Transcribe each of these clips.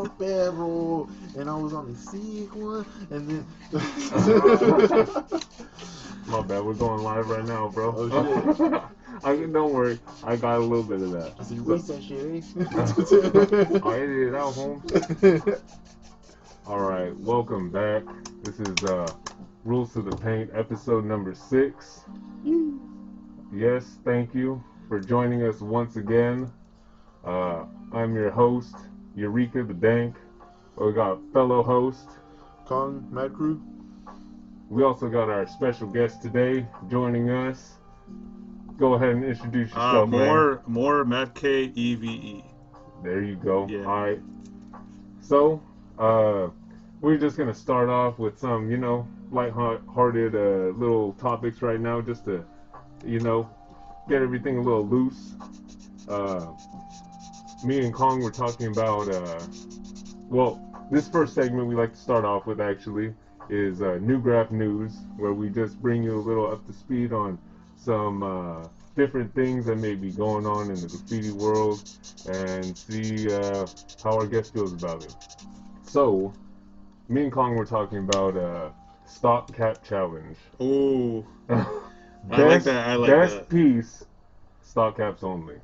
perro, and I was on the sick one, and then. My bad, we're going live right now, bro. Oh shit! Don't worry, I got a little bit of that. So you waste that shit, I edited it out, home. All right, welcome back. This is Rules to the Paint, episode number 6. Yes, thank you for joining us once again. I'm your host, Yreka the Dank. We got fellow host Kong, Mad Crew. We also got our special guest today joining us. Go ahead and introduce yourself, MOER MADK EVE. There you go. Yeah. All right. So, we're just gonna start off with some, light-hearted little topics right now, just to, get everything a little loose. Me and Kong were talking about, this first segment we like to start off with actually is New Graph News, where we just bring you a little up to speed on some different things that may be going on in the graffiti world and see how our guest feels about it. So, me and Kong were talking about stock cap challenge. Ooh. I like that. Best piece, stock caps only.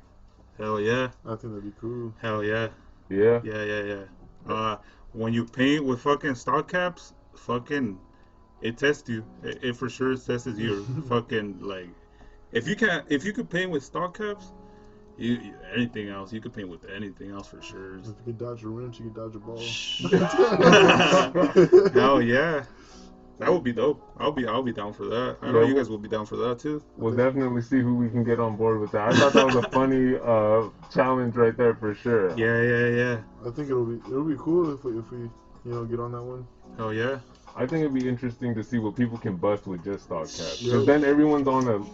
Hell yeah. I think that'd be cool. Hell yeah. Yeah? Yeah. When you paint with fucking stock caps, it tests you. It for sure tests your fucking, like, if you could paint with stock caps, anything else, you could paint with anything else for sure. If you could dodge a wrench, you could dodge a ball. Hell yeah. That would be dope. I'll be down for that. I know you guys will be down for that too. We'll definitely see who we can get on board with that. I thought that was a funny challenge right there for sure. Yeah. I think it'll be cool if we get on that one. Hell yeah. I think it'd be interesting to see what people can bust with just stock caps. Because then everyone's on a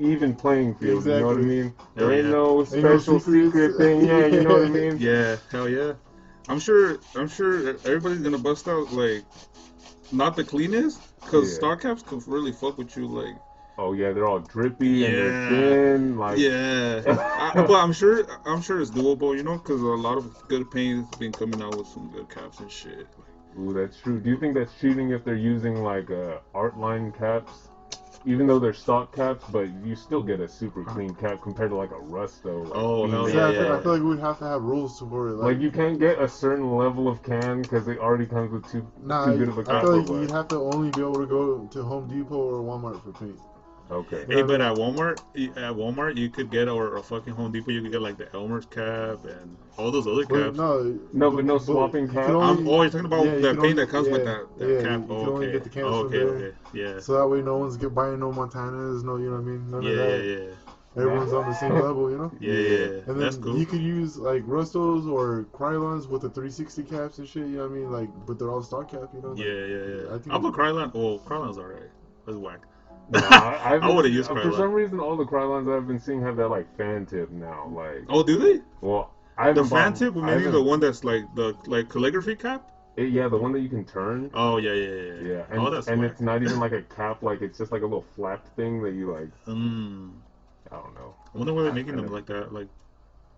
even playing field, exactly. You know what I mean? Hell there ain't yeah. no special secret thing, you know what I mean? Yeah, hell yeah. I'm sure everybody's gonna bust out, like, not the cleanest, because stock caps can really fuck with you, like. Oh yeah, they're all drippy and they're thin, like. Yeah, but I'm sure it's doable, because a lot of good paint has been coming out with some good caps and shit. Ooh, that's true. Do you think that's cheating if they're using like art line caps, even though they're stock caps, but you still get a super clean cap compared to like a Rusto? Like, no, I feel like we'd have to have rules for it. Like you can't get a certain level of can because it already comes with too good of a cap. I feel like you'd have to only be able to go to Home Depot or Walmart for paint. Okay. Hey, but at Walmart, you could get, or a fucking Home Depot, you could get like the Elmer's cap and all those other caps. But no swapping cap. You're talking about the paint that comes with that cap. You can only get the cans from there. Okay, yeah. So that way, no one's buying no Montanas, no, you know what I mean? None of that. Yeah. Everyone's on the same level, Yeah. And then cool. you could use like Rustos or Krylons with the 360 caps and shit. You know what I mean? Like, but they're all stock cap. Yeah. I'll put Krylon. Well, Krylon's alright. That's whack. No, I would have used Krylon. For some reason, all the Krylons I've been seeing have that like fan tip now. Like. Oh, do they? Well, the fan tip, maybe the one that's like the calligraphy cap. Yeah, the one that you can turn. Oh yeah. And, it's not even like a cap, like it's just like a little flapped thing that you like. I don't know. I wonder why they're making them like that. Like,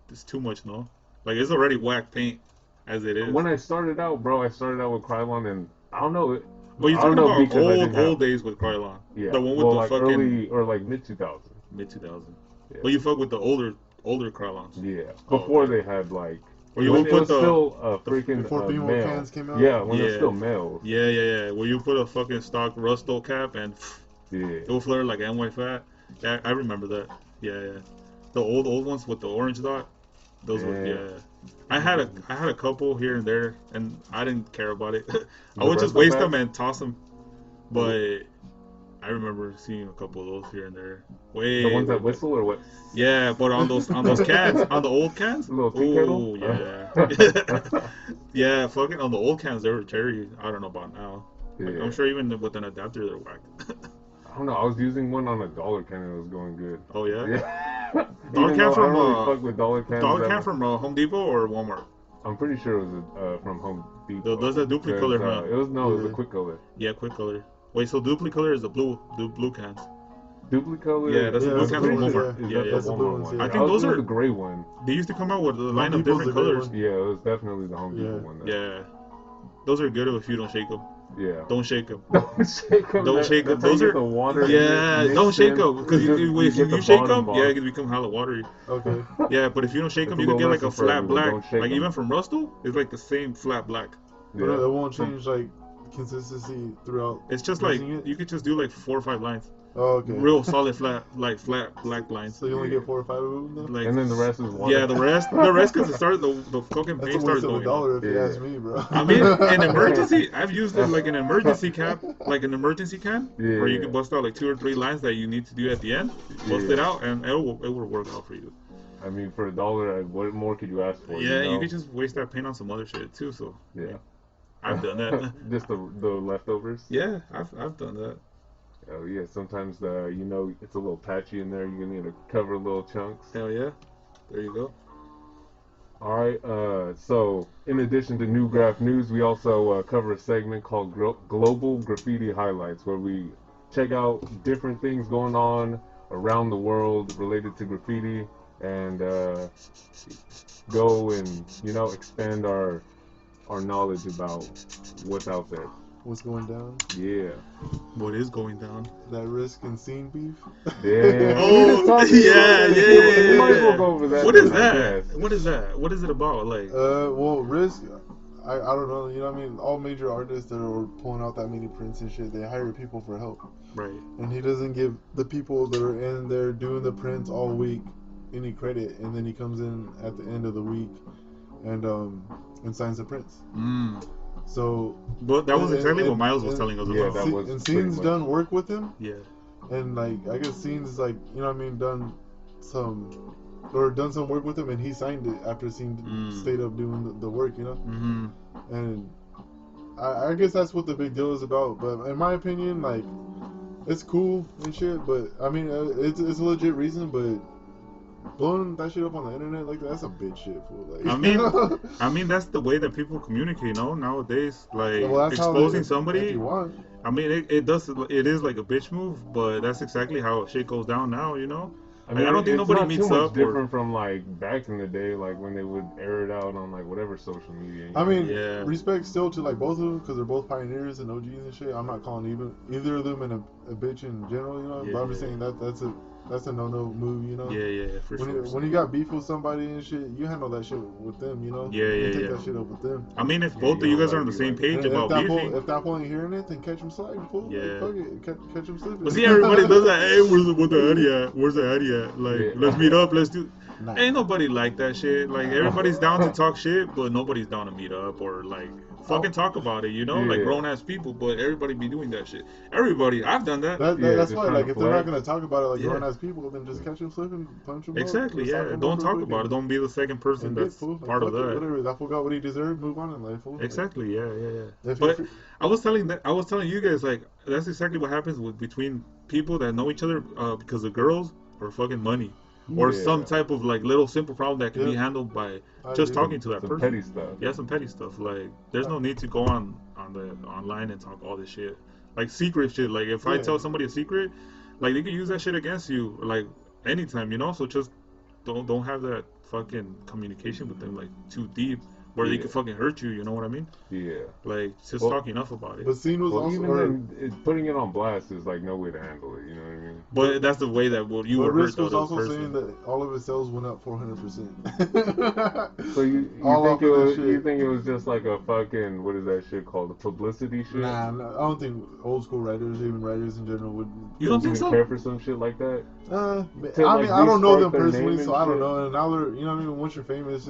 it's too much, no? Like, it's already whack paint as it is. When I started out, bro, with Krylon, and I don't know. But you're talking about old days with Krylon. Yeah. The one with the like fucking early or like mid 2000. Yeah. But you fuck with the older Krylons. Yeah. Before they had like. Where you put still freaking before BMO cans came out. Yeah, when it was still male. Yeah. Where you put a fucking stock Rusto cap and it will flare like NY Fat. Yeah, I remember that. Yeah. The old ones with the orange dot. Those were I had a couple here and there, and I didn't care about it. I would just waste them and toss them. But I remember seeing a couple of those here and there. The ones that whistle or what? Yeah, but on those cans, on the old cans. A little tea kettle? Yeah. Yeah, fucking on the old cans they were cherry. I don't know about now. Like, I'm sure even with an adapter they're whack. I don't know. I was using one on a dollar can and it was going good. Oh yeah. Dollar can from Home Depot or Walmart? I'm pretty sure it was from Home Depot. Does that duplicolor? It was a quick color. Yeah, quick color. Wait, so duplicolor is the blue cans? Duplicolor. Yeah, that's Yeah, the that's boot the camp blue from ones, Walmart. Is Yeah, that yeah. That's the the blue Walmart ones, one? yeah. I think was those thinking are- the gray one. They used to come out with a Home line of Depot's different the gray colors. one. Yeah, it was definitely the Home Depot Yeah. one. Then. Yeah, those are good if you don't shake them. Yeah. Don't shake them. Don't shake them. Don't shake them. That's how you Those get are the water. yeah. mixed Don't shake in. them because It's just- if get the you shake bottom them, yeah, bar. it can become hella watery. Okay. Yeah, but if you don't shake It's them, a you can get little like a lesson for flat everyone. black. Don't shake Like 'em. even from Rustle, it's like the same flat black. But Yeah. it won't change like consistency throughout. It's just like using it? you could just do like 4 or 5 lines, Oh, okay. real solid flat black lines. So you only get 4 or 5 of them though? Like And then the rest is water. yeah, the rest because it started the fucking That's a paint waste started of going $1 up. if you Yeah. ask me, bro. I mean, an emergency. I've used it like an emergency cap, like an emergency can, where you Yeah. can bust out like 2 or 3 lines that you need to do at the end. Bust it Yeah. out, and it will work out for you. I mean, for $1, what more could you ask for? Yeah, you you could just waste that paint on some other shit too. So Yeah. I've done that. Just the leftovers. Yeah, I've done that. Oh yeah. Sometimes it's a little patchy in there. You're gonna need to cover little chunks. Hell yeah. There you go. All right. So in addition to New Graph News, we also cover a segment called Global Graffiti Highlights, where we check out different things going on around the world related to graffiti, and go and expand our knowledge about what's out there. What's going down? Yeah. What is going down? That risk and scene beef? Yeah. Oh, yeah. We might as well go over that. What is then, I that? guess. What is that? What is it about? Like, Well, risk, I don't know, you know what I mean? All major artists that are pulling out that many prints and shit, they hire people for help. right. And he doesn't give the people that are in there doing the prints all week any credit, and then he comes in at the end of the week and signs the prints. So, But that was exactly what Miles was and- telling us yeah, about. that was and pretty Scene's much- done work with him, Yeah. and like I guess Scene's like, you know what I mean, done some work with him, and he signed it after Scene stayed up doing the work, you know. Mm-hmm. And I guess that's what the big deal is about. But in my opinion, like, it's cool and shit. But I mean, it's a legit reason. But blowing that shit up on the internet like that's a big shit, fool. Like, I mean, that's the way that people communicate, you know, nowadays. Like well, that's how exposing if somebody. you want. I mean, it is like a bitch move, but that's exactly how shit goes down now, you know. I mean, I don't think it's nobody not meets too much up or- different from like back in the day, like when they would air it out on like whatever social media. I mean, Yeah. respect still to like both of them because they're both pioneers and OGs and shit. I'm not calling either of them a bitch in general, you know. Yeah, but I'm just yeah. saying that's a no move, you know. Yeah, for sure. When you got beef with somebody and shit, you handle that shit with them, you know. Yeah, You take yeah. that shit up with them. I mean, if Yeah, both of you you know, guys are on the like, same like- page And about beefing, if that fool ain't hearing it, then catch him sliding, fool. Yeah. Like, fuck it, catch him slipping. but see, everybody does that. Hey, where's the Addy at? Where's the Addy at? Like, Yeah. let's meet up. Let's do. Nah. Ain't nobody like that shit. Like, everybody's down to talk shit, but nobody's down to meet up or like fucking talk about it. You know, like Yeah. grown ass people. But everybody be doing that shit. Everybody, I've done that. That's Yeah, why, just like, trying if to they're not flex. gonna talk about it like Yeah. grown ass people, then just catch him slipping, punch him. Exactly. up, Yeah. sock him Don't up real talk quick about it. and- Don't be the second person and get, that's fool. Like, part of fuck it, that. Whatever, that fool got what he deserved. Move on in life, fool. Like, Exactly. Yeah. if But you- I was telling you guys, like, that's exactly what happens between people that know each other because of girls or fucking money or Yeah. some type of like little simple problem that can be Yeah. handled by I just agree. talking to that Some person. petty stuff. Yeah, some petty stuff. Like, there's no need to go on the online and talk all this shit, like secret shit. Like, if I Yeah. tell somebody a secret, like they can use that shit against you, like anytime, you know. So just don't have that fucking communication with them like too deep, where they Yeah. can fucking hurt you. You know what I mean? Yeah. Like, just Well, talk enough about it. But Scene was Well, also. even or- then, putting it on blast is like no way to handle it. You know what I mean? But that's the way that you but would hurt Risk the was other also person. saying that all of his sales went up 400%. So you All think off it of that was shit. you think it was just like a fucking what is that shit called, a publicity shit? Nah, no, I don't think old school writers, even writers in general, would. You don't think even so? care for some shit like that? I To, mean, like, I don't know them restart their personally, name so and I don't shit? know. And now they're, you know what I mean? Once you're famous,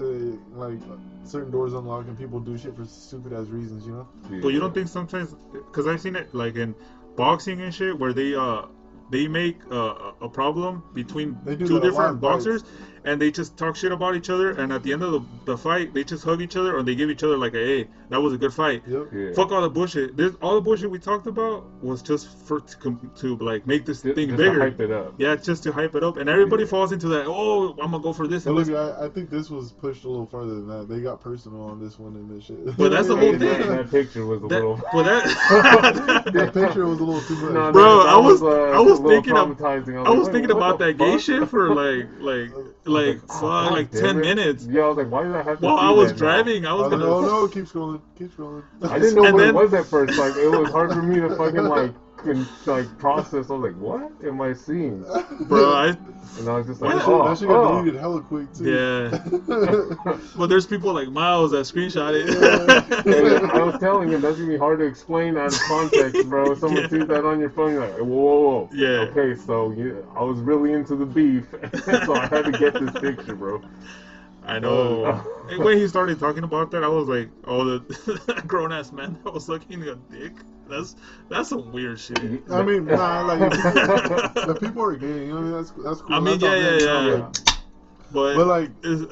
like, certain doors unlock and people do shit for stupid ass reasons, you know? But you don't think sometimes, because I've seen it like in boxing and shit, where they make a problem between They do two that a lot different in fights. boxers, and they just talk shit about each other, and at the end of the fight, they just hug each other, or they give each other like, hey, that was a good fight. Yep. Yeah. Fuck all the bullshit. All the bullshit we talked about was just to like make this thing Just bigger. to hype it up. Yeah, just to hype it up, and everybody falls into that. Oh, I'm gonna go for this. But And look, this. I think this was pushed a little farther than that. They got personal on this one and this shit. But that's the whole That, thing. that picture was a little. Well, that. That picture was a little too much. No, Bro, that I was a thinking little of- traumatizing. I was like, thinking what about the that gay fuck? shit for like God damn 10 it. minutes. Yeah, I was like, why did I have to While see I was that now? driving, I was gonna. No, keep scrolling. I didn't know And what then- it was at first. Like, it was hard for me to fucking like process. I was like, what am I seeing? Bro, And I was just What? like, That shit got deleted hella quick too. Yeah. But there's people like Miles that screenshot it. And I was telling him that's gonna be hard to explain out of context, bro. Someone Yeah. sees that on your phone, you're like, whoa. Yeah. Okay, so I was really into the beef, so I had to get this picture, bro. I know. When he started talking about that, I was like, oh, the grown ass man that was sucking a dick. That's some weird shit. I mean, nah, like the people are gay. You know, that's cool. I mean, That's all yeah. good, But like,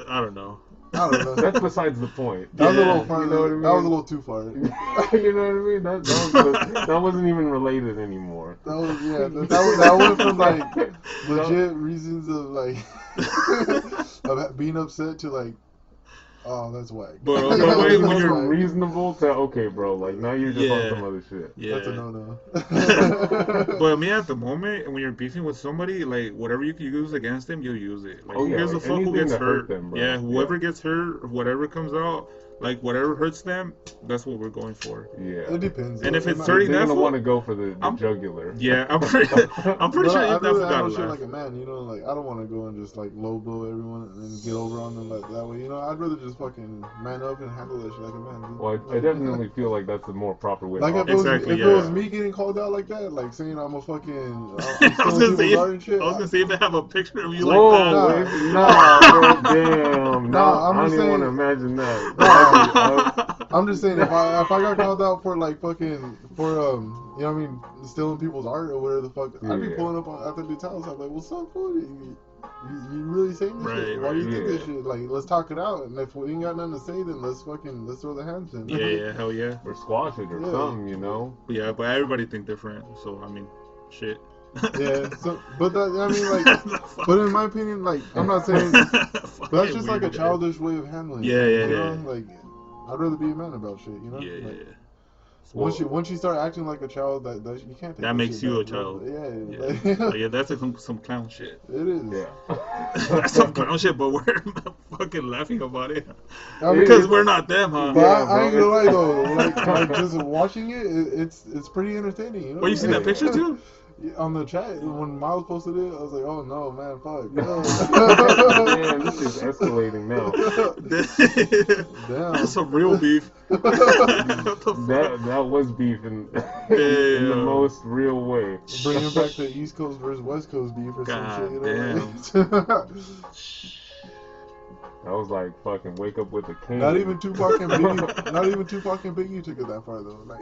I don't know. I don't know. That's besides the point. That was a Yeah. little far. You know what I mean? That was a little too far. You know what I mean? That wasn't even related anymore. That was that went from like legit reasons of like of being upset to like, oh, that's whack. But When when That's you're whack. reasonable to okay, bro, like now you're just on Yeah. some other shit. Yeah. That's a no-no. But me at the moment, when you're beefing with somebody, like whatever you can use against them, you'll use it. Like Oh, who yeah, gives a like, fuck who anything gets to hurt hurt? them, bro. Yeah, whoever Yeah. gets hurt, whatever comes out, like whatever hurts them, that's what we're going for. Yeah. It depends. And if though. it's It They're might- hurting that gonna fool- want to go for the I'm- jugular. Yeah, I'm pretty But sure I'd that rather fool got handle a shit laugh. like a man, you know, like I don't want to go and just like low blow everyone and get over on them that way, you know. I'd rather just fucking man up and handle that shit like a man. Dude. Well, I definitely feel like that's the more proper way. Like to if it was, Exactly, if yeah. it was me getting called out like that, like saying I'm a fucking, I'm I was stealing gonna people's say, art and shit. I was gonna say if they have a picture of you Whoa, like nah, bro, damn. Nah, I'm I don't just even want to saying- imagine that. that. I'm just saying if I got called out for like fucking for you know what I mean, stealing people's art or whatever the fuck, I'd be Yeah. pulling up at the dude's house. I'm like, what's up, fool? You really saying this shit? Right, Why do you right. think this Yeah. shit? Like, let's talk it out. And if we ain't got nothing to say, then let's throw the hands in. Yeah, hell yeah. Or squash it or Yeah. something, you know? Yeah, but everybody think different, so I mean, shit. Yeah. So, but that, I mean, like, but in my opinion, like, I'm not saying, but that's just like a childish way of handling. Yeah, it, yeah, you yeah. know? Like, I'd rather be a man about shit. You know? Yeah, Like, yeah. Once you start acting like a child, that you can't. Take That makes shit you back, a bro. child. Yeah. Yeah. Yeah, that's some clown shit. It is. Yeah. That's some clown shit, but we're fucking laughing about it. I mean, Because we're not them, huh? But Yeah, I ain't bro. gonna lie though, like just watching it, it's pretty entertaining. You know? Well, you seen that picture too? On the chat when Miles posted it, I was like, oh no, man, fuck. Man, this is escalating now. Damn. That's some real beef. What the fuck? That was beef in Yeah. the most real way. Bringing back the East Coast versus West Coast beef or God some shit. You know? I was like, fucking wake up with a cane. Not even Tupac and Biggie took it that far though. Like,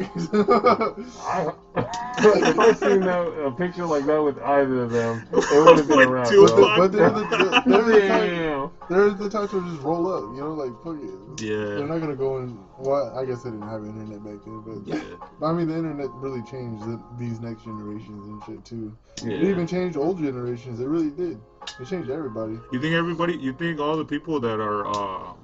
If I seen a picture like that with either of them, it would have been With around. Tupac. but Damn. there's the types that just roll up. You know, like fuck it. They're Yeah. not gonna go and. Well, I guess they didn't have internet back then, but Yeah. I mean, the internet really changed these next generations and shit too. It Yeah. even changed old generations. It really did. It changed everybody. You think all the people that are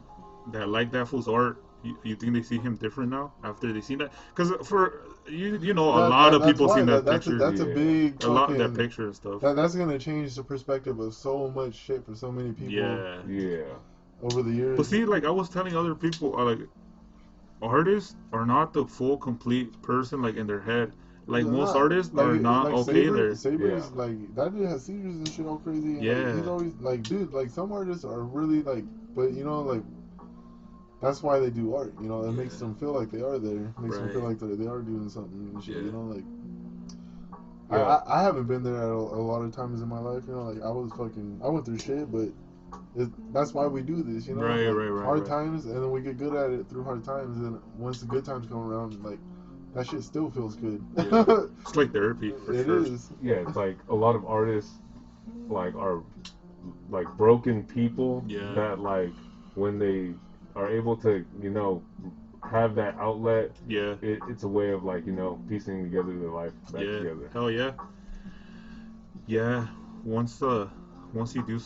that like that fool's art, you think they see him different now after they seen that? Because for you know, a lot of people seen that picture. That's a big. A lot of that fucking- picture and stuff. That's gonna change the perspective of so much shit for so many people Yeah. Yeah. over the years. But see, like I was telling other people, like artists are not the full complete person, like in their head. Like They're most not. artists are not okay there. Sabres, Yeah. like that dude has seizures and shit all crazy. And, Yeah. like, he's always like, dude, like some artists are really like, but you know, like that's why they do art. You know, it makes them feel like they are there. Makes them feel Right. like they are doing something and shit. Yeah. You know, like. Yeah. I haven't been there a lot of times in my life. You know, like I went through shit, but that's why we do this. You know, Right, like, right, hard right. times, and then we get good at it through hard times. And once the good times come around, like that shit still feels good. Yeah. It's like therapy for It sure. is. Yeah, it's like a lot of artists like are like broken people Yeah. that like when they are able to, you know, have that outlet, Yeah. it's a way of like, you know, piecing together their life back Yeah. together. Hell yeah. Yeah. Once once you do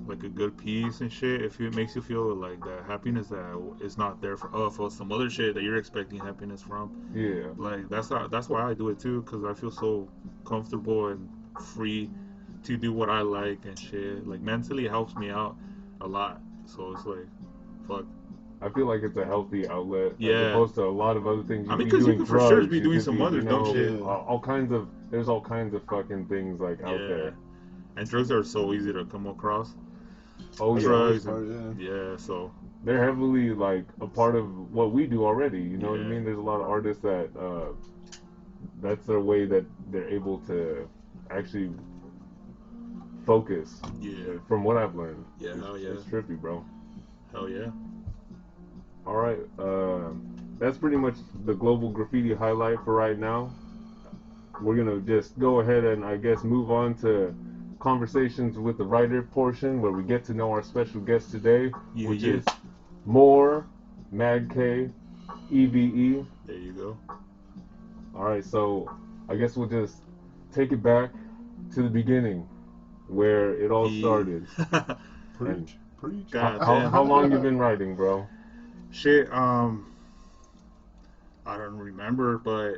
like a good piece and shit, if it makes you feel like that happiness that is not there for some other shit that you're expecting happiness from, Yeah. like that's why I do it too, because I feel so comfortable and free to do what I like and shit. Like mentally it helps me out a lot. So it's like, fuck. I feel like it's a healthy outlet as Yeah. opposed to a lot of other things. I You mean, could be because you doing could for sure drugs, be you doing could be, some you other dumb know, shit. Yeah. all kinds of, there's all kinds of fucking things like out Yeah. there. And drugs are so easy to come across. Oh That's yeah. the worst Drugs part, and yeah, so They're heavily like a part of what we do already. You know what I Yeah. mean? There's a lot of artists that that's their way that they're able to actually focus. Yeah. From what I've learned, Yeah, hell yeah. it's trippy, bro. Hell yeah. All right, that's pretty much the global graffiti highlight for right now. We're gonna just go ahead and I guess move on to conversations with the writer portion where we get to know our special guest today, Yeah, which yeah. is MOER MADK EVE. There you go. All right, so I guess we'll just take it back to the beginning where it all started. Preach. Preach. God How long you been writing, bro? Shit, I don't remember, but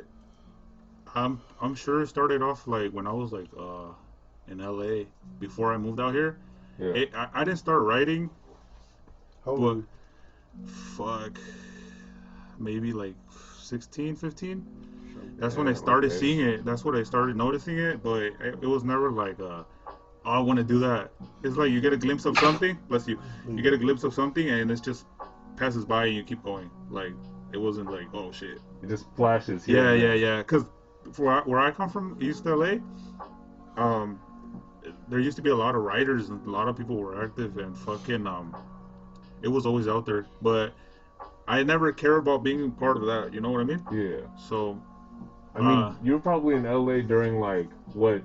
I'm sure it started off like when I was like in LA before I moved out here. Yeah. I didn't start writing, How but old? fuck, maybe like 16, 15. That's when I Damn, started okay. seeing it. That's when I started noticing it, but it was never like oh, I want to do that. It's like you get a glimpse of something, bless you. You get a glimpse of something and it just passes by and you keep going. Like it wasn't like, oh shit. It just flashes here. Yeah, and yeah, there. yeah. Because where I come from, East LA, um, there used to be a lot of writers and a lot of people were active and fucking it was always out there. But I never cared about being part of that. You know what I mean? Yeah. So I mean, you were probably in LA during like what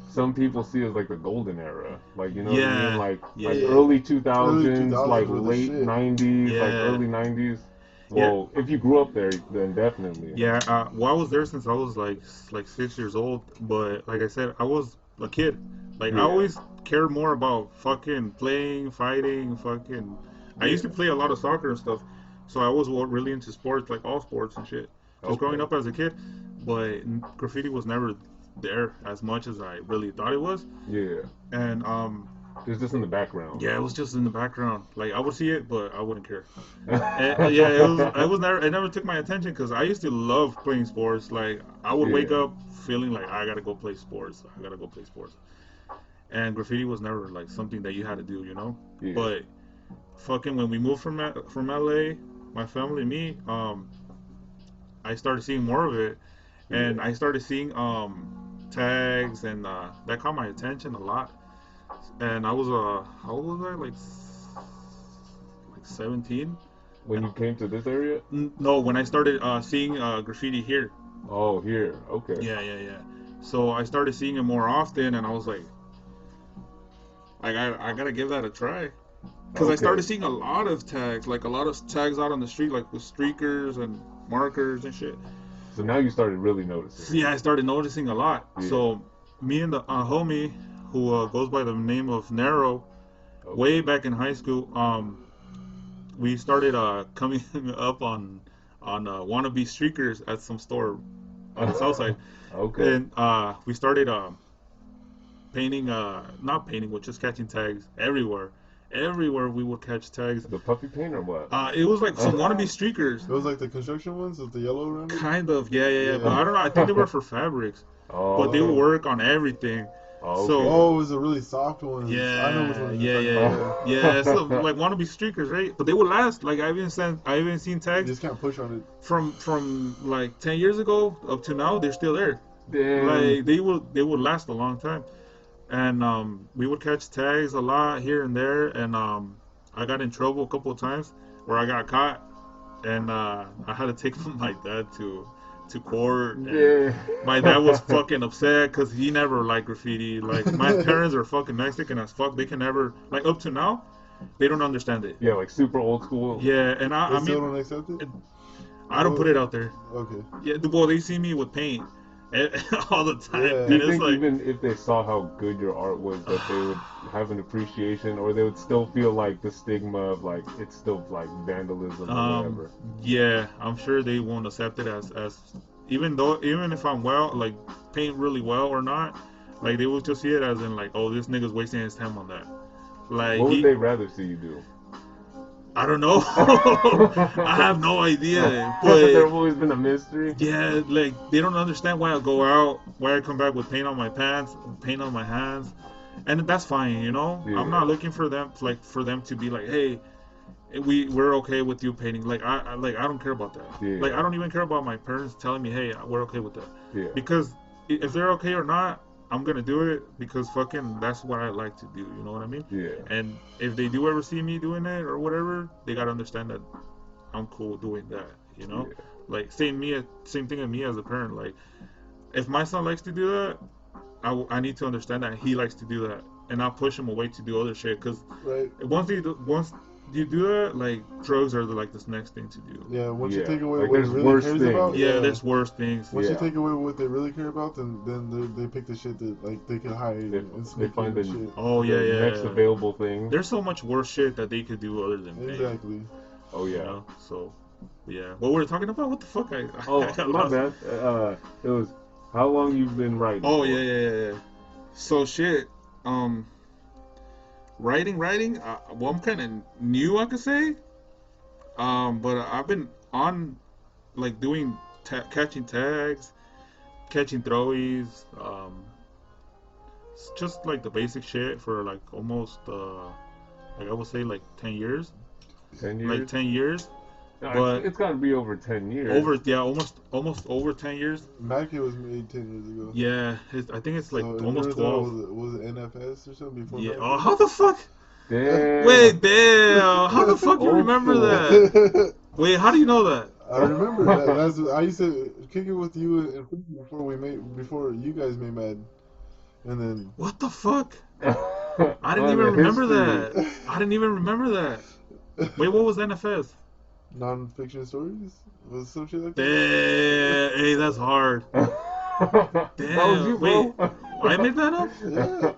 some people see as like the golden era. Like, you know what I Yeah, mean? Like yeah. early 2000s, Early 2000s like were the late shit. 90s, like Yeah. early 90s. Well, if you grew up there, then definitely. Yeah, well, I was there since I was like 6 years old. But like I said, I was a kid. Like I Yeah. always cared more about fucking playing, fighting, fucking. I used to Yeah. play a lot of soccer and stuff, so I was really into sports, like all sports and shit. Just growing Okay. up as a kid, but graffiti was never there as much as I really thought it was. Yeah. And It's just in the background. yeah, it was just in the background. Like I would see it, but I wouldn't care. And, yeah, it never took my attention because I used to love playing sports. Like I would wake Yeah. up feeling like I gotta go play sports. I gotta go play sports. And graffiti was never like something that you had to do, you know. Yeah. But fucking when we moved from LA, my family and me, I started seeing more of it, and Yeah. I started seeing tags, and that caught my attention a lot. And I was how old was I? Like 17. When you came to this area? No, when I started seeing graffiti here. Oh, here. Okay. Yeah, yeah, yeah. So I started seeing it more often, and I was like, I gotta give that a try. Because I Okay. started seeing a lot of tags, like a lot of tags out on the street, like with streakers and markers and shit. So now you started really noticing. Yeah, I started noticing a lot. Yeah. So me and the homie who goes by the name of Narrow, Okay. way back in high school, we started coming up on wannabe streakers at some store on the south side. Okay. And we started painting, not painting, we're just catching tags everywhere. Everywhere we would catch tags. The puppy paint or what? It was like some wannabe streakers. It was like the construction ones with the yellow around it. Kind of, yeah. But I don't know. I think they were for fabrics, Oh. but they would work on everything. Oh, So okay. Oh, it was the really soft ones. yeah, I know which ones yeah, you're talking about. yeah. So like wannabe streakers, right? But they would last. Like I even seen You tags just can't push on it. from like 10 years ago up to now. They're still there. Damn. Like they would last a long time. And we would catch tags a lot here and there, and I got in trouble a couple of times where I got caught, and I had to take my dad to to court. Yeah. My dad was fucking upset because he never liked graffiti. Like, my parents are fucking Mexican as fuck. They can never, like, up to now, they don't understand it. Yeah, like super old school. Yeah, and I still mean, don't accept it? I don't put it out there. Okay. Yeah, well, they see me with paint all the time. Yeah. And Do you it's think like, even if they saw how good your art was, that they would have an appreciation, or they would still feel like the stigma of like it's still like vandalism or whatever? yeah, I'm sure they won't accept it as even if I'm like paint really well or not, like they will just see it as in like, oh, this nigga's wasting his time on that. Like, What would they rather see you do? I don't know. I have no idea. But there's always been a mystery. Yeah, like they don't understand why I go out, why I come back with paint on my pants, paint on my hands, and that's fine, you know. Yeah. I'm not looking for them to be like, hey, we're okay with you painting. Like I don't care about that. Yeah. Like I don't even care about my parents telling me, hey, we're okay with that. Yeah. Because if they're okay or not, I'm gonna do it because fucking that's what I like to do. You know what I mean? Yeah. And if they do ever see me doing it or whatever, they gotta understand that I'm cool doing that. You know? Yeah. Like same thing in me as a parent. Like if my son likes to do that, I need to understand that he likes to do that, and not push him away to do other shit. Cause once you do that, like drugs are like this next thing to do. Yeah, once you Yeah. take away Like, what it there's really worse cares things. about. Yeah, there's worse things. Once you Yeah. take away what they really care about, then they pick the shit that like they can hide and They sneak find in the and shit. Oh the yeah. next available thing. There's so much worse shit that they could do other than paint. Exactly. Oh yeah. You know? So yeah. What were we talking about? What the fuck? I got My lost. bad. It was how long you've been writing. Oh for? yeah. So shit. Writing. Well, I'm kind of new, I could say. But I've been on, like, doing catching tags, catching throwies. It's just like the basic shit for like almost like I would say like 10 years. 10 years. Like 10 years. No, but it's got to be over 10 years. Almost over 10 years. MADK was made 10 years ago. Yeah, I think it's like So almost 12. Was it NFS or something before? Yeah. MADK? Oh, how the fuck? Damn. Wait, damn. How the fuck you Old remember school. that? Wait, how do you know that? I remember that. I used to kick it with you and before you guys made Mad, and then What the fuck? I I didn't even remember that. I didn't even remember that. Wait, what was NFS? non-fiction stories was some shit like that. Damn, hey, that's hard. That was you, bro. Wait, I made that up? Yeah,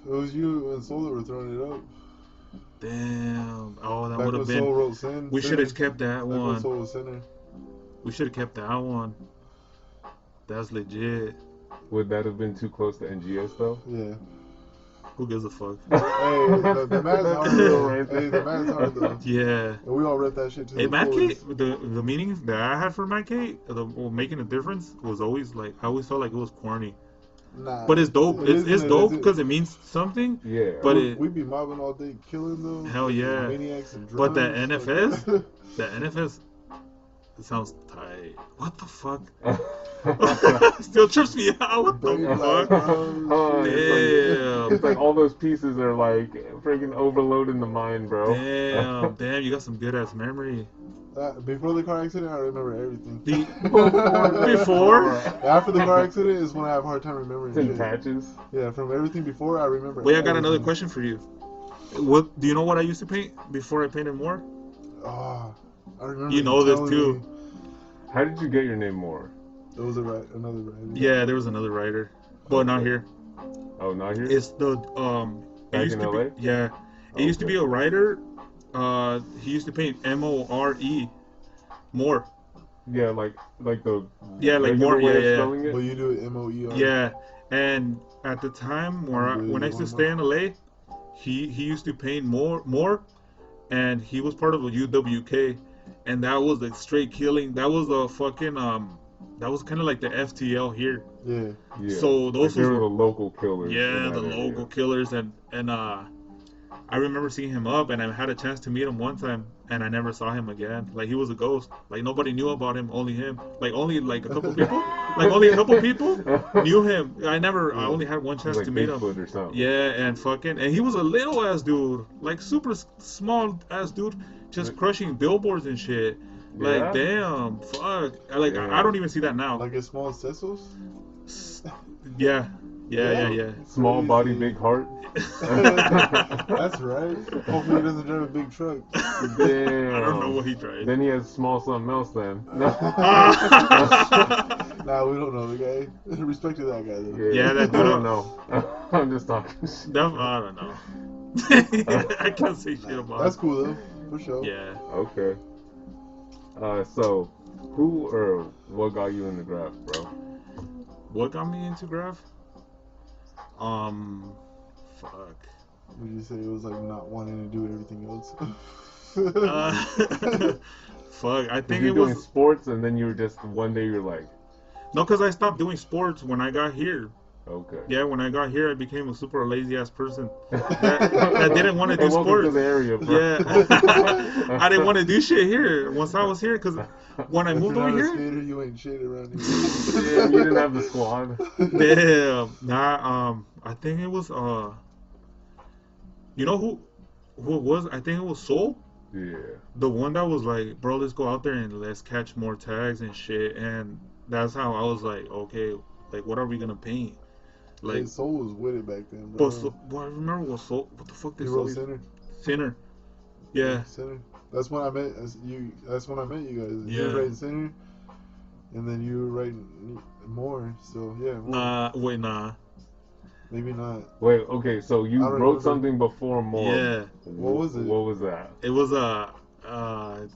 it was you and Soul that were throwing it up. Damn. Oh, that Back would when have Soul been. wrote Sin. We should have kept that Back when one. Soul was Sinner. We should have kept that one. That's legit. Would that have been too close to NGS though? Yeah. Who gives a fuck? Hey, the man's hard though. Hey, the man's hard though. Yeah. And we all read that shit to Hey, the Mad fullest. Kate, the meaning that I had for Mad Kate, making a difference, was always like, I always felt like it was corny. Nah. But it's dope. It's dope Is it? because it means something. Yeah. But we be mobbing all day, killing them. Hell yeah. Maniacs and But drugs. the NFS, the NFS, it sounds tight. What the fuck? Still trips me out. What the fuck? Damn. It's like all those pieces are like freaking overloading the mind, bro. Damn, you got some good ass memory. Before the car accident, I remember everything. Before? After the car accident is when I have a hard time remembering It's in shit. patches. Yeah, from everything before, I remember. Wait, I got another everything. question for you. What do you know what I used to paint before I painted more? Oh, I remember. You know this telling too. me. How did you get your name more? There was another writer. Yeah, there was another writer, but not here. Oh, not here? It's the it Back used in to LA? be, yeah. It used to Okay. be a writer. He used to paint MORE. More. Yeah, like the Yeah, like regular more. way of Yeah. spelling it? But you do it MOER. Yeah, and at the time when I used to stay in LA, he used to paint more, and he was part of a UWK, and that was the straight killing. That was a fucking that was kind of like the FTL here. Yeah. Yeah. So those like they were was- the local killers. Yeah, in the that area. local killers, and I remember seeing him up, and I had a chance to meet him one time, and I never saw him again. Like he was a ghost. Like nobody knew about him, only him. Like only like a couple people. Like only a couple people knew him. I only had one chance Like to meet him. Bigfoot or something. Yeah, and he was a little ass dude, like super small ass dude, just crushing billboards and shit. Like, Yeah? damn, fuck. Like, Yeah. I don't even see that now. Like a small Cecils? Yeah. Yeah. Small body, Crazy. big heart. That's right. Hopefully he doesn't drive a big truck. Damn. I don't know what he drives. Then he has small something else then. Nah, we don't know the guy. Respect to that guy though. Yeah, that dude. I don't know. I'm just talking shit. I don't know. I can't say shit about That's it. cool though, for sure. Yeah. Okay. So, who or what got you in the graph, bro? What got me into graph? Fuck. Would you say it was like not wanting to do everything else? Fuck. I think You're it doing was sports, and then you were just one day you're like, no, cause I stopped doing sports when I got here. okay. Yeah, when I got here, I became a super lazy ass person that didn't want to do Hey, welcome sports. to the area, bro. Yeah, I didn't want to do shit here once I was here, cause when I If moved you're over not a here, skater, you ain't shit around here. Yeah, you didn't have the squad. damn. Nah, I think it was you know who it was? I think it was Soul. Yeah. The one that was like, bro, let's go out there and let's catch more tags and shit. And that's how I was like, okay, like, what are we gonna paint? Like, Hey, Soul was with it back then, bro. but I remember what Soul, what the fuck He they wrote Soul? center. Center. Yeah. Center. That's when I met you. That's when I met you guys. You Yeah. were writing center, and then you were writing more. So yeah. More. Nah. Maybe not. Wait, okay, so you I don't wrote remember. something before more. Yeah. What was it? What was that? It was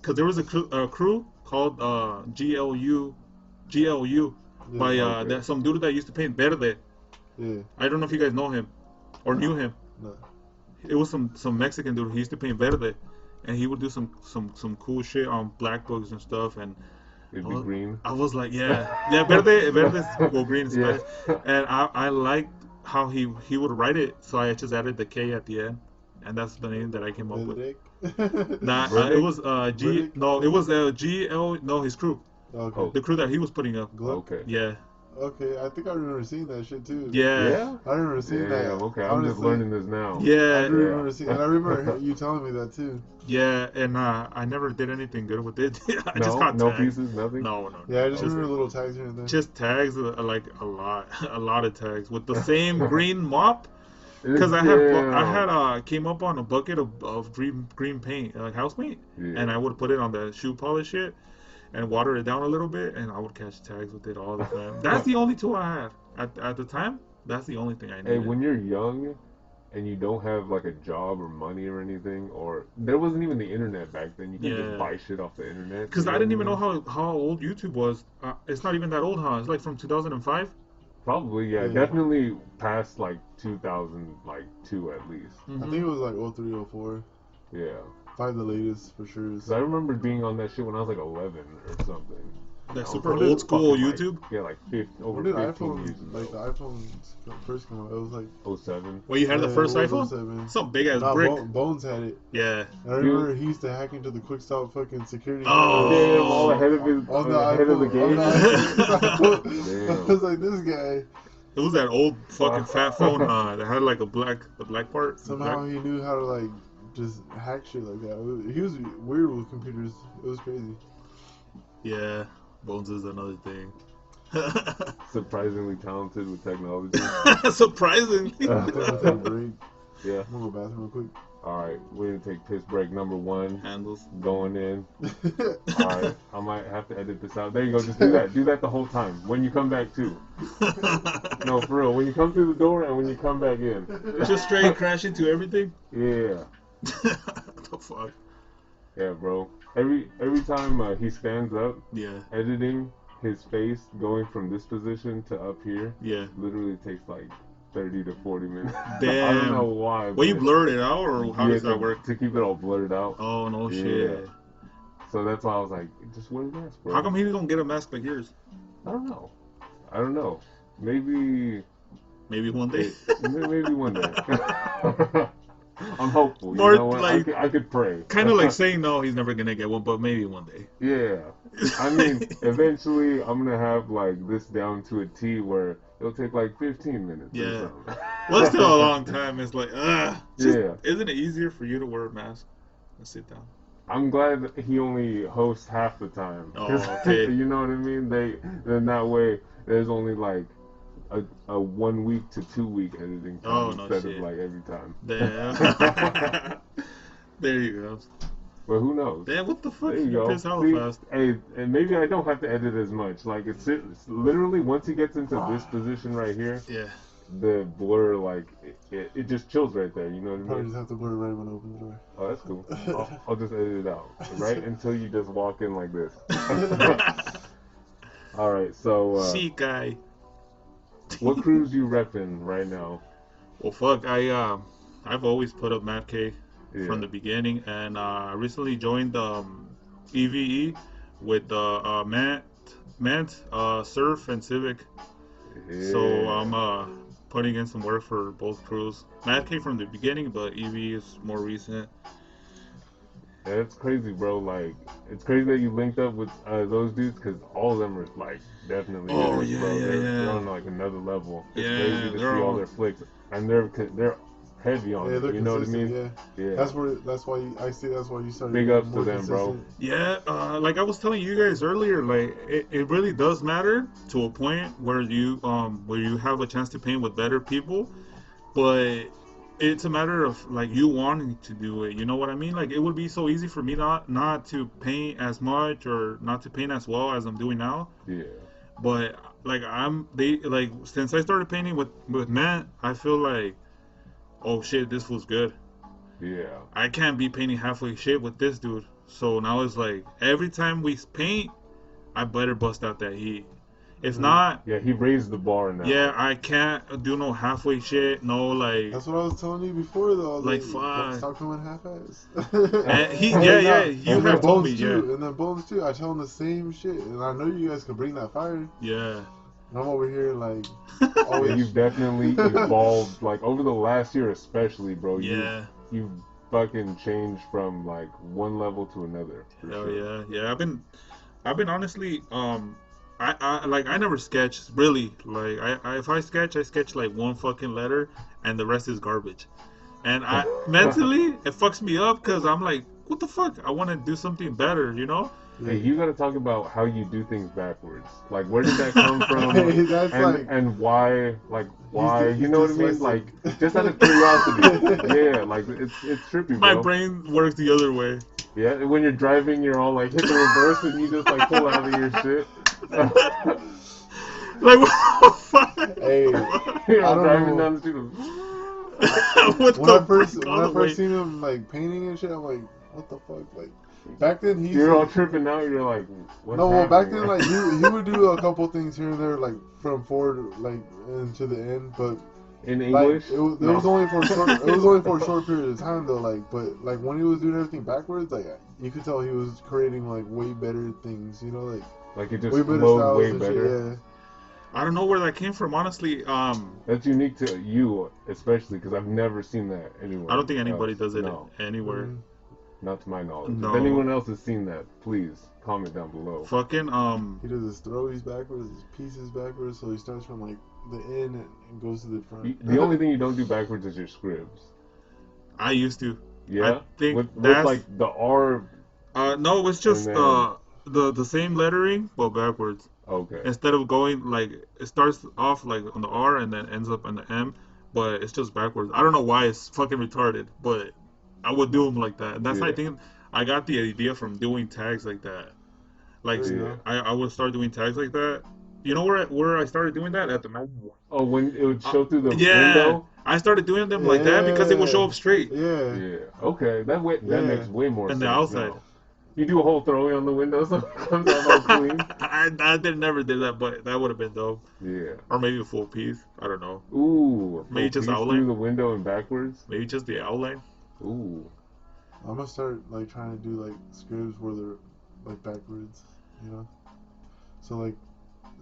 cause there was a crew called GLU Yeah. by Okay. that some dude that used to paint Verde. Yeah. I don't know if you guys know him or knew him. No. It was some Mexican dude. He used to paint Verde, and he would do some cool shit on black books and stuff. And It'd be green. I was like, yeah, Verde's well, green is Yeah. Spanish. And I liked how he would write it, so I just added the K at the end, and that's the name that I came up with. Benedict? Nah, Verdict? it was G. Verdict? No, it was GL. No, his crew, Okay. the crew that he was putting up. Gluck? Okay. Yeah, Okay, I think I remember seeing that shit too. yeah. I remember seeing that. Damn, okay, I'm just Honestly, learning this now. I Yeah, do remember seeing, and I remember you telling me that too. yeah, and I never did anything good with it. I just No, got no tagged. pieces, nothing. No. Yeah, I just Okay. remember little tags here and there. Just tags, like a lot of tags with the same green mop. Because I had came up on a bucket of green paint, like house paint, Yeah. and I would put it on the shoe polish shit and water it down a little bit, and I would catch tags with it all the time. That's the only tool I had at the time. That's the only thing I Hey, needed. when you're young and you don't have like a job or money or anything, or there wasn't even the internet back then. You could Yeah. just buy shit off the internet. Because you I know didn't even what know how old YouTube was. It's not even that old, huh? It's like from 2005. Probably, yeah, Yeah. definitely past like 2002 at least. I think it was like 03, 04. Yeah. Probably the latest for sure. Cause I remember being on that shit when I was like 11 or something. That I was super like, old school fucking, YouTube. Like, yeah, like 50, over When did 15 years iPhone, like the ago. iPhones first come out? It was like 07. Well, you had the yeah, first it was iPhone. 07. Some big ass Nah, brick. Bones had it. Yeah. I remember he used to hack into the quick stop fucking security. Oh. Damn, all ahead of his, On the ahead of the iPhone, game. on the iPhone. I Damn. was like, this guy. It was that old fucking fat phone that had like the black part. Somehow he knew how to like just hack shit like that. He was weird with computers. It was crazy. Yeah, Bones is another thing. Surprisingly talented with technology. Surprisingly. I think we'll take a break. Yeah. I'm gonna go bathroom real quick. Alright, we're gonna take piss break number 1. Handles. Going in. Alright, I might have to edit this out. There you go, just do that. Do that the whole time. When you come back too. No, for real. When you come through the door and when you come back in. Just straight crash into everything. Yeah. What the fuck? Yeah, bro. Every time he stands up, Yeah. editing his face going from this position to up here, Yeah. literally takes like 30 to 40 minutes. Damn. I don't know why. Well, you but- blurred it out, or how Yeah, does that work? To keep it all blurred out. Oh no Yeah. shit. So that's why I was like, just wear a mask, bro. How come he don't get a mask like yours? I don't know. Maybe Maybe one day. maybe one day. I'm hopeful. Or, You know what? like, I could pray. Kind of like saying no, he's never gonna get one, but maybe one day. Yeah. I mean, eventually I'm gonna have like this down to a T where it'll take like 15 minutes. or Yeah. something. Well, it's still a long time. It's like, Yeah. Isn't it easier for you to wear a mask and sit down? I'm glad that he only hosts half the time. Oh, okay. You know what I mean? Then that way there's only like a 1 week to 2 week editing time Oh, no instead of shit. like every time. Damn. There you go. But who knows? Damn, what the fuck? There you You go. piss hella See, fast. hey, and maybe I don't have to edit as much. Like it's literally once he gets into this position right here, Yeah. the blur like it just chills right there. You know what I Probably mean? just have to blur right when I open the door. Oh, that's cool. I'll just edit it out right until you just walk in like this. All right. So See, guy. what crews you repping right now? Well, fuck, I've always put up MADK Yeah. from the beginning, and I recently joined EVE with Mant, Surf, and Civic. Yeah. So I'm putting in some work for both crews. MADK from the beginning, but EVE is more recent. That's crazy, bro. Like, it's crazy that you linked up with those dudes because all of them are like definitely Oh, hitters, yeah, bro. yeah, They're yeah. on like another level. It's Yeah, crazy to see they're all all- their flicks, and they're heavy on Yeah, it. they're You know what I consistent. mean? Yeah. Yeah. That's why I see. That's why you started. Big getting ups to more them, bro. consistent. Yeah, like I was telling you guys earlier, like it really does matter to a point where you have a chance to paint with better people, but it's a matter of like you wanting to do it. You know what I mean? Like it would be so easy for me not to paint as much or not to paint as well as I'm doing now. Yeah. But like since I started painting with Matt, I feel like, oh shit, this feels good. Yeah. I can't be painting halfway shit with this dude. So now it's like every time we paint, I better bust out that heat. If not, Yeah, he raised the bar now. yeah, I can't do no halfway shit. No, like, That's what I was telling you before, though. Like, Don't fuck. stop coming half-ass. You have told me, yeah. And then Bones too. I tell him the same shit, and I know you guys can bring that fire. Yeah. And I'm over here like, Yeah, always. you've definitely evolved. Like over the last year, especially, bro. Yeah. You've fucking changed from like one level to another. For Hell sure. yeah. I've been honestly, I never sketched really. Like if I sketch like one fucking letter, and the rest is garbage. And I mentally it fucks me up because I'm like, what the fuck? I want to do something better, you know? Hey, you gotta talk about how you do things backwards. Like, where did that come from? Hey, that's and why? Like, why? He's You know what I mean? dyslexic. Like, just out of curiosity. Yeah, like it's trippy, My bro. brain works the other way. Yeah, when you're driving, you're all like hit the reverse and you just like pull out of your shit. Like what the fuck? Hey, You're I all don't driving know. down the street. When I first seen him like painting and shit, I'm like, what the fuck? Like back then he. You're all tripping out. You're like, what's No, well back happening? then like he would do a couple things here and there like from forward like into the end, but In like English? it was only for a short, it was only for a short period of time though. Like but like when he was doing everything backwards, like you could tell he was creating like way better things. You know, like it just way better flowed styles way and better. shit. I don't know where that came from, honestly. That's unique to you, especially because I've never seen that anywhere. I don't think anybody else. does it No, anywhere. Mhm. not to my knowledge. No. If anyone else has seen that, please comment down below. Fucking He does his throwies backwards, his pieces backwards, so he starts from like the end and goes to the front. The only thing you don't do backwards is your scribs. I used to. Yeah, I think with that's like the R. no, it's just And then- the same lettering but backwards. Okay. Instead of going like it starts off like on the R and then ends up on the M, but it's just backwards. I don't know why it's fucking retarded, but I would do them like that. And that's how I Yeah. think I got the idea from doing tags like that. Like Yeah. I would start doing tags like that. You know where I started doing that at the Mountain War. Oh, when it would show through the Yeah, window. I started doing them like that because it would show up straight. Yeah. Yeah. Okay. That Yeah. makes way more And sense. the outside. now. You do a whole throwing on the window, so it comes out all clean. Never did that, but that would have been dope. Yeah. Or maybe a full piece. I don't know. Ooh. Maybe just piece outline. through the window and backwards. Maybe just the outline. Ooh. I'm gonna start like trying to do like scripts where they're like backwards, you know. So like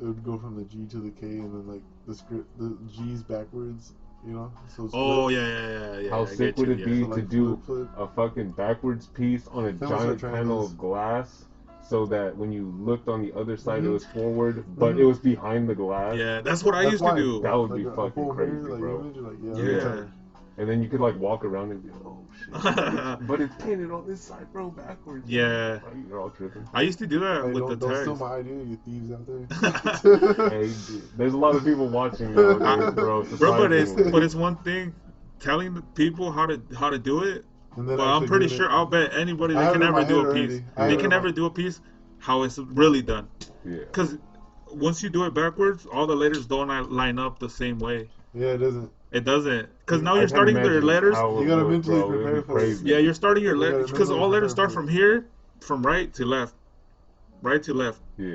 it would go from the G to the K, and then like the G's backwards, you know. So it's Oh flip. yeah. How I sick get would you, it yeah. be So, to like, do flip. a fucking backwards piece on a Then we'll giant start trying panel this. of glass, so that when you looked on the other side, it Mhm. was forward, but Mhm. it was behind the glass? Yeah, that's what I That's used why. to do. That would Like be a fucking full crazy, mirror, like bro. image, like Yeah. like, And then you could like walk around and be like, oh shit. But it's painted on this side, bro, backwards. Yeah. Like, you're all tripping. I used to do that Hey, with the don't steal tags. my idea, you thieves out there. Hey, dude, there's a lot of people watching nowadays, bro. Bro, surprisingly. but it's one thing telling the people how to do it. And then But I'm actually pretty doing sure it. I'll bet anybody I they have can it in my never do head a already. piece. I have They it can in never my- do a piece how it's really done. Yeah. Because once you do it backwards, all the letters don't line up the same way. Yeah, it doesn't. It doesn't. Because now I you're can't starting their imagine letters. how it You gotta would, mentally bro. It'd prepare be for it. crazy. Yeah, you're starting your You gotta letters. Because mentally all letters prepare start for from it. here, from right to left. Right to left. Yeah.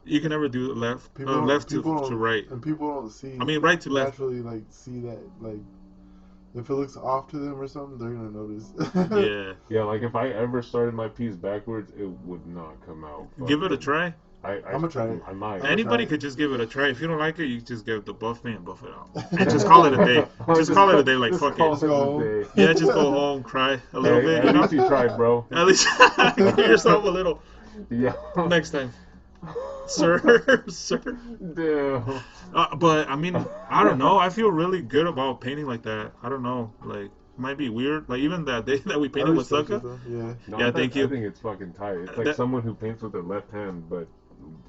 You can never do left left to right. And people don't see. I mean, right to left. Naturally, like see that, like if it looks off to them or something, they're gonna notice. Yeah. Yeah, like if I ever started my piece backwards, it would not come out. Give it a fucking- try. I'm I'ma try it. I might. I'ma Anybody try. could just give it a try. If you don't like it, you just give the buff me and buff it out. And just call it a day. Just call it a day. Like, Just fuck call it. a Go. day. Yeah, just go home, cry a little Hey, bit. at You know? least you tried, bro. At least give yourself a little Yeah. next time. Sir, sir. Damn. But I mean, I don't know. I feel really good about painting like that. I don't know. Like, might be weird. Like, even that day that we I painted with respect Sucka. it, though. Yeah. No, Yeah, thank you. I think it's fucking tight. It's like That- someone who paints with their left hand, but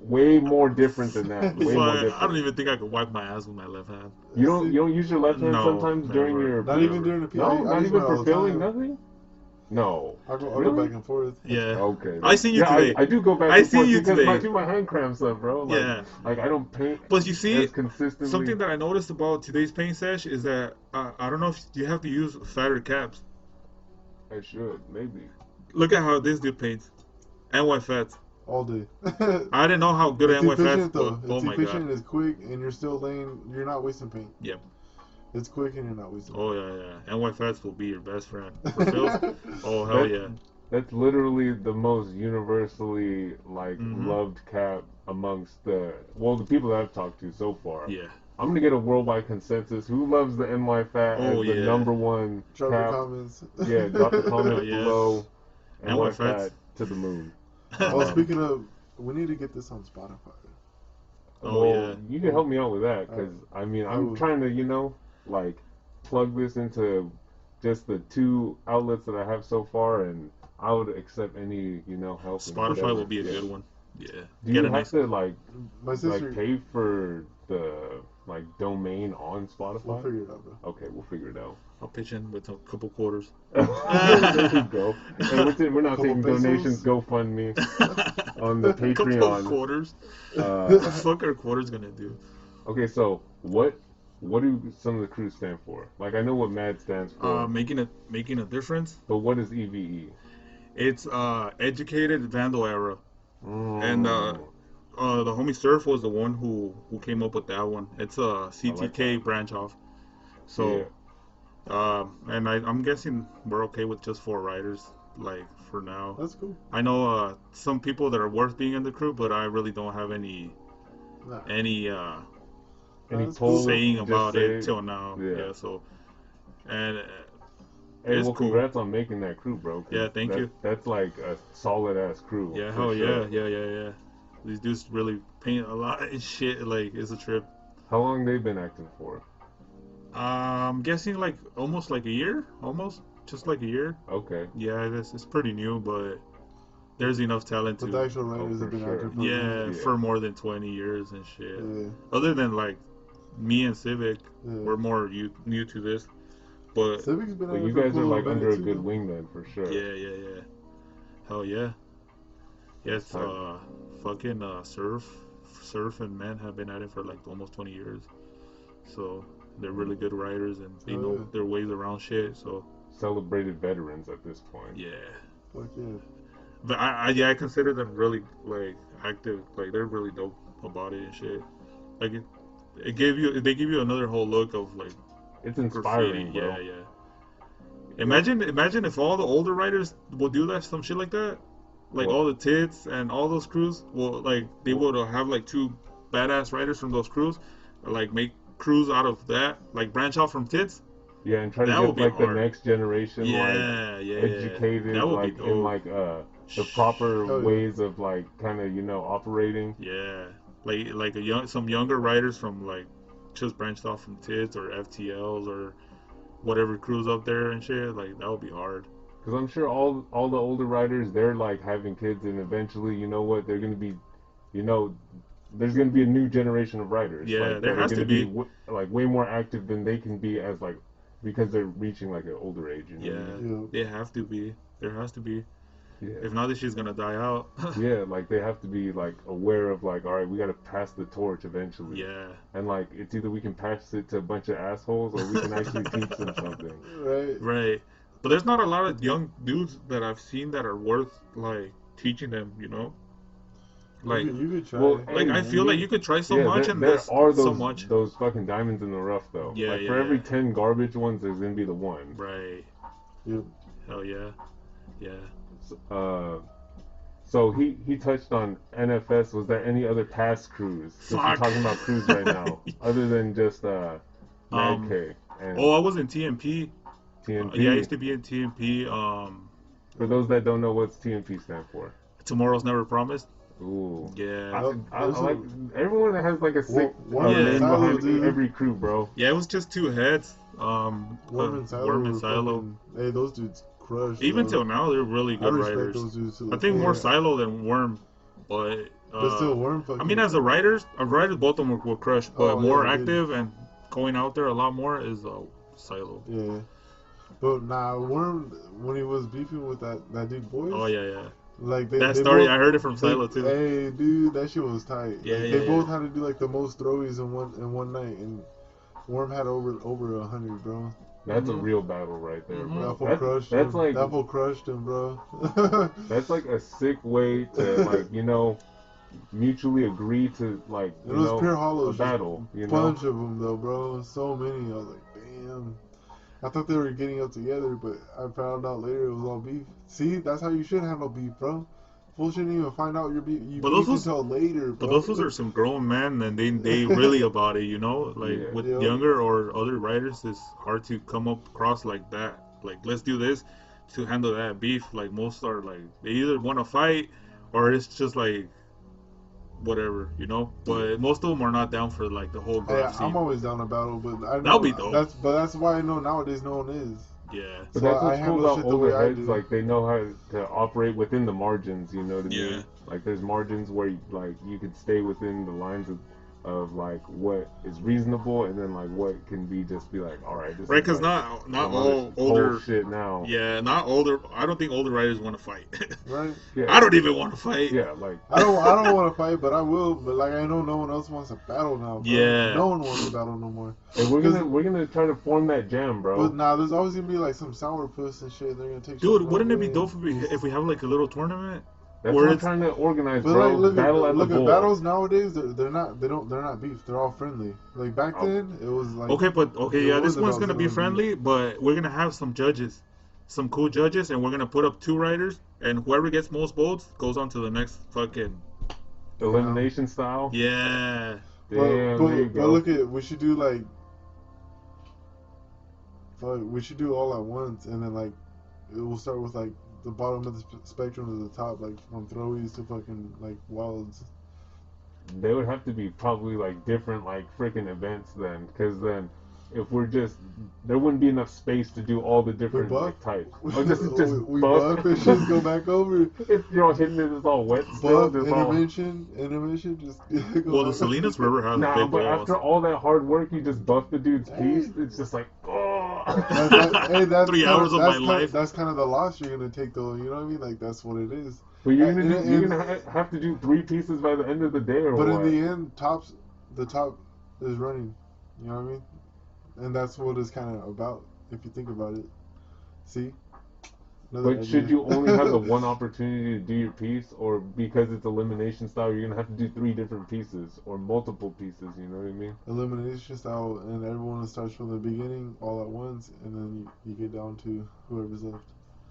way more different than that. Way more But different. I don't even think I could wipe my ass with my left hand. You don't use your left hand No, sometimes during never. your Not even during the no, I not use even mine all for the filling, time. nothing. No. I go Really? back and forth. Yeah. Okay. I seen you yeah, today. I do go back I and seen forth you because today. my hand cramps up, bro. Like, Yeah. Like I don't paint But you see, as consistently. something that I noticed about today's paint sesh is that I don't know if you have to use fatter caps. I should maybe. Look at how this dude paints. NY Fats. All day. I didn't know how good It's NY Fats efficient though. was. Oh It's my efficient. god. It's quick, and you're still laying. You're not wasting paint. Yep. It's quick, and you're not wasting. Oh yeah. NY Fats will be your best friend. For fills? Oh hell That- yeah. That's literally the most universally Mhm. loved cap amongst the people that I've talked to so far. Yeah. I'm gonna get a worldwide consensus. Who loves the NY Fat Oh, as the yeah. number one Drop your cap? comments. Yeah, drop a comment Oh, yeah. below. NY NY Fats. Fat to the moon. Oh, Um, speaking of, we need to get this on Spotify. Oh, well, yeah. you can help me out with that because I mean I'm will. trying to like plug this into just the 2 outlets that I have so far, and I would accept any help. and Spotify whatever. will be a Yeah. good one. Yeah. Do Get you a nice. have to like My sister. pay for the domain on We'll Spotify? figure it out, bro. Okay, we'll figure it out. I'll pitch in with a couple quarters. There you go. And we're not Couple taking pesos? donations. GoFundMe on the Couple Patreon. quarters. What the Uh, fuck are quarters gonna do? okay, so what do some of the crews stand for? Like I know what MAD stands for, Making a difference. but what is EVE? It's educated vandal era, and Mm. the homie Surf was the one who came up with that one. It's a CTK that. branch off. So, and I'm guessing we're okay with just 4 riders, like for now. That's cool. I know some people that are worth being in the crew, but I really don't have any Nah. Any That's polls? cool. saying Just about say it till now. Yeah. Yeah. So, and Hey, it's well, cool. congrats on making that crew, bro. 'cause Yeah, thank you. That's like a solid ass crew. yeah, for hell sure. yeah. These dudes really paint a lot of shit. Like, it's a trip. How long they been acting for? I'm guessing like almost like a year, just like a year. Okay. Yeah, it's pretty new, but there's enough talent But the to actual writers for have been sure. active for yeah, Yeah. for more than 20 years and shit. Yeah. Other than like me and Civic, Yeah. we're more new to this, but Civic's been Well, active you for guys are cool like minute under a too, good though. wing then, for sure. yeah. Hell yeah. Yes, Time. fucking Surf and Man have been at it for like almost 20 years. So they're really good riders and they Oh, know yeah. their ways around shit. So Celebrated veterans at this point. yeah. Fuck yeah. But I consider them really like active. Like they're really dope about it and shit. Like they give you another whole look of like It's inspiring, graffiti. bro. Yeah. Imagine if all the older writers would do that, some shit like that. Like What? all the tits and all those crews, well, like they would have like 2 badass writers from those crews, like make crews out of that, like branch out from tits. Yeah, and try to That would get be like the hard. next generation Yeah, educated, That would like be in dope. like the proper Oh, yeah. ways of like kind of operating. Yeah, like some younger writers from like just branched off from tits or FTLs or whatever crew's up there and shit. Like that would be hard. Because I'm sure all the older writers, they're like having kids, and eventually, you know what, they're gonna be, you know, there's gonna be a new generation of writers. Yeah, like, there that has are to gonna be. like way more active than they can be as like because they're reaching like an older age. You know Yeah, what I mean? they have to be. There has to be. Yeah. If not, this shit's gonna die out. Yeah, like they have to be like aware of like, all right, we gotta pass the torch eventually. Yeah. And like it's either we can pass it to a bunch of assholes or we can actually teach them something. Right. Right. But there's not a lot of young dudes that I've seen that are worth like teaching them. You know. Like, you could try. well, like hey, I feel like you could try so yeah, much, and there there's are so those much. those fucking diamonds in the rough though. Yeah, like yeah, for every yeah. 10 garbage ones, there's gonna be the one. Right. Yep. Hell yeah. Yeah. So he touched on NFS. Was there any other past crews? Since we're Fuck. talking about crews right now, other than just MADK and Oh, I was in TMP. TNP. Yeah, I used to be in TMP. For those that don't know, what's TNP stand for? Tomorrow's Never Promised. Ooh. Yeah. I like everyone that has like a sick Worm and name Silo, behind dude. every crew, bro. Yeah, it was just two heads. Worm and Silo. Worm and were Silo. fucking- Hey, those dudes crushed. Even bro. till now, they're really I good respect writers. those dudes. Too. I think more Yeah. Silo than Worm, but still, Worm. Fucking, I mean, as a writers, both of them were crushed, but Oh, more yeah, dude. active and going out there a lot more is Silo. Yeah. But nah, Worm, when he was beefing with that dude, boys. Oh yeah, yeah. Like That they story, both, I heard it from Silo too. Hey, dude, that shit was tight. Yeah, like, yeah, they both yeah. had to do like the most throwies in one night, and Worm had over 100, bro. That's a Mhm. real battle right there, Mhm. bro. That fool crushed That's him. like That fool crushed him, bro. that's like a sick way to like mutually agree to like It was pure hollow a battle. You know. bunch of them though, bro. So many. I was like, damn. I thought they were getting up together, but I found out later it was all beef. See, that's how you should handle beef, bro. Fool shouldn't even find out your beef. You But beef those until later, bro. But those fools are some grown men, and they really about it, you know. Like Yeah. with Yeah. younger or other writers, it's hard to come up across like that. Like let's do this to handle that beef. Like most are like they either want to fight or it's just like whatever, you know. But most of them are not down for like the whole Hey, graph scene. I'm always down to battle, but I know That'll be dope. That's why I know nowadays no one is. Yeah. But So that's I what's cool handle about shit the older way I heads. do. Like they know how to operate within the margins. You know what I Yeah. mean? Like there's margins where you could stay within the lines of like what is reasonable, and then like what can be just be like, all right, this Right, is because like not some all other older. whole shit now. Yeah, not older. I don't think older writers want to fight. Right? Yeah. I don't even want to fight. Yeah, like I don't want to fight, but I will. But like I know no one else wants to battle now, bro. Yeah. No one wants to battle no more. and we're gonna try to form that jam, bro. But nah, there's always gonna be like some sourpuss and shit. And they're gonna take. Dude, shit wouldn't it be away. dope if we have like a little tournament? That's where what I'm it's- trying to organize, But bro. like, look Battle at at the bowl. battles nowadays. They're not beef. They're all friendly. Like back Oh. then, it was like Okay, it yeah, was this one's about gonna be something. friendly, but we're gonna have some judges, some cool judges, and we're gonna put up 2 writers, and whoever gets most votes goes on to the next fucking. Elimination style. Yeah. Damn, there you But go. look at we should do like. Fuck, we should do all at once, and then like, it will start with like the bottom of the spectrum to the top, like from throwies to fucking like wilds. They would have to be probably like different like freaking events then, because then if we're just there wouldn't be enough space to do all the different buff? like types. Oh, just we buff. buff and just go back over. If you're all hitting it, it's all wet still. Buff, Just all... intervention, just go Well, the back. Salinas River has Nah, big but walls. after all that hard work, you just buff the dude's piece. It's just like, oh. Hey, that's 3 kinda- hours of that's my kinda- life. That's kind of the loss you're gonna take, though. You know what I mean? Like that's what it is. But you're And- gonna have to do 3 pieces by the end of the day, or But what? in the end, the top is running. You know what I mean? And that's what it's kind of about, if you think about it. See? Another But idea. should you only have the one opportunity to do your piece, or because it's elimination style, you're gonna have to do 3 different pieces or multiple pieces? You know what I mean? Elimination style, and everyone starts from the beginning all at once, and then you get down to whoever's left.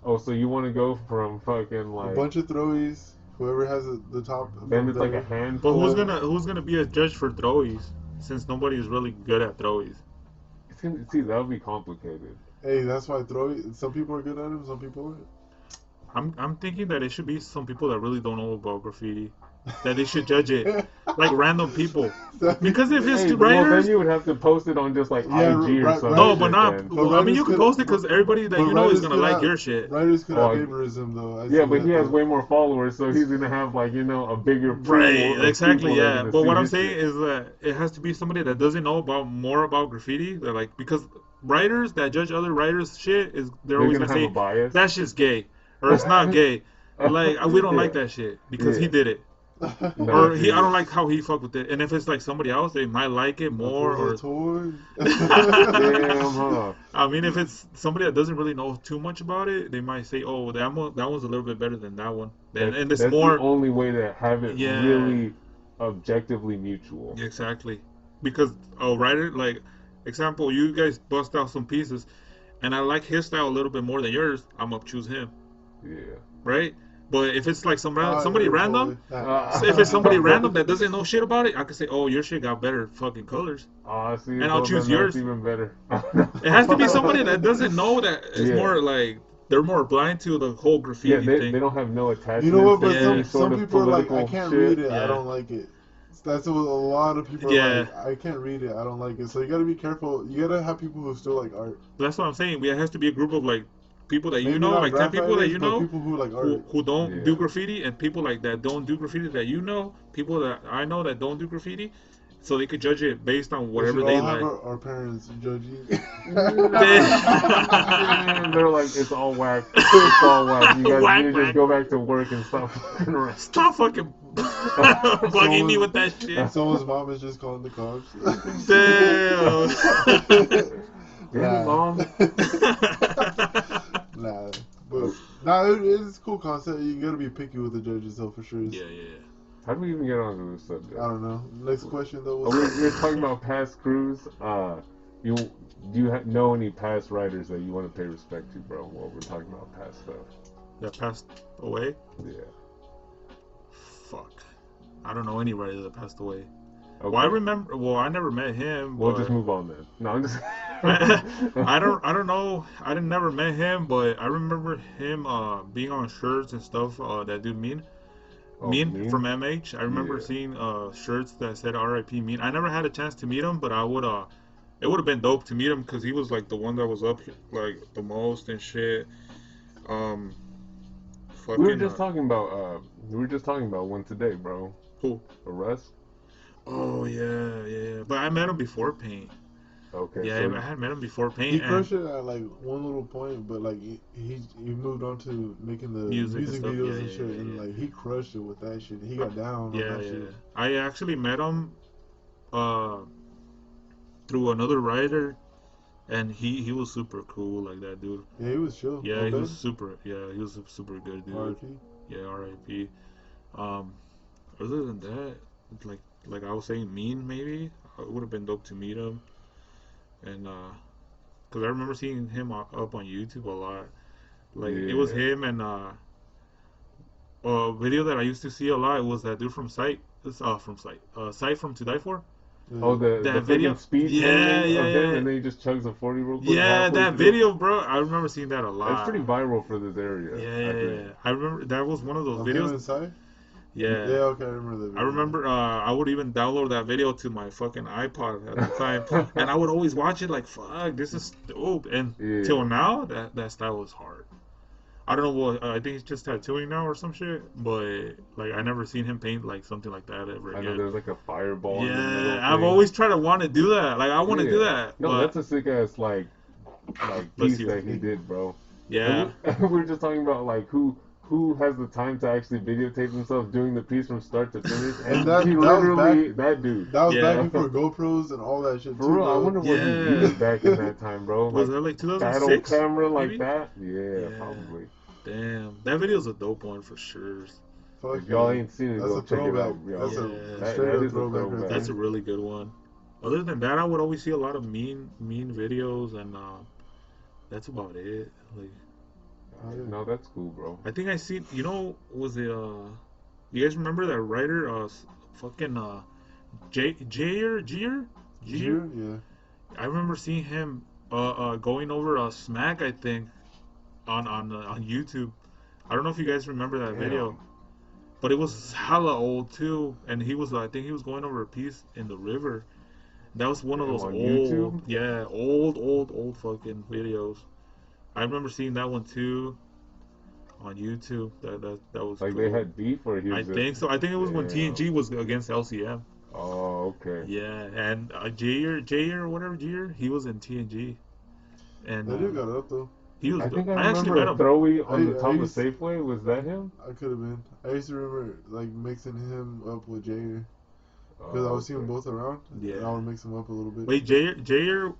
Oh, so you want to go from fucking A like bunch of throwies. Whoever has the top. then from it's like there. a hand. But who's gonna be a judge for throwies? Since nobody is really good at throwies. See, that would be complicated. Hey, that's why throwies. Some people are good at them. Some people aren't. I'm thinking that it should be some people that really don't know about graffiti. that they should judge it, like random people. Because if it's Hey, well, then writers, you would have to post it on just like Yeah, IG or right, something. no, right. but not. Then. But Well, I mean, you can could- post it because everybody that but you know is writers gonna could like have- your shit. Writers could Oh, have favoritism though. I Yeah, see but that, he has though. way more followers, so he's gonna have like a bigger pool Right, of exactly, people that are yeah. gonna But see what I'm his saying shit. is that it has to be somebody that doesn't know more about graffiti. They're like, because writers that judge other writers' shit they're They're always gonna gonna have a say bias. that shit's gay or it's not gay. Like we don't like Yeah. that shit because he Yeah. did it, No, or I feel I don't it. like how he fucked with it. And if it's like somebody else, they might like it more. Or Damn, huh? I mean, if it's somebody that doesn't really know too much about it, they might say, "Oh, that one's a little bit better than that one." And it's That's more the only way to have it Yeah. really objectively mutual. exactly because a writer, like example, you guys bust out some pieces, and I like his style a little bit more than yours. I'm gonna choose him, Yeah. right? But if it's like somebody random, Uh, if it's somebody random that doesn't know shit about it, I could say, "Oh, your shit got better fucking colors." See, And I'll choose then yours. That's even better. It has to be somebody that doesn't know that it's Yeah. more like they're more blind to the whole Yeah, graffiti they thing. don't have no attachment. You know what? But Yeah. some sort of people are like, I political can't shit. read it. Yeah. I don't like it. That's what a lot of people are Yeah. like. I can't read it. I don't like it. So you gotta be careful. You gotta have people who still like art. That's what I'm saying. It has to be a group of like people that you Maybe know, not like 10 graph people that writers, you but know, people who like art. who don't Yeah. do graffiti, and people like that don't do graffiti that you know, people that I know that don't do graffiti, so they could judge it based on whatever we should they all have like. our parents judge you. They're like, it's all whack. It's all whack. You guys Whack, need to whack. just go back to work and stop fucking around. Stop fucking bugging me with that shit. Someone's mom is just calling the cops. Damn. Damn, mom. Nah, it's a cool concept. You gotta be picky with the judges, though, for sure. Yeah. How do we even get onto this subject? I don't know. Next question, though. We're talking about past crews. Do you know any past writers that you want to pay respect to, bro? While we're talking about past stuff. That passed away? Yeah. Fuck. I don't know any writer that passed away. Okay. Well, I remember. Well, I never met him. We'll but just move on then. No, I'm just. I don't know. I never met him, but I remember him being on shirts and stuff. That dude Mean. Oh, Mean from MH. I remember Yeah. seeing shirts that said R.I.P. Mean. I never had a chance to meet him, but I would it would have been dope to meet him because he was like the one that was up like the most and shit. Fucking, We were just talking about one today, bro. Who? Russ. Oh yeah. But I met him before Paint. Okay. Yeah, so I had met him before Paint. He and crushed it at like one little point, but like he moved on to making the Music music and stuff. videos Yeah, and shit, yeah, and yeah. like he crushed it with that shit. He got down on that shit. I actually met him through another writer, and he was super cool, like that dude. Yeah, he was chill. Yeah, he was super super good dude. R.I.P. Yeah, R.I.P. Other than that, like I was saying, Mean maybe it would have been dope to meet him, and cause I remember seeing him up on YouTube a lot. Like it was Yeah. him and a video that I used to see a lot was that dude from Sight. Sight from To Die For. Oh, the That freaking video? speed Yeah, painting yeah, of him, yeah. and then he just chugs a 40 real quick. Yeah, halfway that through. video, bro. I remember seeing that a lot. That's pretty viral for this area. Yeah. I remember that was one of those videos. Inside? Yeah. Yeah, okay, I remember that video. I remember I would even download that video to my fucking iPod at the time, and I would always watch it like, fuck, this is dope. And Yeah. till now, that style was hard. I don't know what I think he's just tattooing now or some shit, but like I never seen him paint like something like that ever I know again. there's like a fireball. In the middle Yeah, I've thing. always tried to want to do that. Like I want to do that. No, but, that's a sick ass like Let's piece see. that he did, bro. yeah. And we were just talking about like who has the time to actually videotape themselves doing the piece from start to finish, and that he was literally back- that dude. That was Yeah. back before GoPros and all that shit For too. real, I bro. wonder what he Yeah. used back in that time, bro. Was Like, that like that old 2006? camera like maybe? that? Yeah, Yeah. probably. Damn, that video's a dope one for sure. Fuck If y'all yeah. ain't seen it, That's go a check it throwback. out, yo. That's Yeah. a straight up is a throwback right there. That's a really good one. Other than that, I would always see a lot of mean videos, and that's about it. Like, No, that's cool, bro. I think I seen, was it you guys remember that writer fucking Jair? Yeah. I remember seeing him going over Smack, I think, on YouTube. I don't know if you guys remember that Damn. video. but it was hella old too. And he was, I think he was going over a piece in the river. That was one of those on old, YouTube? yeah, old fucking videos. I remember seeing that one too on YouTube. That was Like cool. they had beef, or he I was just... think so. I think it was when Damn. TNG was against LCM. Oh, okay. Yeah, and Jair or whatever Jair, he was in TNG. And That dude got up though. he was. I think I I actually remember met a him. throwy on the I top of used- Safeway. Was that him? I could have been. I used to remember like mixing him up with Jair because I Oh, would see them okay. both around. Yeah. And I would mix them up a little bit. Wait, Jair.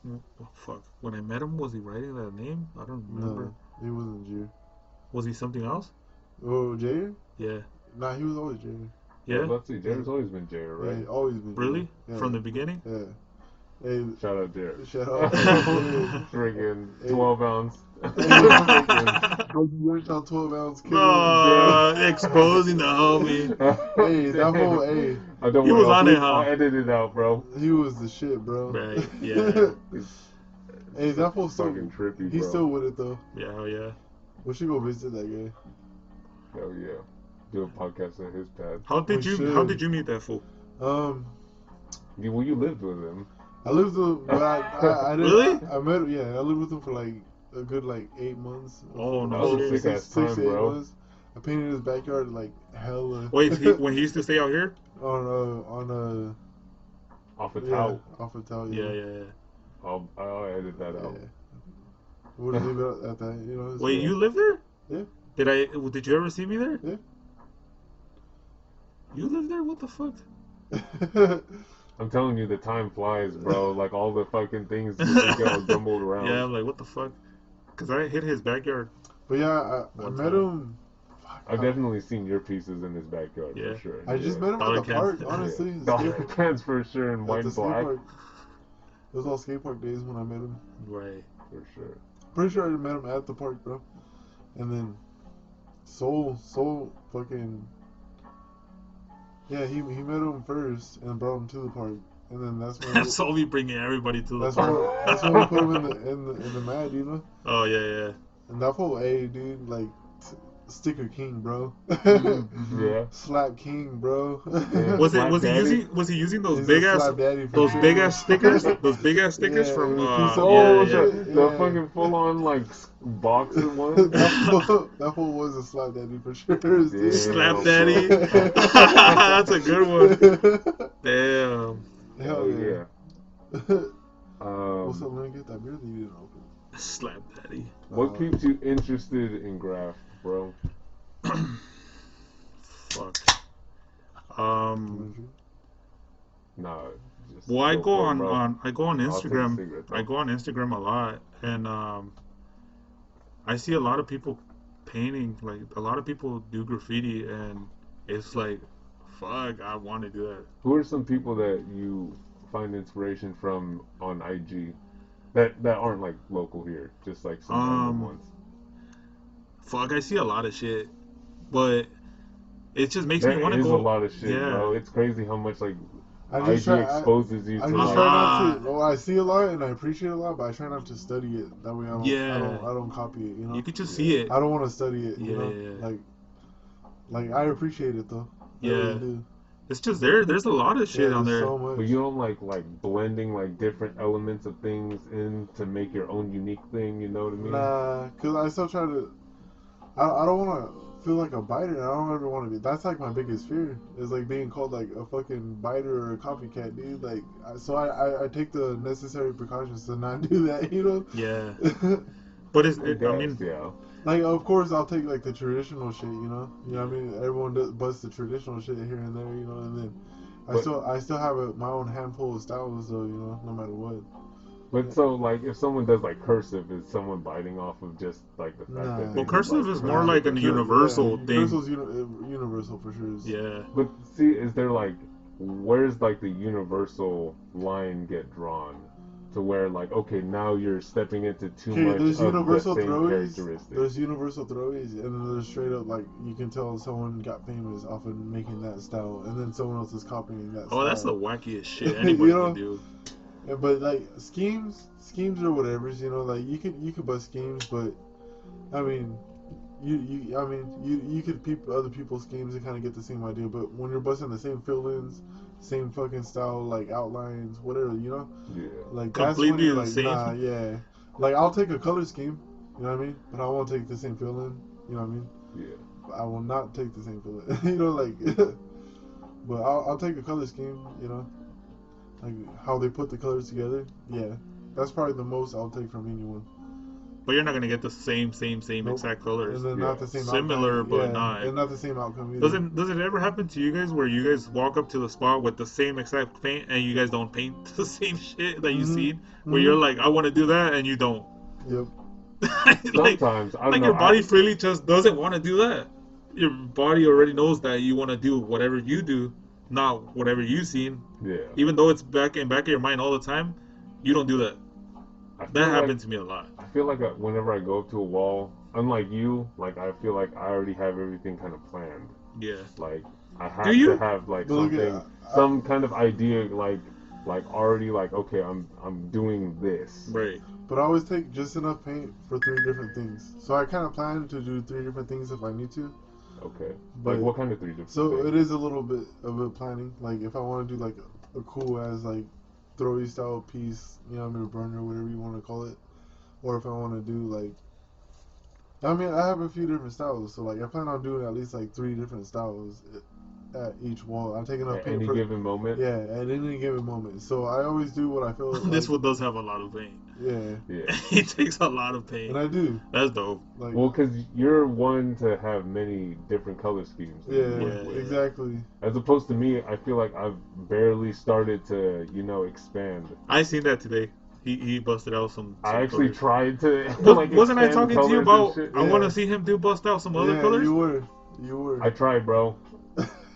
Oh, fuck. When I met him, was he writing that name? I don't remember. No, he wasn't Jair. Was he something else? Oh, Jair? Yeah. Nah, he was always Jair. Yeah. Let's see. Jared's always been Jared, Yeah, right? he always been. Really? Jair. Yeah. From the beginning? Yeah. Hey, Shout out Jared. shout out. Jair. Friggin' Hey. 12 ounce. Worked on 12 ounce killer. Exposing the homie. Hey, that whole hey, I don't He worry, was on it, huh? I'll edit it out, bro. he was the shit, bro. Right, yeah. Hey, that fool still, Fucking trippy, he's bro. still with it though. Yeah, hell yeah. We should go visit that guy. Hell yeah. Do a podcast at his pad. How did We you should. meet that fool? Well, you lived with him. I lived with him, but I didn't. Really? I met him. Yeah, I lived with him for like a good 8 months. Oh, no That was a shit. sick ass 6 time, to 8 bro. months. I painted his backyard like hella. Wait, when he used to stay out here? on Off a yeah, towel. off a towel. Yeah. I'll edit that out. Yeah. We'll just leave it at that. You know. it's Wait, cool. you live there? Yeah. Did you ever see me there? Yeah. You live there? What the fuck? I'm telling you, the time flies, bro. Like all the fucking things just get all jumbled around. Yeah, I'm like, what the fuck? Because I hit his backyard. But yeah, I One met time. him. Fuck, I've definitely seen your pieces in his backyard Yeah. for sure. I just met him Dollar at the cans. park. Honestly, the Dollar skate- cans for sure in at white the and skate black. park. It was all skate park days when I met him. Right. For sure. Pretty sure I met him at the park, bro. And then Soul fucking yeah, he met him first and brought him to the park, and then that's when So we bringing everybody to the that's park. when we put him in the mad, you know. Oh yeah. And that whole dude, like sticker king, bro. Yeah. Slap king, bro. Yeah. Was Slap Daddy? he using those He's big a ass slap daddy for sure. big ass stickers? Those big ass stickers Yeah, from with a piece of- Oh, yeah. the Yeah. fucking full on like boxer one. that fool was a slap daddy for sure. Damn. Slap Daddy. That's a good one. Damn. Hell yeah. Um, What's up? Let me get that beer that you didn't open. Slap Daddy. what keeps you interested in graph, bro? Fuck. Nah. Just Well, I go for it, on bro. I go on I'll take a Instagram. cigarette, though. I go on Instagram a lot, and I see a lot of people painting. Like a lot of people do graffiti, and it's like, fuck, I want to do that. Who are some people that you find inspiration from on IG that aren't like local here, just like some random ones? Fuck, I see a lot of shit, but it just makes me There want to is go. a lot of shit, yeah. bro. It's crazy how much like I IG just try. exposes you I to just like, try not to. Well, I see a lot and I appreciate a lot, but I try not to study it. That way, Yeah. I don't copy it. You know. You could just see it. I don't want to study it. You know. Yeah. Like I appreciate it though. I Yeah. really do. It's just there's a lot of shit Yeah, on there's there. so much. but you don't like blending like different elements of things in to make your own unique thing. You know what I mean? Nah, cause I still try to. I don't want to feel like a biter. I don't ever want to be. That's like my biggest fear is like being called like a fucking biter or a copycat, dude. Like, so I take the necessary precautions to not do that. You know. Yeah. But it's I I mean, yeah. Like, of course, I'll take like the traditional shit. You know. You know what I mean? Everyone does busts the traditional shit here and there. You know, and then I still have my own handful of styles though. You know, no matter what. But so like if someone does like cursive, is someone biting off of just like the fact Nah. that they Well, do, cursive like, is the more random like an shit? universal thing. Universal's universal for sure. yeah. But see, is there like where's like the universal line get drawn to where like okay now you're stepping into too Okay, much there's of universal the same throwies. characteristics? There's universal throwies, and then there's straight up like you can tell someone got famous off of making that style, and then someone else is copying that. Oh, that's the style. wackiest shit anybody You know? can do. Yeah, but like schemes or whatever, you know, like you could bust schemes, but I mean, I mean, you could peep other people's schemes and kind of get the same idea, but when you're busting the same fill-ins, same fucking style, like outlines, whatever, you know, Yeah. like that's when Completely you're the like, same. nah, yeah, like I'll take a color scheme, you know what I mean, but I won't take the same fill-in, you know what I mean. Yeah. I will not take the same fill-in, you know, like, but I'll take a color scheme, you know, like how they put the colors together. Yeah, that's probably the most I'll take from anyone. But you're not gonna get the same Nope. exact colors. And then Yeah. not the same Similar, outcome. but Yeah, not. and not the same outcome either. Does it ever happen to you guys where you guys walk up to the spot with the same exact paint and you guys don't paint the same shit that you seen? Where you're like, I want to do that and you don't. Yep. Sometimes I don't like know. your body freely just doesn't want to do that. Your body already knows that you want to do whatever you do, not whatever you seen. Yeah. Even though it's back of your mind all the time, you don't do that. That happened to me a lot. I feel like whenever I go up to a wall, unlike you, like I feel like I already have everything kind of planned. Yeah. Like I have Do you? to have like something, some kind of idea, like already, like okay, I'm doing this. Right. But I always take just enough paint for 3 different things. So I kind of plan to do 3 different things if I need to. Okay. But, like what kind of 3 different so things? it is a little bit of a planning. Like if I want to do like a cool as like throwy style piece, you know, maybe burner, whatever you want to call it, or if I want to do like, I mean, I have a few different styles, so like I plan on doing at least like 3 different styles at each wall. I'm taking up At paint any given moment. Yeah, at any given moment. So I always do what I feel. This one does have a lot of paint. Yeah. Yeah. It takes a lot of paint. And I do. That's dope. Like, well, because you're one to have many different color schemes. Yeah, exactly. As opposed to me, I feel like I've barely started to, expand. I seen that today. He busted out some I actually colors. tried to. Wasn't I talking to you about? I want to see him do bust out some other colors. You were. I tried, bro.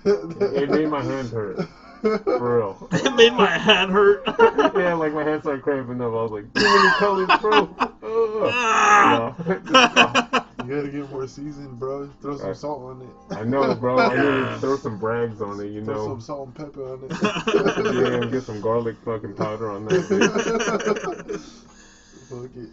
It made my hand hurt. For real. It made my hand hurt. Yeah, like my hand started cramping up. I was like, too many colors, bro. You gotta get more seasoned, bro. Throw some salt on it. I know, bro. I need to throw some brags on it, Throw some salt and pepper on it. Yeah, and get some garlic fucking powder on that. Fuck it.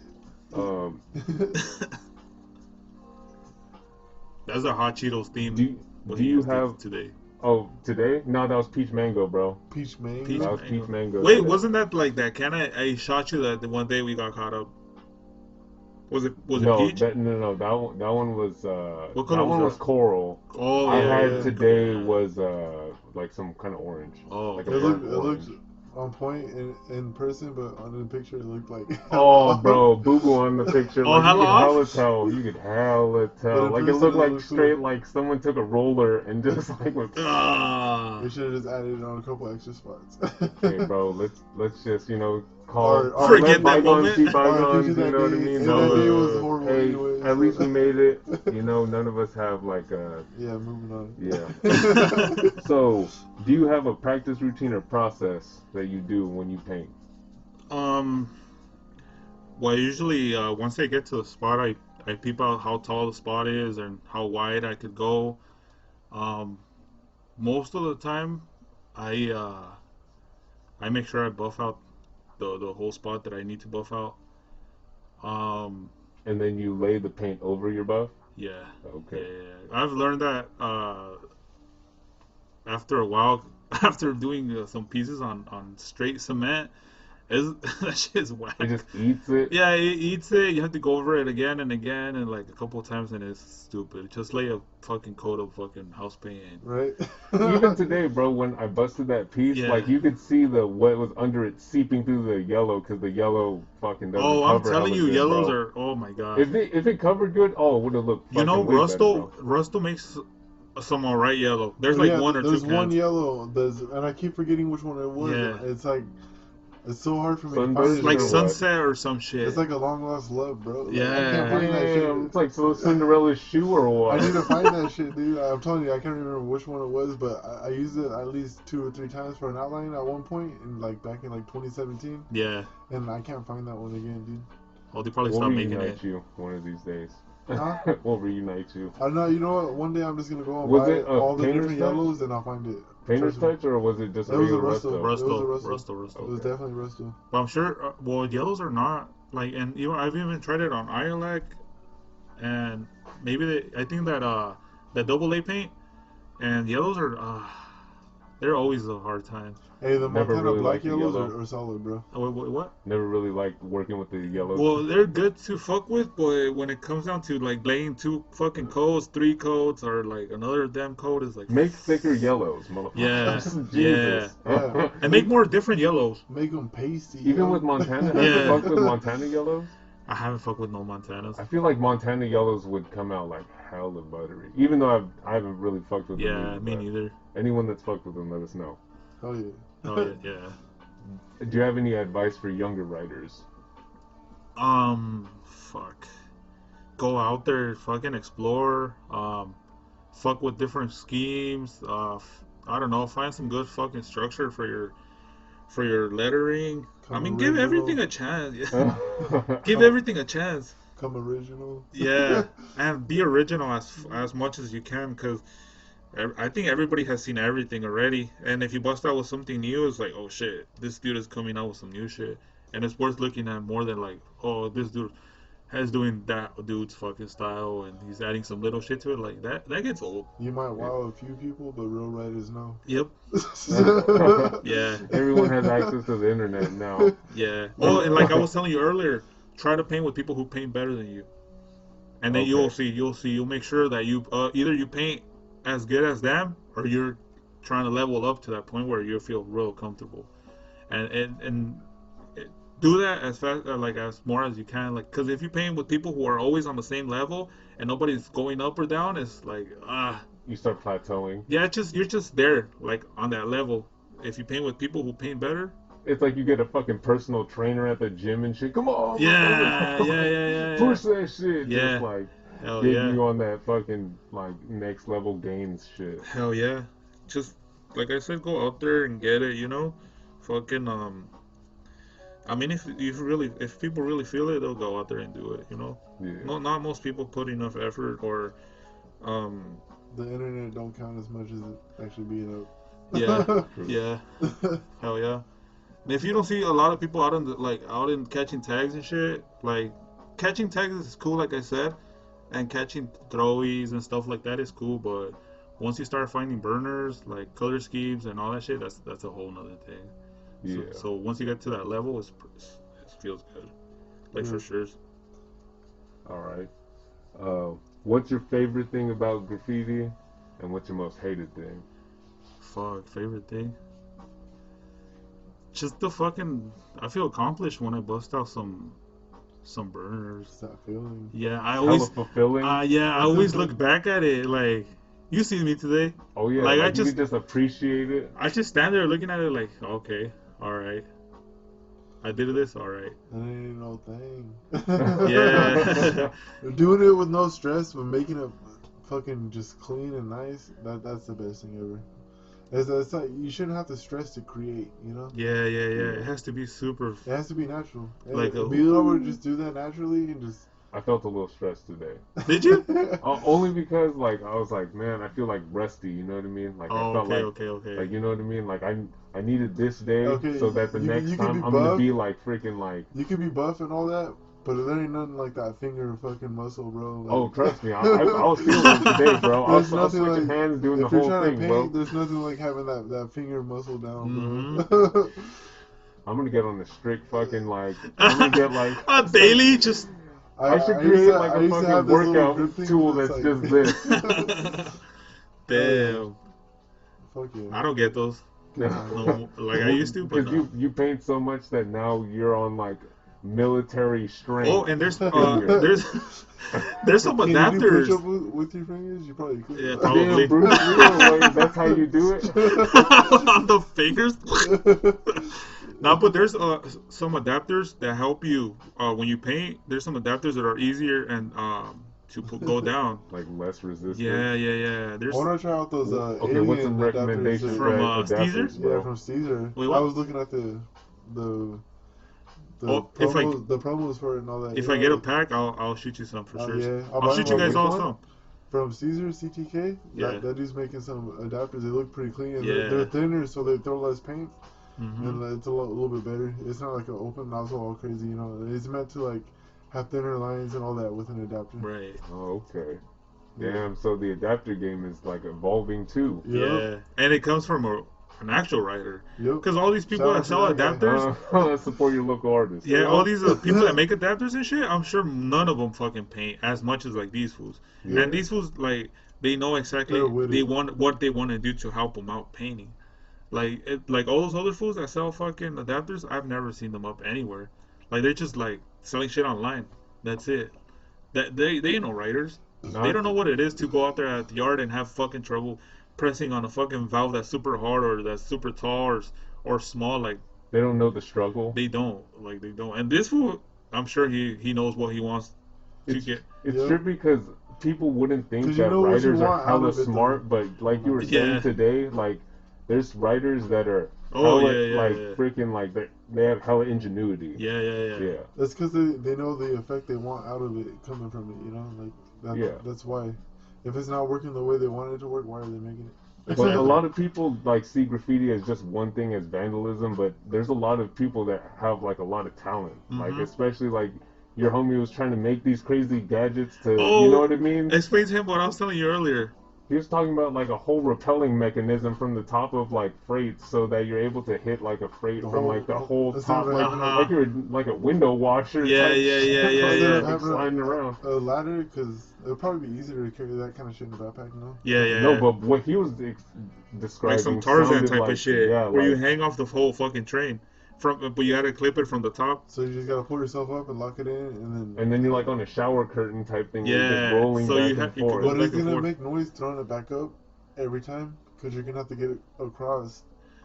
That's a hot Cheetos theme. Do you have today? Oh, today? No, that was peach mango, bro. Peach mango. That was peach mango. Wait, today. wasn't that like that? I shot you that the one day we got caught up? Was it peach? No. That one was what color was coral. Oh, I yeah. had today was like some kind of orange. Oh, like it looked on point in person, but on the picture it looked like. Oh, bro, boo boo on the picture. Oh, like, hella you could hella tell. Like it looked like straight, like someone took a roller and just like went. They should have just added on a couple extra spots. Okay, bro, let's just call forget that bygones be moment. bygones. You know what I mean? No, hey, at least we made it. None of us have like a. Yeah, moving on. Yeah. So, do you have a practice routine or process that you do when you paint? Well, usually once I get to the spot, I peep out how tall the spot is and how wide I could go. Most of the time, I make sure I buff out the whole spot that I need to buff out. And then you lay the paint over your buff? Yeah. Okay. Yeah. I've learned that after a while, after doing some pieces on straight cement, that shit's whack. It just eats it? Yeah, it eats it. You have to go over it again and again and like a couple of times, and it's stupid. Just lay a fucking coat of fucking house paint. Right. Even today, bro, when I busted that piece, like you could see what was under it seeping through the yellow, because the yellow fucking doesn't cover. Oh, I'm telling you, good, yellows bro. are. Oh my god. If it covered good, it would have looked. Rusto makes some alright yellow. There's like one or two. There's one yellow. And I keep forgetting which one it was. Yeah. It's like. It's so hard for me to find it. Like sunset or some shit. It's like a long lost love, bro. Like, yeah. I can't find that shit. It's like Cinderella's shoe or what? I need to find that shit, dude. I'm telling you, I can't remember which one it was, but I used it at least 2 or 3 times for an outline at one point, back in 2017. Yeah. And I can't find that one again, dude. Oh, they probably stopped making it. We'll reunite you one of these days. Huh? We'll reunite you. I don't know. You know what? One day I'm just gonna go and buy all the different yellows, and I'll find it. Painter's touch, or was it just it was a Rusto? Rusto. It was definitely Rusto. But I'm sure. Well, yellows are not like, and I've even tried it on Yreka. and maybe I think that the double A paint and yellows are they're always a hard time. Hey, the Never Montana really black liked the yellows yellow. are solid, bro. What? Never really liked working with the yellows. Well, they're good to fuck with, but when it comes down to like laying 2 fucking coats, 3 coats, or like another damn coat is like Make thicker yellows, motherfuckers. Yeah, Jesus. Yeah. and make more different yellows. Make them pasty. Even yo. with Montana, have Yeah. you fucked with Montana yellows? I haven't fucked with no Montanas. I feel like Montana yellows would come out like hella buttery. Even though I haven't really fucked with them. Yeah, either, me but neither. Anyone that's fucked with them, let us know. Oh yeah. Oh yeah, yeah. Do you have any advice for younger writers? Fuck. Go out there, fucking explore. Fuck with different schemes. I don't know. Find some good fucking structure for your lettering. Come I mean, give original. everything a chance. Yeah. Give everything a chance. Come original. Yeah, and be original as much as you can, because I think everybody has seen everything already. And if you bust out with something new, it's like, oh shit, this dude is coming out with some new shit, and it's worth looking at more than like, oh, this dude has doing that dude's fucking style, and he's adding some little shit to it. Like that gets old. You might wow a few people, but real writers know. Yep. Yeah. Everyone has access to the internet now. Yeah. Oh, and like I was telling you earlier, try to paint with people who paint better than you, and then Okay. you'll make sure that you either you paint as good as them, or you're trying to level up to that point where you feel real comfortable, and do that as fast like as more as you can, like, because if you paint with people who are always on the same level and nobody's going up or down, it's like You start plateauing. yeah, you're just there like on that level. If you paint with people who paint better, It's like you get a fucking personal trainer at the gym and shit. Come on, yeah, yeah. push that shit. Yeah. Just like Hell get yeah. you on that fucking like next level gains shit. Hell yeah. Just like I said, go out there and get it, you know? Fucking I mean, if people really feel it, they'll go out there and do it, you know? Yeah. No, not most people put enough effort, or The internet don't count as much as it actually being up. yeah, yeah. Hell yeah. And if you don't see a lot of people out in catching tags and shit, like catching tags is cool, like I said, and catching throwies and stuff like that is cool, but once you start finding burners, like color schemes and all that shit, that's a whole nother thing. Yeah. So once you get to that level, it feels good, like for sure. All right. What's your favorite thing about graffiti, and what's your most hated thing? Fuck, favorite thing. Just the fucking. I feel accomplished when I bust out some burners. It's that feeling. Yeah, I Hella always. fulfilling. Yeah, I always look back at it like, you see me today. Oh yeah. like, I you just- can just appreciate it. I just stand there looking at it like, okay, all right, I did this, all right. It ain't no thing. Yeah. Doing it with no stress, but making it fucking just clean and nice, that's the best thing ever. It's like you shouldn't have to stress to create, you know? Yeah. It has to be super. It has to be natural. Like a- being able to just do that naturally and just. I felt a little stressed today. Did you? Only because like I was like, man, I feel like rusty. You know what I mean? Like I Oh, felt okay, like, okay. like you know what I mean? Like I needed this day Okay, so that the you next can time be I'm gonna buff. be like freaking like. You could be buff and all that, but there ain't nothing like that finger fucking muscle, bro. Like, Oh, trust me, I was feeling it today, bro. I was There's nothing switching like- hands doing the if you're whole trying thing, to bro. paint, there's nothing like having that finger muscle down, Mm-hmm. bro. I'm gonna get on the strict fucking like. I'm gonna get like. A daily just. I should used create to- like I a used to have fucking this little workout grip thing tool that's that's like- just this. Damn. Fuck yeah. I don't get those. No, like I used to, but Because no. you paint so much that now you're on like military strength. Oh, and there's some Can you do adapters. push-up with your fingers? You probably could. Yeah, probably. Damn, Bruce Lee, like, that's how you do it. On the fingers. No, but there's some adapters that help you when you paint. There's some adapters that are easier and to go down. Like less resistance. Yeah. I There's want to try out those Okay, what's some alien recommendations adapters. for From, adapters, Steezer? bro? Yeah, from Caesar. Wait, what? I was looking at the Oh, if I- the promos for it and all that. if you I know, get a like, pack, I'll shoot you some for sure. yeah, I'll buy shoot you one. guys Which all one? some. From Caesar CTK. Yeah. That dude's making some adapters. They look pretty clean. And Yeah. they're thinner, so they throw less paint, Hmm. and it's a little bit better. It's not like an open nozzle all crazy, you know. It's meant to like have thinner lines and all that with an adapter. Right. Oh, okay. Damn, so the adapter game is like evolving too. Yep. Yeah, and it comes from an actual writer. Yep. Because all these people Shout that out to sell that guy. adapters, Support your local artists. yeah, Yep. all these people that make adapters and shit, I'm sure none of them fucking paint as much as like these fools. Yeah. And these fools, like, they know exactly They're with they it. want what they want to do to help them out painting. Like all those other fools that sell fucking adapters, I've never seen them up anywhere. Like they're just like selling shit online. That's it. That they ain't no writers. They don't know what it is to go out there at the yard and have fucking trouble pressing on a fucking valve that's super hard or that's super tall or small. Like They don't know the struggle. they don't. Like they don't. And this fool, I'm sure he knows what he wants to get. It's Yep. true because people wouldn't think 'Cause you that know what you writers are want out hella of it, smart, but like you were saying Yeah. today, like there's writers that are Oh hella, yeah, like yeah. freaking like they have hella ingenuity. Yeah. Yeah. That's because they know the effect they want out of it coming from it. You know, like that's why. If it's not working the way they want it to work, why are they making it? But a lot of people like see graffiti as just one thing as vandalism, but there's a lot of people that have like a lot of talent. Like Mhm. especially like your homie was trying to make these crazy gadgets to, Oh, you know what I mean? Explain to him what I was telling you earlier. He was talking about like a whole repelling mechanism from the top of like freights, so that you're able to hit like a freight The from whole- like the whole that's top, not like, right. like you're like a window washer. Yeah, type yeah, shit, yeah, like, yeah, Instead yeah. of like, having sliding around. a ladder, because it would probably be easier to carry that kind of shit in a backpack, no? Yeah. No, but what he was describing Like some Tarzan sounded type like, of shit, yeah, where you like, hang off the whole fucking train, but you gotta clip it from the top. So you just gotta pull yourself up and lock it in, and then you're like on a shower curtain type thing, where you're Yeah, just rolling so back you and have- you forth. could But back it's and gonna forth. make noise throwing it back up every time, because you're gonna have to get it across.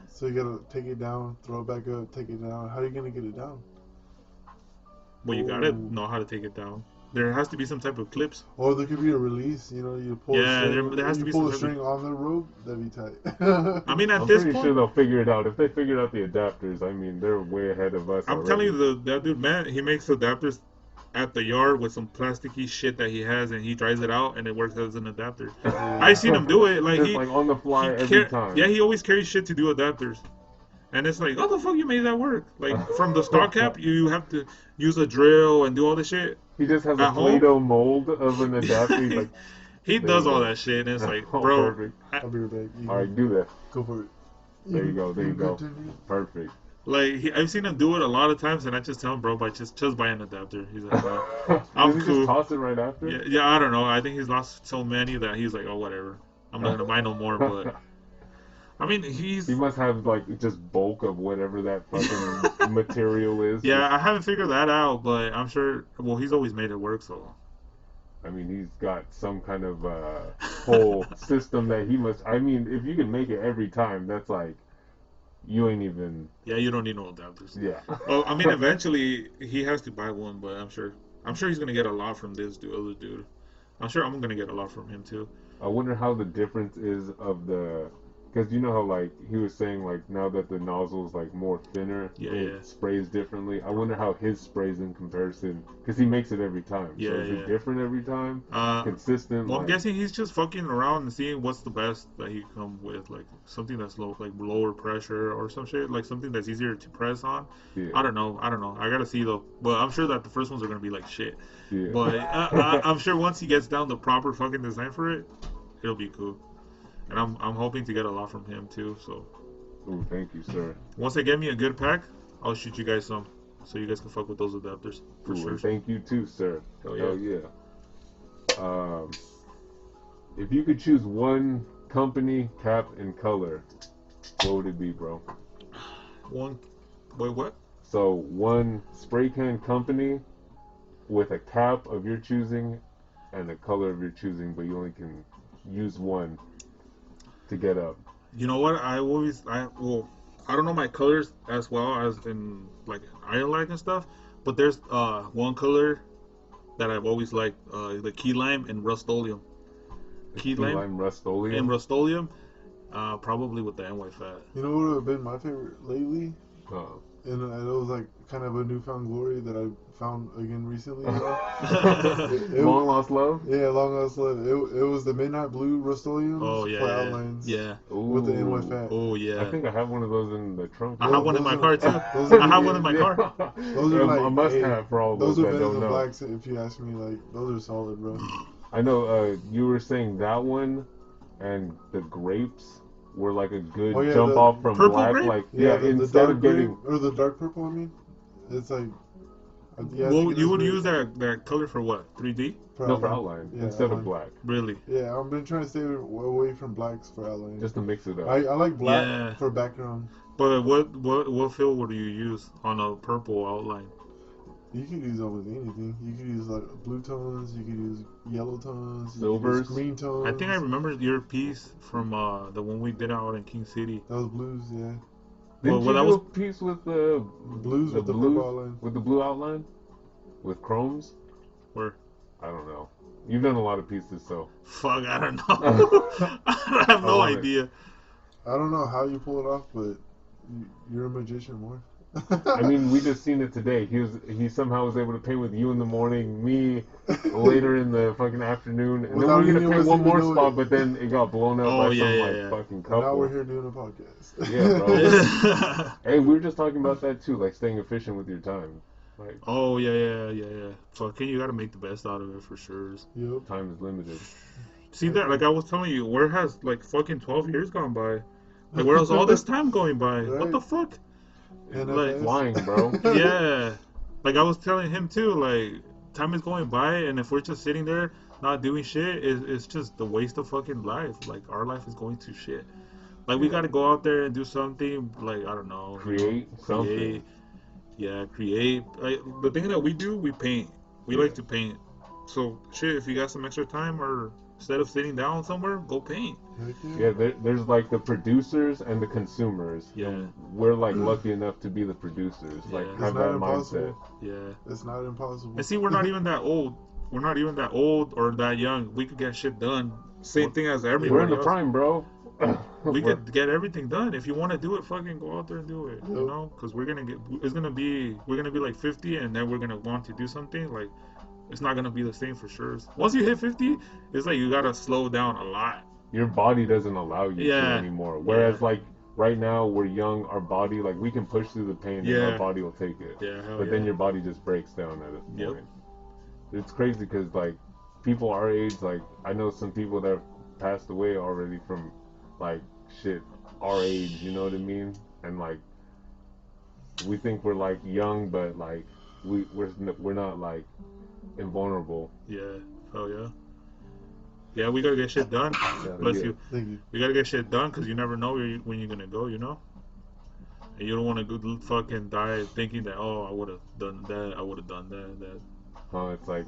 So you gotta take it down, throw it back up, take it down. How are you gonna get it down? Well, you gotta Ooh. know how to take it down. There has to be some type of clips. Or there could be a release, you know, you pull Yeah, a string, there has to you be pull some a type string on the rope, that'd be tight. I mean, at I'm this pretty point, sure they'll figure it out. If they figured out the adapters, I mean, they're way ahead of us. I'm already. telling you, that dude, man, he makes adapters at the yard with some plasticky shit that he has, and he dries it out, and it works as an adapter. I seen him do it. Like just he, like on the fly he every time. Yeah, he always carries shit to do adapters. And it's like, how the fuck you made that work? Like from the stock cap, you have to use a drill and do all this shit. He just has At a home? Play-Doh mold of an adapter. He's like, He there does you all go. that shit, and it's like, Oh, bro, perfect. I'll be right back. You All right, do that. go for it. There you go. There you go. continue. Perfect. like I've seen him do it a lot of times, and I just tell him, bro, just buy an adapter. He's like, no. I'm Does he cool. just toss it right after? Yeah, I don't know. I think he's lost so many that he's like, oh, whatever. I'm not gonna buy no more. But I mean, He must have like just bulk of whatever that fucking material is. yeah, I haven't figured that out, but I'm sure. Well, he's always made it work, so. I mean, he's got some kind of whole system that he must. I mean, if you can make it every time, that's like you ain't even. Yeah, you don't need no adapters. Yeah. Well, I mean, eventually he has to buy one, but I'm sure he's gonna get a lot from this other dude. I'm sure I'm gonna get a lot from him too. I wonder how the difference is of the, because you know how like he was saying like now that the nozzle is like more thinner, Yeah, it yeah. sprays differently. I wonder how his sprays in comparison, because he makes it every time. Yeah, so is yeah. it different every time? Well, Consistent? I'm like, guessing he's just fucking around and seeing what's the best that he can come with, like something that's lower pressure or some shit, like something that's easier to press on. yeah, I don't know. I gotta see though. But I'm sure that the first ones are gonna be like shit. yeah. But I'm sure once he gets down the proper fucking design for it, it'll be cool. And I'm hoping to get a lot from him too. So Ooh, thank you, sir. once they get me a good pack, I'll shoot you guys some, so you guys can fuck with those adapters for Ooh, sure. and thank you too, sir. Hell Hell yeah. If you could choose one company, cap, and color, what would it be, bro? One, wait, what? So one spray can company with a cap of your choosing and a color of your choosing, but you only can use one to get up. You know what? I don't know my colors as well as in like Yreka and stuff, but there's one color that I've always liked, the key lime and rust-oleum. Key lime Rust-Oleum. and rust-oleum, probably with the NY fat. You know what would have been my favorite lately? and it was like kind of a newfound glory that I found again recently. You know? Long lost love. Yeah, long lost love. It was the midnight blue Rust-Oleums Oh yeah, for yeah, outlines. yeah. With the NY Ooh. fat. Oh I yeah. think I have one of those in the trunk. I have one in my car too. Those are I have good. one in my car. Those are like a must have for all those those are that better don't than know. blacks if you ask me. Like those are solid, bro. I know you were saying that one and the grapes were like a good Oh, yeah, jump the off from purple black. grape? Like Yeah, the instead dark of getting grape or the dark purple. I mean, it's like yeah. I Well, think you that's would great use that color for what? 3D? for no for outline. outline Yeah, instead of outline. black, Really? Yeah, I've been trying to stay away from blacks for outline. just to mix it up. I like black Yeah. for background. But what fill would you use on a purple outline? You could use almost anything. You could use like blue tones. You could use yellow tones. You could Silvers. use green tones. I think I remember your piece from the one we did out in King City. That was blues. Yeah, Didn't well, you that do was a piece with the blues with the purple outline. with the blue outline with chromes? where? I don't know. You've done a lot of pieces, so Fuck, I don't know. I have no want it. idea. I don't know how you pull it off, but you're a magician, more. I mean, we just seen it today. He somehow was able to paint with you in the morning, me later in the fucking afternoon, and Without then we were any gonna of paint us one even more knowing spot, it. but then it got blown up Oh, by yeah, some yeah, like yeah. fucking And couple. now we're here doing a podcast. Yeah, bro. Hey, we were just talking about that too, like staying efficient with your time. Like Oh yeah. Fucking, you gotta make the best out of it for sure. Yep. time is limited. See that? Like I was telling you, where has like fucking 12 years gone by? Like where has all this time going by? What Right. the fuck? It's Like flying, bro. yeah. Like I was telling him too, like time is going by, and if we're just sitting there not doing shit, it's just the waste of fucking life. Like our life is going to shit. Like we Yeah. gotta go out there and do something. Like I don't know, Create something. create. Yeah, create. Like, the thing that we do, we paint. We Yeah. like to paint. So shit, if you got some extra time, or instead of sitting down somewhere, go paint. Heck Yeah, there's like the producers and the consumers. Yeah. And we're like lucky enough to be the producers. Like Yeah. It's have not that impossible. mindset. Yeah. It's not impossible. And see, we're not even that old. We're not even that old or that young. We could get shit done. Same thing as We're in everybody the else. prime, bro. We We're- could get everything done. If you want to do it, fucking go out there and do it. You Yep. know, because we're gonna be like 50, and then we're gonna want to do something. Like, it's not gonna be the same for sure. Once you hit 50, it's like you gotta slow down a lot. your body doesn't allow you to Yeah. anymore. Whereas Yeah. like right now we're young, our body like we can push through the pain and Yeah. our body will take it. Yeah, hell But then yeah. your body just breaks down at a Yep. point. It's crazy because like people our age, like I know some people that have passed away already from like shit our age. You know what I mean? And like we think we're like young, but like we're not like invulnerable. Yeah, hell yeah. Yeah, we gotta get shit done. Yeah, Bless yeah. you. Thank you. We gotta get shit done because you never know when you're gonna go, you know? And you don't want to go fucking die thinking that, oh, I would have done that, I would have done that. It's like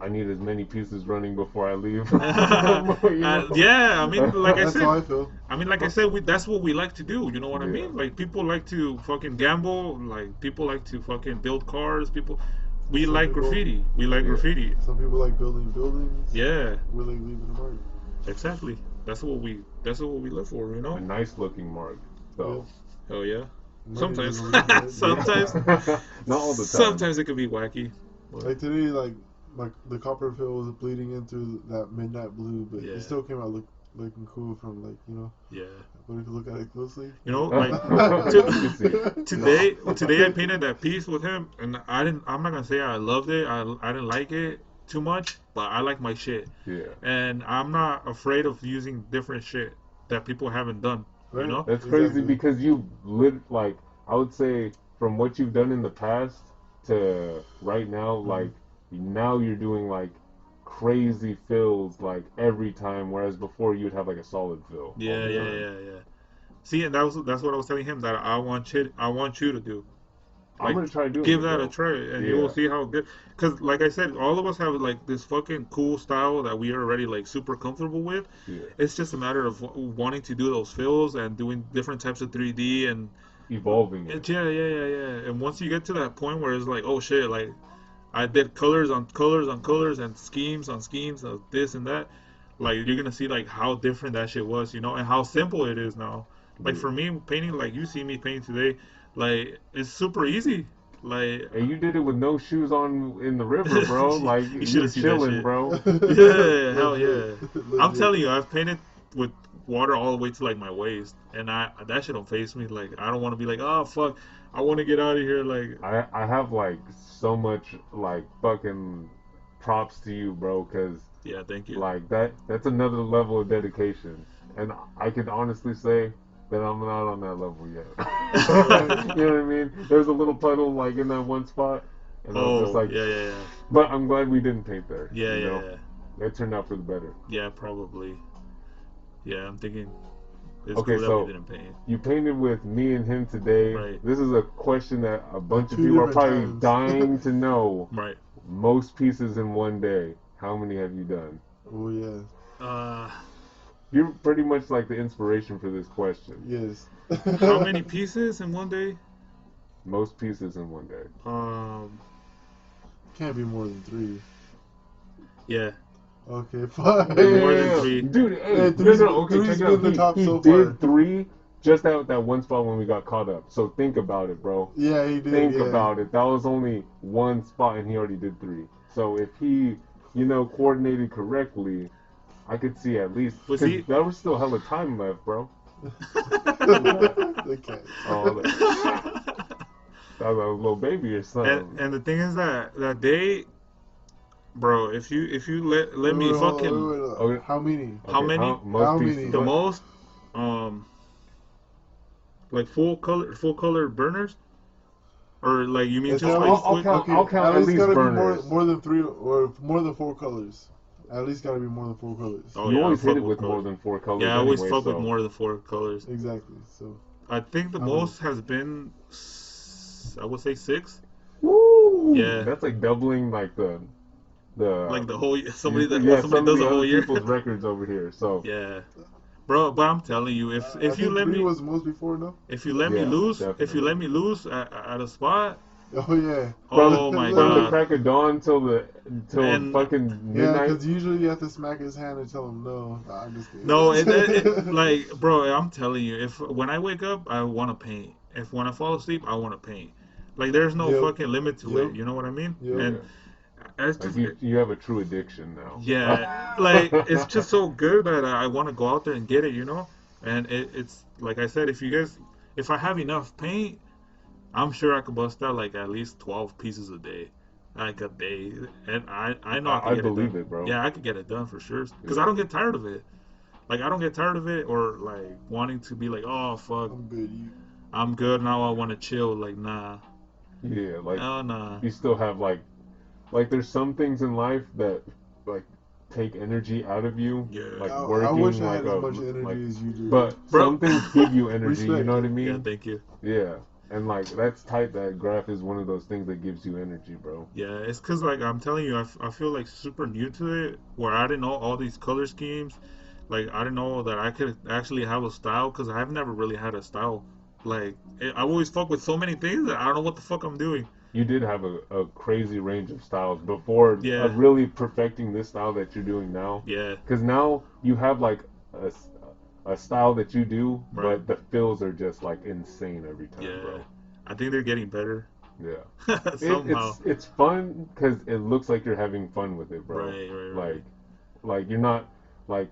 I need as many pieces running before I leave. You know? Yeah, I mean, like I That's how I said, feel. that's what we like to do, you know what I Yeah. mean? Like, people like to fucking gamble, like, people like to fucking build cars, we Some like people- graffiti. We like Yeah. graffiti. Some people like building buildings. Yeah, We like leaving a mark. exactly. That's what we live for, you A know? nice looking mark. So Hell yeah. Mark Sometimes. is really good. Sometimes. not all the time. Sometimes it can be wacky. Like today, like the copper fill was bleeding into that midnight blue, but Yeah. it still came out looking cool from like Yeah. But if you look at it closely, You know, like You can see it. today I painted that piece with him, and I'm not gonna say I loved it. I didn't like it too much, but I like my shit, Yeah. and I'm not afraid of using different shit that people haven't done. You Right. know? That's crazy Exactly. because you like I would say from what you've done in the past to right now, like now you're doing like crazy fills like every time, whereas before you'd have like a solid fill. all Yeah, the yeah, time. yeah. See, and that's what I was telling him that I want you to do. I'm Like, gonna try doing Give it, that bro. a try, and you Yeah. will see how good. Because, like I said, all of us have like this fucking cool style that we are already like super comfortable with. Yeah. It's just a matter of wanting to do those fills and doing different types of 3D and Evolving it. yeah. And once you get to that point where it's like, oh shit, like I did colors on colors on colors and schemes on schemes of this and that, like you're gonna see like how different that shit was, you know, and how simple it is now. Like for me, painting, like you see me painting today, like it's super easy. Like, and you did it with no shoes on in the river, bro. Like you should you're have seen that chilling, shit. bro. Yeah, hell Legit. yeah. I'm Legit. telling you, I've painted with water all the way to like my waist, and that shit don't face me. Like I don't want to be like, oh fuck, I want to get out of here. Like, I have like so much like fucking props to you, bro, because yeah, thank you. like that's another level of dedication, and I can honestly say that I'm not on that level yet. You know what I mean? There's a little puddle like in that one spot, and I was just Oh, like, yeah. but I'm glad we didn't paint there. Yeah, You know, yeah. it turned out for the better. Yeah, probably. Yeah, I'm thinking it's Okay, cool that we so didn't paint. you painted with me and him today. Right. This is a question that a bunch of Two people are different probably times. dying to know. Right. Most pieces in one day. How many have you done? Oh yeah. You're pretty much like the inspiration for this question. Yes. How many pieces in one day? Most pieces in one day. Can't be more than 3. Yeah. Okay, fine. More than 3. Dude, hey, Hey, no, okay, three's check it been out. the top He so did far. 3 just out that one spot when we got caught up. So think about it, bro. Yeah, he did. Think yeah. about it. That was only one spot and he already did 3. So if he, coordinated correctly, I could see at least. Was Because he? there was still hella time left, bro. The cat. Oh, that was a little baby or something. And the thing is that day, bro, if you let me Wait, hold on, fucking wait. Okay. How many? How many? Most How pieces. many? The What? most like full color burners, or like you mean It's just at like least, I'll count. okay, I'll count at least gotta burners. be more than 3 or more than 4 colors. At least gotta be more than 4 colors. Oh, You yeah, always I hit fuck it with more colors. than 4 colors. Yeah, I always anyway, fuck so. with more than 4 colors. Exactly. So I think the How most has been, I would say 6. Woo! Yeah. That's like doubling like the Like the whole somebody some does of a the whole other year. people's records over here. So Yeah, bro. But I'm telling you, I if you think let 3 me, was the most before, no? if you let me Yeah, loose, if definitely. you let me loose at a spot, Oh yeah. oh my from the god. crack of dawn till And- fucking Yeah, midnight. because usually you have to smack his hand and tell him no. Nah, I'm just kidding. No, like, bro, I'm telling you, if when I wake up, I want to paint. If when I fall asleep, I want to paint. Like, there's no Yep. fucking limit to Yep. it. You know what I mean? Yep. And it's Like just, you have a true addiction now. yeah, like it's just so good that I want to go out there and get it. You know? And it's like I said, if I have enough paint, I'm sure I could bust out like at least 12 pieces a day. Like a day, and I know I could I get believe it done. it, bro. Yeah, I could get it done for sure. Because Yeah. I don't get tired of it. Like I don't get tired of it, or like wanting to be like, oh fuck, I'm good. I'm good now. I want to chill. Like nah, Yeah, like oh nah. you still have like there's some things in life that like take energy out of you. Yeah. Like I working wish I like had as much energy like, as you do. but Bro. some things give you energy. You Respect. know what I Yeah, mean? thank you. Yeah. And like that's tight. That graph is one of those things that gives you energy, bro. Yeah, it's cause like I'm telling you, I feel like super new to it, where I didn't know all these color schemes. Like I didn't know that I could actually have a style, cause I've never really had a style. Like I always fuck with so many things that I don't know what the fuck I'm doing. You did have a crazy range of styles before Yeah. really perfecting this style that you're doing now. Yeah, Because now you have like a style that you do, Right. but the fills are just like insane every time, yeah. bro. I think they're getting better Yeah. somehow. It's fun because it looks like you're having fun with it, bro. Right. Like you're not like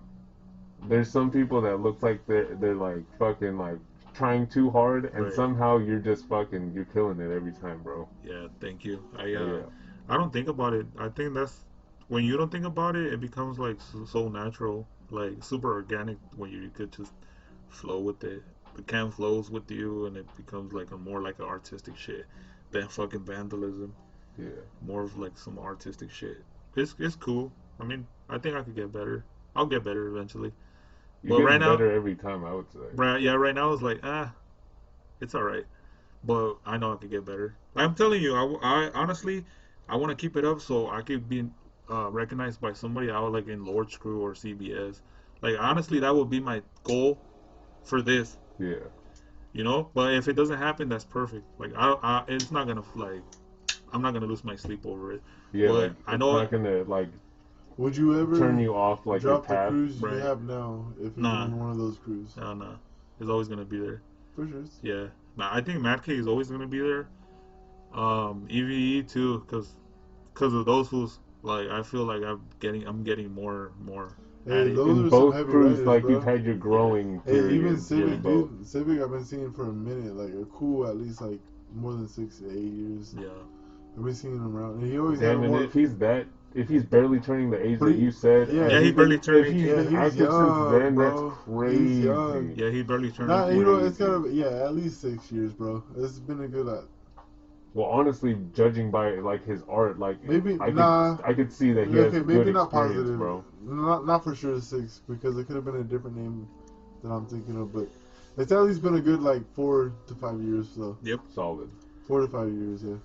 there's some people that looks like they're like fucking like trying too hard and Right. somehow you're just fucking you're killing it every time, bro. Yeah, thank you. Yeah. I don't think about it. I think that's when you don't think about it, it becomes like so natural, like super organic when you could just flow with it. The cam flows with you, and it becomes like more like an artistic shit than fucking vandalism. Yeah. More of like some artistic shit. It's cool. I mean, I think I could get better. I'll get better eventually. You're But getting right now, better every time, I would say. right now it's like it's all right. But I know I could get better. I'm telling you, I honestly, I want to keep it up so I could be recognized by somebody out like in Lord's Crew or CBS. Like honestly, that would be my goal for this. Yeah. You know, but if it doesn't happen, that's perfect. Like it's not gonna like, I'm not gonna lose my sleep over it. Yeah, But like I it's know not gonna like Would you ever turn you off like your drop the path. cruise you Right. have now if you Nah. were in one of those crews? No. is always gonna be there. For sure. Yeah. Nah, I think MADK is always gonna be there. EVE too, cause of those fools. Like I feel like I'm getting more. Hey, added. those In are some both heavy crews, writers, like bro. you've had your growing Hey, period. even in Civic, both. dude. Civic, I've been seeing for a minute, like a cool, at least like more than 6 to 8 years. Yeah. I've been seeing him around, and he always Damn, had and more. if he's barely turning the age But that he- you said, yeah. and Yeah, he he's barely been, turned if he's 18. been Yeah, he's active since young, then, bro. that's crazy. He's young. Yeah, he barely turned Nah, 18. you know, it's Crazy. gotta, at least 6 years, bro. It's been a good, Well, honestly, judging by like his art, like maybe, I could see that he has okay, good maybe not experience, positive. bro. Not for sure 6, because it could have been a different name that I'm thinking of, but it's at least been a good, like, 4 to 5 years, so. Yep. Solid. 4 to 5 years, yeah.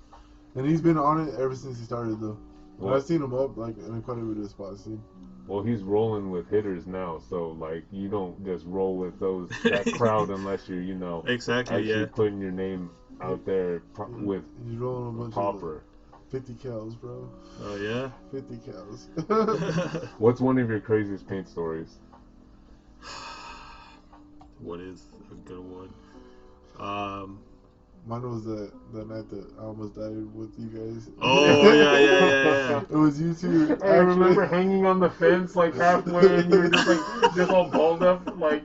And he's been on it ever since he started, though. And Well, I've seen him up, like, in quite a bit of spots, too. well, he's rolling with hitters now, so like you don't just roll with that crowd unless you're Exactly. actually Yeah. putting your name out there with He's rolling a bunch popper. of 50 cows, bro. Oh yeah. 50 cows. What's one of your craziest paint stories? What is a good one? Mine was that night that I almost died with you guys. Oh yeah. It was you two. I remember hanging on the fence like halfway, and you were just all balled up, like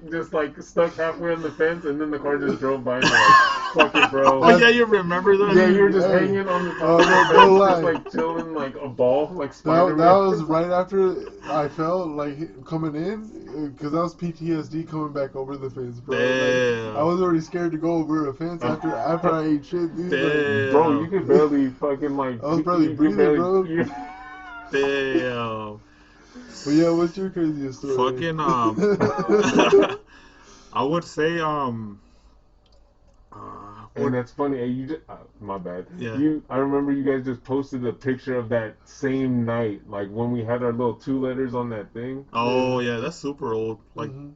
stuck halfway on the fence, and then the car just drove by, and you're like, fuck it, bro. Oh yeah, you remember that? Yeah, you were just Hey. hanging on the top Oh, of the no, fence, don't just lie. like chilling like a ball, like That Spider-Man. was right after I felt like coming in, because that was PTSD coming back over the fence, bro. Damn. Like, I was already scared to go over a fence after I ate shit, dude. Damn. Bro, you could barely fucking like. I was barely you could breathing, bro. Damn. But yeah, what's your craziest story? Fucking I would say And that's funny. You just, my bad. Yeah. I remember you guys just posted a picture of that same night, like when we had our little 2 letters on that thing. Oh yeah, that's super old. Like Mhm.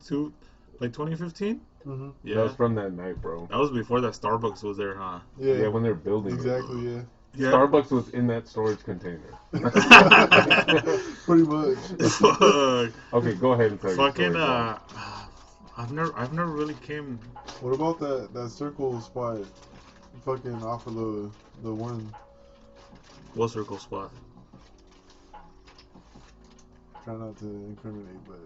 2015. Mm-hmm. Yeah. That was from that night, bro. That was before that Starbucks was there, huh? Yeah, when they were building it. Exactly, yeah. Yeah. Starbucks was in that storage container. Pretty much. Fuck. Okay, go ahead and tell your Fucking story, bro. I've never really came. What about that circle spot? Fucking off of the one. What circle spot? Try not to incriminate, but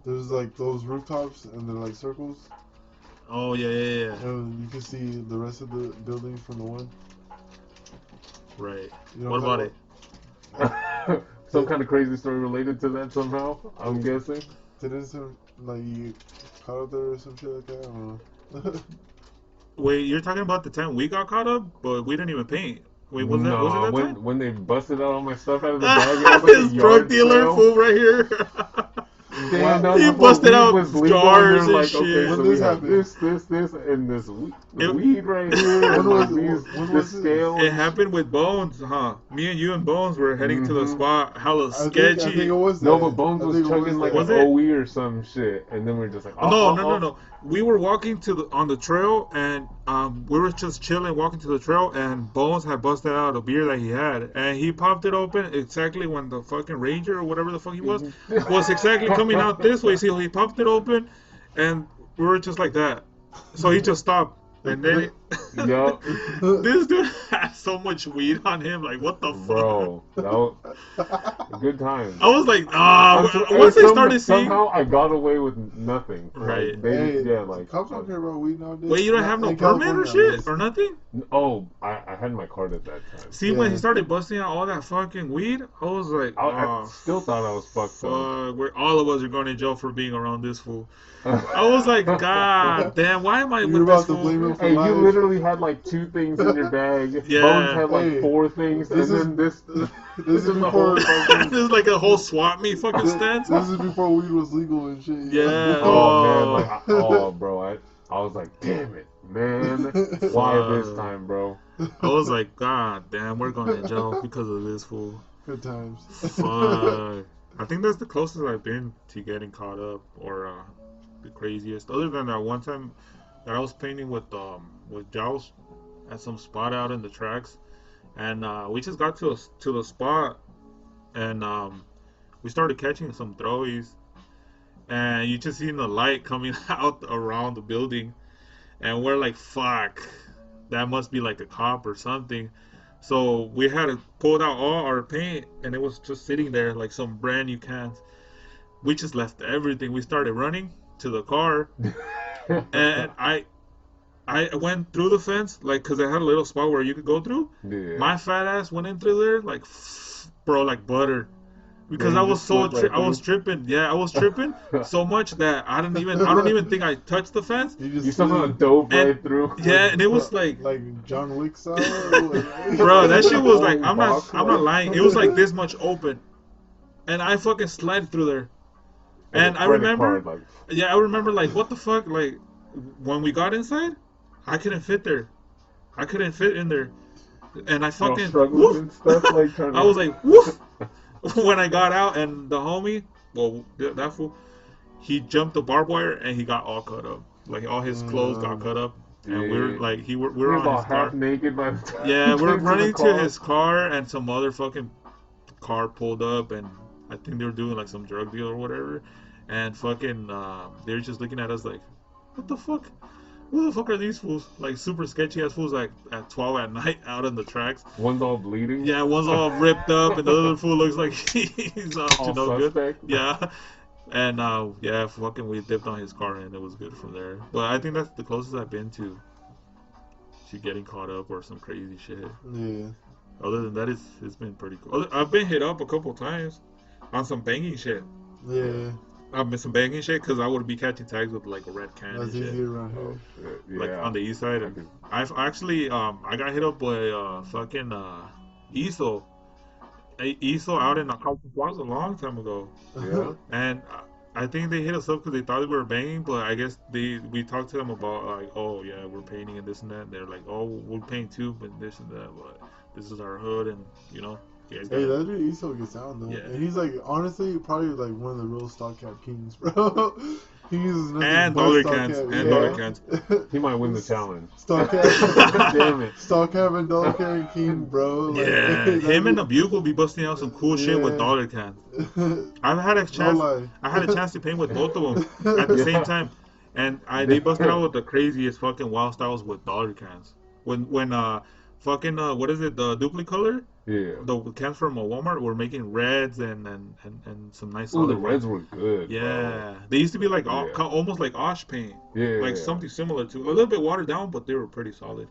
there's like those rooftops and they're like circles. Oh yeah. And you can see the rest of the buildings from the one. Right. You know What about it? Some kind of crazy story related to that somehow, I'm guessing. Didn't some like you caught up there or some shit like that? I don't know. Wait, you're talking about the time we got caught up, but we didn't even paint. Wait, was it that time? when they busted out all my stuff out of the bag, it was like This a drug yard dealer sale. fool right here. Damn, that He was before busted weed out was legal, jars and they're and like, shit. okay, When so this we have happened? this, and this It- weed right here, and When like was- these, when the was this? scale. It happened with Bones, huh? Me and you and Bones were heading to the Mhm. spot. Hella I think sketchy. it was that. No, but Bones I was think it chugging like Was an it? OE or some shit, and then we are just like, No. We were walking on the trail, and we were just chilling, walking to the trail, and Bones had busted out a beer that he had, and he popped it open exactly when the fucking ranger or whatever the fuck he was exactly coming out this way. So he popped it open, and we were just like that. So he just stopped, and then Yup, this dude had so much weed on him. Like, what the fuck? bro, that was good times. I was like, once I started seeing. somehow I got away with nothing. Right. Like, they, Hey, yeah, like. cops don't care about weed nowadays. Wait, you don't Not have no in permit or California, shit or nothing? Oh, I had my card at that time. See, when he Yeah. started busting out all that fucking weed, I was like, I still thought I was fucked up. fuck, all of us are going to jail for being around this fool. I was like, God damn, why am I You're with about this to fool? blame him for Hey, you life. literally had like 2 things in your bag. Yeah. Bones had like Hey, 4 things, this and is- then this. This is the whole before. fucking. This is like a whole swap meet fucking This stance. is before weed was legal and shit. Yeah. Oh man, like bro, I was like, damn it, man, why this Fuck. time, bro? I was like, God damn, we're going to jail because of this fool. Good times. Fuck. I think that's the closest I've been to getting caught up, or the craziest. Other than that one time that I was painting with Jaws at some spot out in the tracks, and we just got to the spot, and we started catching some throwies, and you just seen the light coming out around the building, and we're like, fuck, that must be like a cop or something. So we had to pull out all our paint, and it was just sitting there like some brand new cans. We just left everything. We started running to the car, and I went through the fence, like, cause I had a little spot where you could go through. Yeah. My fat ass went in through there, like, bro, like butter. Because Yeah, I you was just so slipped right I was through? tripping. Yeah, I was tripping so much that I don't even think I touched the fence. You somehow dove And- right through. Yeah, and it was like, John Wick style. bro, that shit was like, Oh, I'm not box lying. It was like this much open, and I fucking slid through there. And I remember, I remember like, what the fuck, like, when we got inside, I couldn't fit there. I couldn't fit in there, and I fucking struggling and stuff, like trying to... I was like, woof. When I got out, and the homie, well, that fool, he jumped the barbed wire and he got all cut up. Like all his clothes got cut up, and we were like, we were on his car. Half naked by the time. Yeah, we're running to his car, and some other fucking car pulled up, and I think they were doing like some drug deal or whatever, and fucking they were just looking at us like, what the fuck? Who the fuck are these fools? Like super sketchy ass fools, like at 12 at night out on the tracks. One's all bleeding. Yeah, one's all ripped up, and the other fool looks like he's up to no suspect. good. Yeah, and fucking we dipped on his car, and it was good from there. But I think that's the closest I've been to getting caught up or some crazy shit. Yeah. Other than that, it's been pretty cool. I've been hit up a couple times on some banging shit. Yeah. I've been some banging shit because I would be catching tags with like a red can. That's and shit. easier around here. Oh, shit. Yeah. Like on the east side. And I've actually I got hit up by fucking ESO. ESO out in Acapulco Plaza a long time ago. Yeah. And I think they hit us up because they thought we were banging, but I guess we talked to them about like, oh yeah, we're painting and this and that. And they're like, oh, we're painting too, but this and that. But this is our hood, and you know. Hey, that dude Iso gets down though. Yeah. And he's like, honestly, probably like one of the real stock cap kings, bro. He uses nothing and but dollar stock cans. cap. And dollar cans. He might win the challenge. Stock cap. Damn it. Stock cap and dollar can king, bro. Like, yeah. Him and the Bugle be busting out some cool shit with dollar cans. I've had a chance. No I had a chance to paint with both of them at the same time, and they busted out with the craziest fucking wild styles with dollar cans. When fucking what is it, the duplicolor? Yeah. The cans from Walmart were making reds and some nice. Oh, the reds were good. Yeah, bro. They used to be like almost like Osh paint. Yeah. Like something similar to a little bit watered down, but they were pretty solid.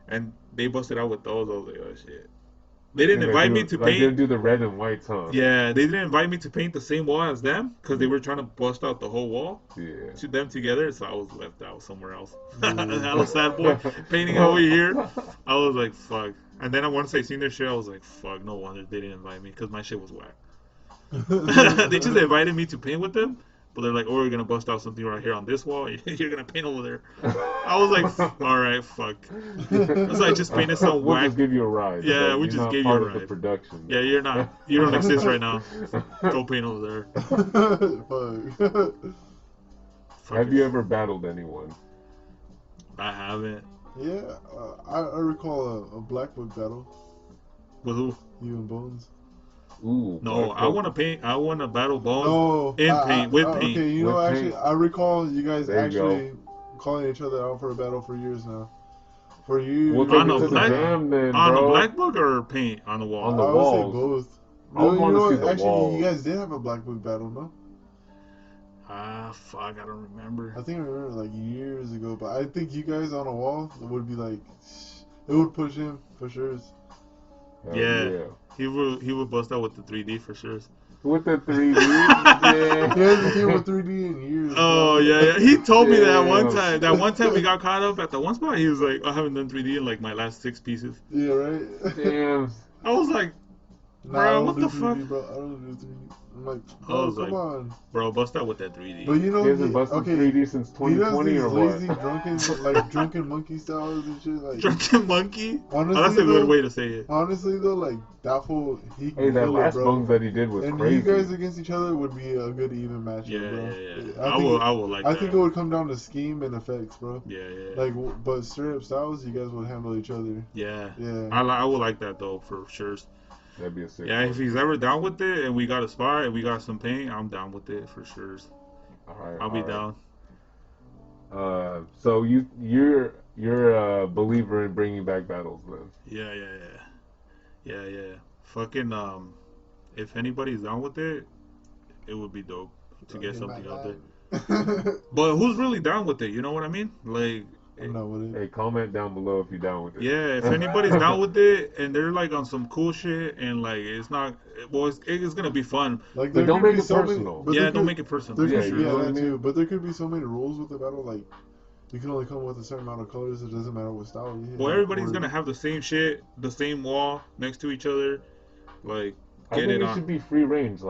And they busted out with those. I was like, oh shit. They didn't invite me to paint. They didn't do the red and whites, huh? Yeah, they didn't invite me to paint the same wall as them because they were trying to bust out the whole wall. Yeah. To them together, so I was left out somewhere else. I was sad boy painting over here. I was like, fuck. And then once I seen their shit, I was like, fuck. No wonder they didn't invite me because my shit was whack. They just invited me to paint with them, but they're like, oh, we're gonna bust out something right here on this wall. You're gonna paint over there. I was like, all right, fuck. So I just painted some We'll whack. just give you a ride. Yeah, we just gave you a ride. Of the production. Yeah, you're not. You don't exist right now. Go paint over there. Fuck. Have you ever battled anyone? I haven't. Yeah, I recall a Black Book battle. With who? You and Bones. Ooh. No, I want to paint. I want to battle Bones in paint, with paint. Okay, you know, With actually, paint. I recall you guys There you actually calling each other out for a battle for years now. For you, We'll take On it a to the black- jam then, On bro. a black book or paint on the wall? On the I would walls. say both. I would No, want you to know see what? the Actually, walls. you guys did have a Black Book battle, no? Fuck, I don't remember. I think I remember like years ago, but I think you guys on a wall would be like, it would push him for sure. Hell Yeah. He would bust out with the 3D for sure. With the 3D. He Yeah. hasn't came with 3D in years. Oh bro. yeah. He told me that one Damn. time. That one time we got caught up at the one spot. He was like, I haven't done 3D in like my last 6 pieces. Yeah, right? Damn. I was like, Nah, I don't what do the 3D, fuck? bro. I don't do 3D. I'm like, I bro, was come like, on. bro, bust out with that 3D. But you know, He hasn't busted okay, 3D since he does 2020 these or lazy, what? drunken monkey styles and shit. Like, Drunken monkey. honestly, Oh, that's a though, good way to say it. Honestly, though, like that fool, he can Hey, that kill last it, bro. bones that he did was And crazy. you guys against each other would be a good even matchup, Yeah, bro. yeah. I will like I that. think it would come down to scheme and effects, bro. Yeah. Like, but straight up styles, you guys would handle each other. Yeah. Yeah. I would like that though for sure. That'd be a sick Yeah, one. if he's ever down with it and we got a spot and we got some paint, I'm down with it for sure. All right. I'll be down. So you're a believer in bringing back battles, then? Yeah. Fucking if anybody's down with it, it would be dope to get something out there. But who's really down with it? You know what I mean? Like, I'm not with it. Hey, comment down below if you're down with it. yeah, if anybody's down with it and they're like on some cool shit and like it's not, well, it's gonna be fun. Like, But don't make it personal. Yeah, don't make it personal. There Yeah, could, you know what I that mean? too. But there could be so many rules with the battle. Like, you can only come with a certain amount of colors. It doesn't matter what style you hit. Well, everybody's gonna have the same shit, the same wall next to each other. Like, I get think it it on. should be free range.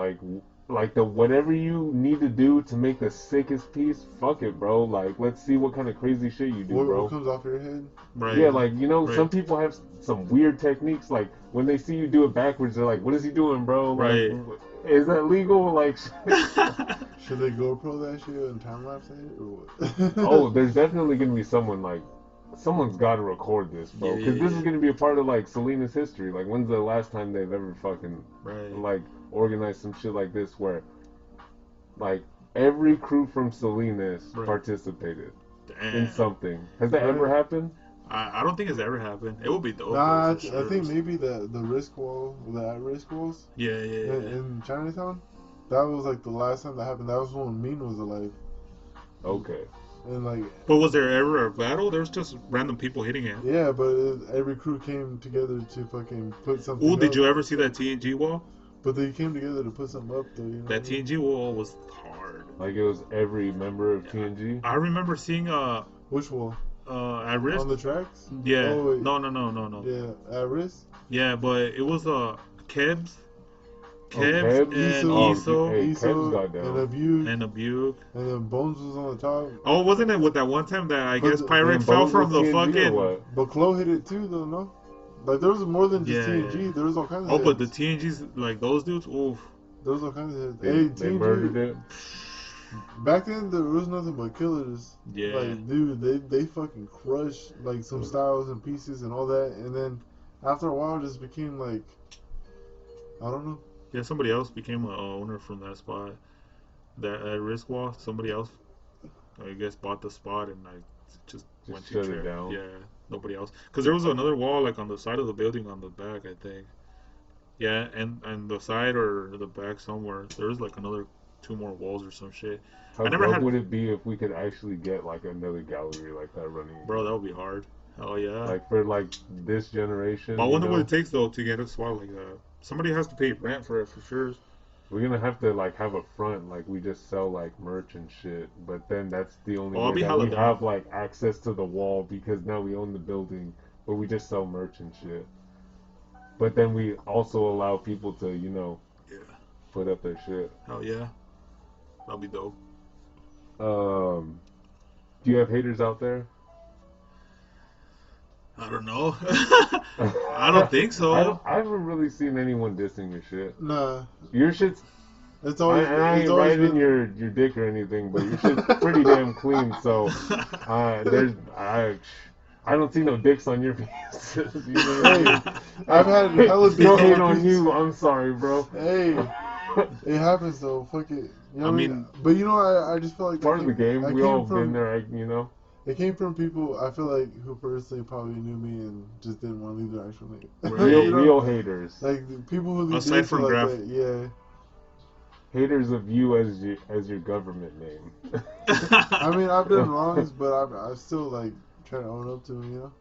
Like the whatever you need to do to make the sickest piece. Fuck it, bro. Like, let's see what kind of crazy shit you do, bro. What comes off your head? Right. Yeah, like, you know, Right. some people have some weird techniques. Like, when they see you do it backwards, they're like, what is he doing, bro? Like, Right. Is that legal? Like, Should they GoPro that shit and time lapse it or what? oh, there's definitely gonna be someone's got to record this, bro, because this is gonna be a part of like Selena's history. Like, when's the last time they've ever fucking like organized some shit like this where like every crew from Selena's participated in something? Has that ever happened? I don't think it's ever happened. It would be dope. Nah, sure. I think maybe the risk wall, the at-risk walls. Yeah. In Chinatown, that was like the last time that happened. That was when Mean was alive. Okay. And like, but was there ever a battle? There was just random people hitting it. yeah, but every crew came together to fucking put something. Ooh, did you ever see that TNG wall? But they came together to put something up, though. You know that TNG wall was hard. Like, it was every member of TNG. I remember seeing which wall? At risk On the tracks? Yeah. Oh, No. Yeah, at risk. Yeah, but it was Kebs. Kebs and Iso, Kebs got down. and a Buke. And then Bones was on the top. Oh, wasn't it with that one time that I guess the- Pyrex fell Bones from was the TNG or fucking? what? But Chloe hit it too, though, no? Like, there was more than just Yeah, TNG. yeah. There was all kinds of Oh, but the hits. TNGs, like those dudes, oof. There was all kinds of hits. They murdered it. Back then, there was nothing but killers. Yeah. Like, dude, they fucking crushed, like, some styles and pieces and all that. And then, after a while, it just became, like, I don't know. Yeah, somebody else became a owner from that spot. That risk wall, somebody else, I guess, bought the spot and like just went to shut trip. it down. Yeah, nobody else. Because there was another wall like on the side of the building on the back, I think. Yeah, and the side or the back somewhere, there was like another 2 more walls or some shit. How dope would it be if we could actually get like another gallery like that running? Bro, that would be hard. Hell yeah. Like for like this generation. But I wonder what it takes though to get a spot like that. Somebody has to pay rent for it for sure. We're gonna have to like have a front, like we just sell like merch and shit. But then that's the only way that we have like access to the wall because now we own the building, but we just sell merch and shit. But then we also allow people to, you know, put up their shit. Hell yeah, that'll be dope. Do you have haters out there? I don't know. I don't think so. I haven't really seen anyone dissing your shit. Nah. Your shit's... It's always... I ain't riding your dick or anything, but your shit's pretty damn clean, so... I don't see no dicks on your pieces. You know? Hey, I've had hella dicks no hate on you, I'm sorry, bro. Hey, it happens though, fuck it. You know I what mean... But you know, I just feel like... Part of the game, we all been there, you know? It came from people, I feel like, who personally probably knew me and just didn't want to leave their actual name. Real haters. Like, people who leave aside from like Graph. that, yeah. Haters of you as your government name. I mean, I've done wrongs, but I still, like, try to own up to them, you know?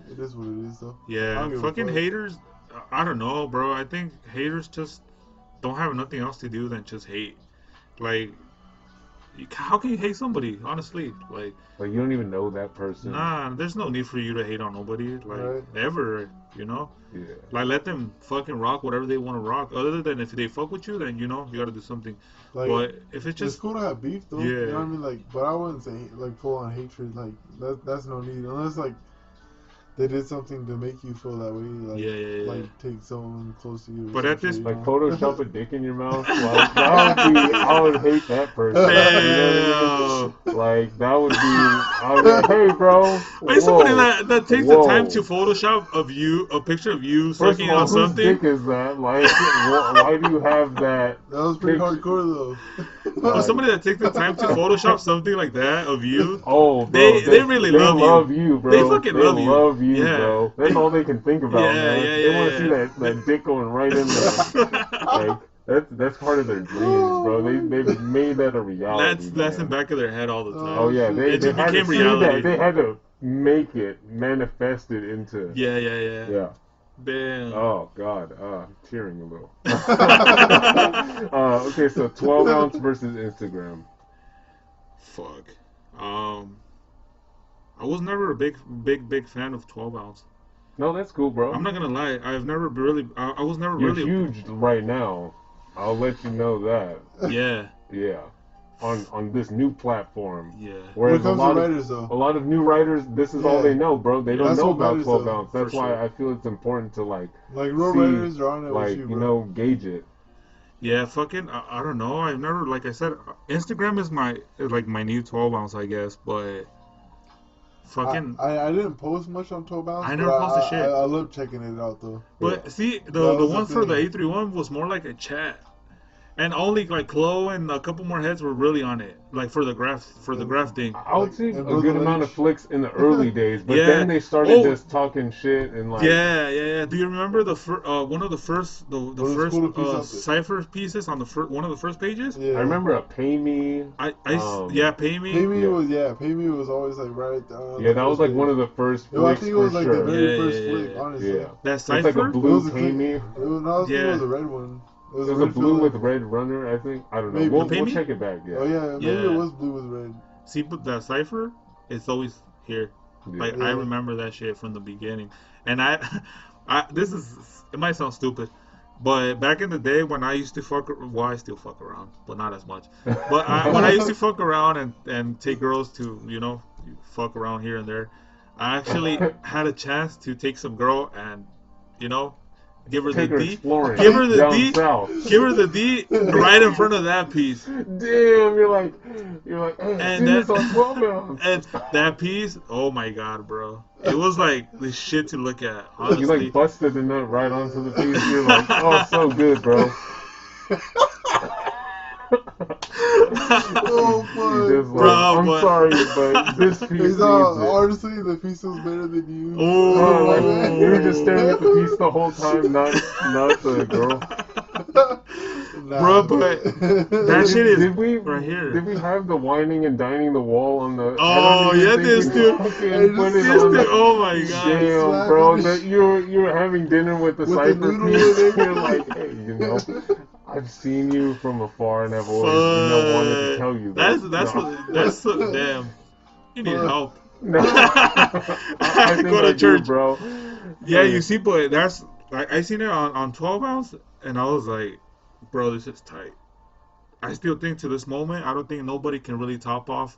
It is what it is, though. Yeah, fucking haters, I don't know, bro. I think haters just don't have nothing else to do than just hate. Like, how can you hate somebody, honestly? Like you don't even know that person. Nah, there's no need for you to hate on nobody, ever, you know? Yeah. Like, let them fucking rock whatever they want to rock. Other than if they fuck with you, then, you know, you gotta do something. Like, but if it's just... It's cool to have beef, though. Yeah. You know what I mean? Like, but I wouldn't say, like, full-on hatred. Like, that's no need. Unless, like, they did something to make you feel that way. Like, like take someone close to you. But at this... Like, Photoshop a dick in your mouth? Like, I would hate that person. You know what I mean? Like, that would be... I would be like, hey, bro. Wait, somebody that takes the time to Photoshop a picture of you sucking on something? Whose dick is that? Like, why do you have that? That was pretty hardcore, though. But somebody that takes the time to Photoshop something like that of you, Oh, bro, they really they love you, bro. They fucking love you. love you, Yeah. bro. That's all they can think about, man. Yeah, They want to see yeah. that dick going right in there. Like that's part of their dreams, bro. They've made that a reality. That's in man. back of their head all the time. Oh yeah, It they just had to became see reality. that. They had to make it, manifest it into. Yeah. Yeah. Damn. Oh God, I'm tearing a little. Okay, so 12 ounce versus Instagram. Fuck. I was never a big fan of 12 ounce. No, that's cool, bro. I'm not gonna lie. I've never really. I was never You're really. huge right now. I'll let you know that. Yeah. Yeah. On this new platform. Yeah. Whereas When it comes to writers, though, a lot of new writers, this is all they know, bro. They don't That's know what about matters, 12 though, ounce. That's for why sure. I feel it's important to real see, writers are on it like, with you, you bro. know, gauge it. Yeah. Fucking. I don't know. I've never, like I said, Instagram is my new 12 ounce, I guess. But fucking. I didn't post much on 12 ounce. I never posted shit. I love checking it out though. But see, That the was the one for the thing. A31 was more like a chat. And only like Chloe and a couple more heads were really on it, like for the graph thing. I would see a Brother good amount of H. flicks in the early days, but Yeah. then they started Oh. just talking shit and like. Yeah. Do you remember the one of the first the was first cool to piece up it. cipher pieces on the one of the first pages? Yeah. I remember a pay me. Yeah, pay me. Pay me was always like right there. Yeah, that was like one of the first No, I flicks think it for was like sure. the very Yeah, first yeah, flick, yeah. honestly. Yeah. That It's like a cipher. It blue was a pay me. I think it was a red one. It was It was a blue with red runner, I think. I don't know. Maybe. We'll Pay me? check it back. Yeah. Oh yeah, maybe Yeah. it was blue with red. See, but that cipher, it's always here. Yeah. Like I remember that shit from the beginning, and this is it might sound stupid, but back in the day when I used to I still fuck around, but not as much. But when I used to fuck around and take girls to fuck around here and there, I actually had a chance to take some girl and give her Take the her D, exploring give her the down D, south. give her the D right in front of that piece. Damn, you're like, hey, And see this on 12 ounce. And that piece, oh my god, bro. It was like the shit to look at, You honestly. like busted the nut right onto the piece. You're like, oh, so good, bro. Oh fuck. Just like, Bro, I'm but- sorry, but this piece needs it. Honestly, the piece was better than you. Oh, Like, man. you were just staring at the piece the whole time, not the girl. Nah, Bro, but that shit is Did we right here. Did we have the whining and dining the wall on the? Oh, I don't even yeah, think this we dude. fucking put it This on dude, the- oh my god. Damn, bro, that you're having dinner with the With the cipher noodle piece. in it. You're like, hey, I've seen you from afar and I've always, wanted to tell you That's this. that's so damn. You need help. No, I think Go to I do, church. bro. Yeah, you see, but that's I seen it on 12 ounce, and I was like, bro, this is tight. I still think to this moment, I don't think nobody can really top off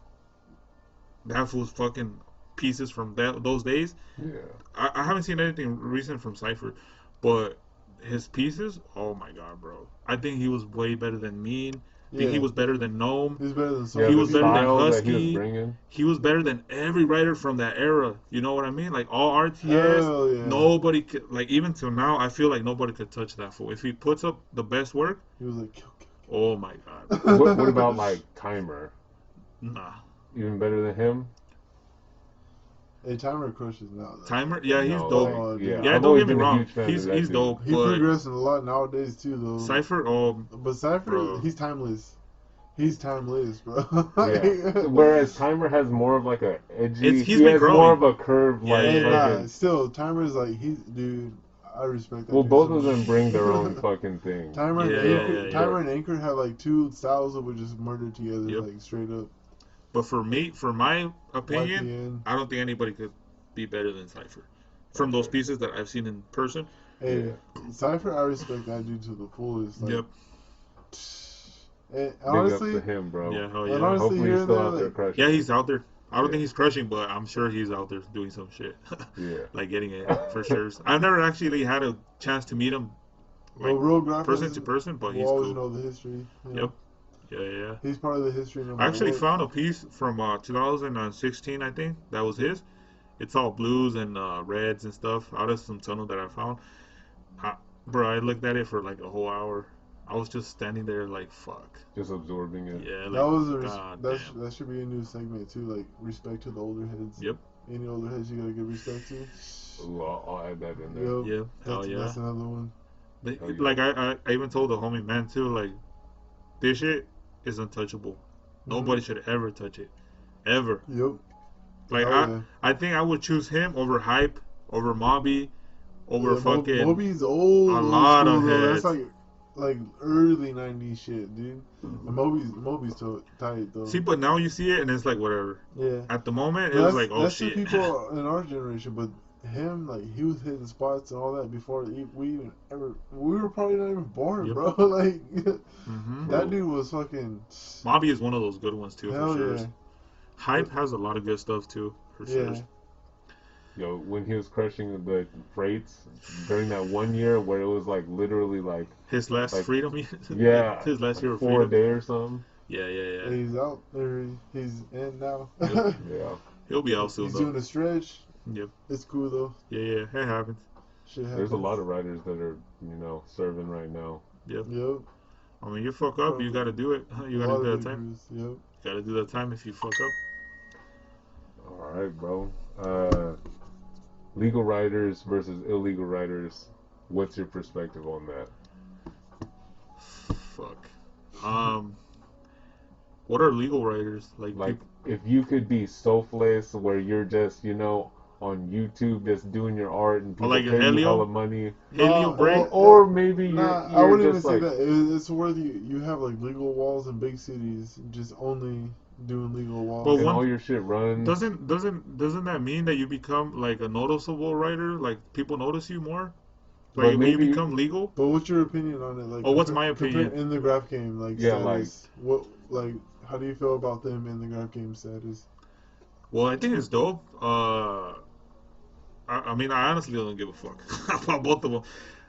that fool's fucking pieces from those days. Yeah. I haven't seen anything recent from Cypher, but his pieces, oh my god, bro. I think he was way better than Mean. I think he was better than Gnome. He's better than Yeah, some. He the was better than style that Husky. he was bringing. He was better than every writer from that era. You know what I mean? Like all RTS, Hell yeah. nobody could, like even till now, I feel like nobody could touch that fool. If he puts up the best work, He was like, kill. oh my god, What about like Timer? nah. Even better than him? Hey, Timer crushes now. Though. Timer, yeah, he's No, dope. Oh, dude. yeah, Yeah, I've don't always get me been a wrong. huge fan of He's that dude. dope, He but progressing a lot nowadays too, though. Cypher, But Cypher, Bro. he's timeless. He's timeless, bro. Yeah. Whereas Timer has more of like a edgy. He's he been has growing. more of a curve, Yeah, like Hey, yeah, fucking. still, Timer's like dude. I respect that. Well, dude both so of them much. bring their own fucking thing. Timer and Yeah, Anchor, yeah. Timer and Anchor have like two styles that would just murder together, Yep. like straight up. but for my opinion, YPN. I don't think anybody could be better than Cypher. From those pieces that I've seen in person. Hey, Cypher, I respect that dude to the fullest. Like, Yep. And Big honestly, up to him, bro. Yeah, hell and yeah. honestly, Hopefully here he's and still there, out there like, crushing. Yeah, he's out there. I don't Yeah. think he's crushing, but I'm sure he's out there doing some shit. Yeah. Like getting it for sure. I've never actually had a chance to meet him, like real graphics person to person, but will he's always cool. know the history. you know? Yep. Yeah. He's part of the history. No I matter actually what. found a piece from 2016, I think. That was his. It's all blues and reds and stuff out of some tunnel that I found. Bro, I looked at it for like a whole hour. I was just standing there like, fuck. Just absorbing it. Yeah, like, That was that should be a new segment too, like respect to the older heads. Yep. Any older heads you gotta give respect to. Ooh, I'll add that in there. Yep. Yeah, hell yeah. That's another one. They, Oh, yeah. like I even told the homie man too, like, this shit is untouchable. Nobody should ever touch it, ever. Yep. Like I think I would choose him over Hype, over Mobby, over fucking Moby's old. a lot of though. heads. That's like early '90s shit, dude. And Moby's tight though. See, but now you see it and it's like whatever. Yeah. At the moment, it was like, oh that's shit. the people in our generation, but him, like, he was hitting spots and all that before we were probably not even born, bro. Like, that dude was fucking. Mobby is one of those good ones too, Hell for sure. yeah. Hype has a lot of good stuff too, for sure. Yo, when he was crushing the freights during that 1 year where it was like literally like his last freedom. Yeah, his last year of 4 freedom. a day or something. Yeah. He's out there. He's in now. Yeah. He'll be out soon. He's though. doing a stretch. Yep. It's cool though. Yeah. It happens. Shit happens. There's a lot of writers that are, serving right now. Yep. I mean, you fuck up, you gotta do it. You gotta do that time. Yep. You gotta do that time if you fuck up. All right, bro. Legal writers versus illegal writers. What's your perspective on that? Fuck. What are legal writers like? If you could be selfless, where you're just on YouTube just doing your art and people pay you hella money. Or maybe you're I wouldn't even say like, that. It's where you have like legal walls in big cities, just only doing legal walls. But and all your shit runs. Doesn't that mean that you become like a noticeable writer? Like people notice you more? Like when you become legal? But what's your opinion on it? Like, what's my opinion? In the graph game, like, yeah, status. How do you feel about them in the graph game status? Well, I think it's dope. I mean, I honestly don't give a fuck about both of them.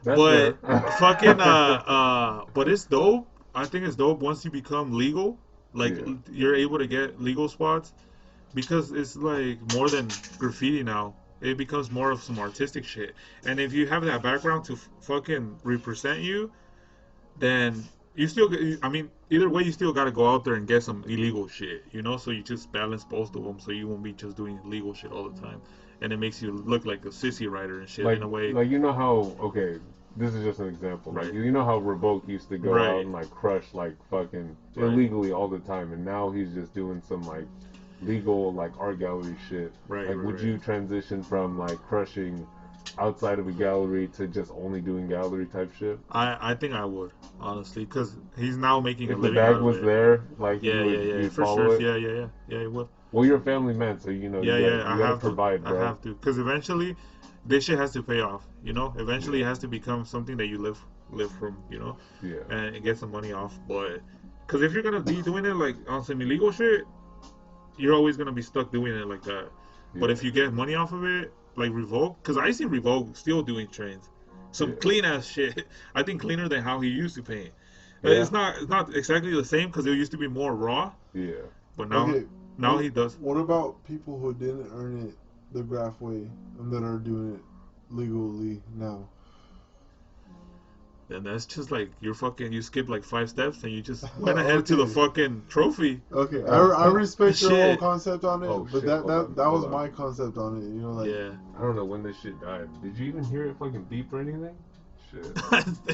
But fucking, but it's dope. I think it's dope once you become legal. Like, you're able to get legal spots because it's like more than graffiti now. It becomes more of some artistic shit. And if you have that background to fucking represent you, then you still, I mean, either way, you still got to go out there and get some illegal shit, So you just balance both of them so you won't be just doing illegal shit all the time. And it makes you look like a sissy writer and shit in a way. Like, how, okay, this is just an example. Right. Like, how Revoke used to go out and, like, crush, like, fucking illegally all the time. And now he's just doing some, like, legal, like, art gallery shit. Like, would you transition from, like, crushing outside of a gallery to just only doing gallery type shit? I think I would, honestly, because he's now making a living. If the bag was there, like, yeah, for sure. Yeah, it would. Well, you're a family man, so you gotta provide, bro. I have to, because eventually, this shit has to pay off. Eventually it has to become something that you live from. Yeah. And get some money off. But because if you're gonna be doing it like on some illegal shit, you're always gonna be stuck doing it like that. Yeah. But if you get money off of it, like Revoke, because I see Revoke still doing trains, some clean ass shit. I think cleaner than how he used to paint. Yeah. It's not exactly the same because it used to be more raw. Yeah. But now. Now he does. What about people who didn't earn it the graph way and that are doing it legally now? Then that's just like you skip like 5 steps and you just went ahead to the fucking trophy. Okay, I respect your whole concept on it, but shit. that was my concept on it. Yeah. I don't know when this shit died. Did you even hear it fucking beep or anything? Shit.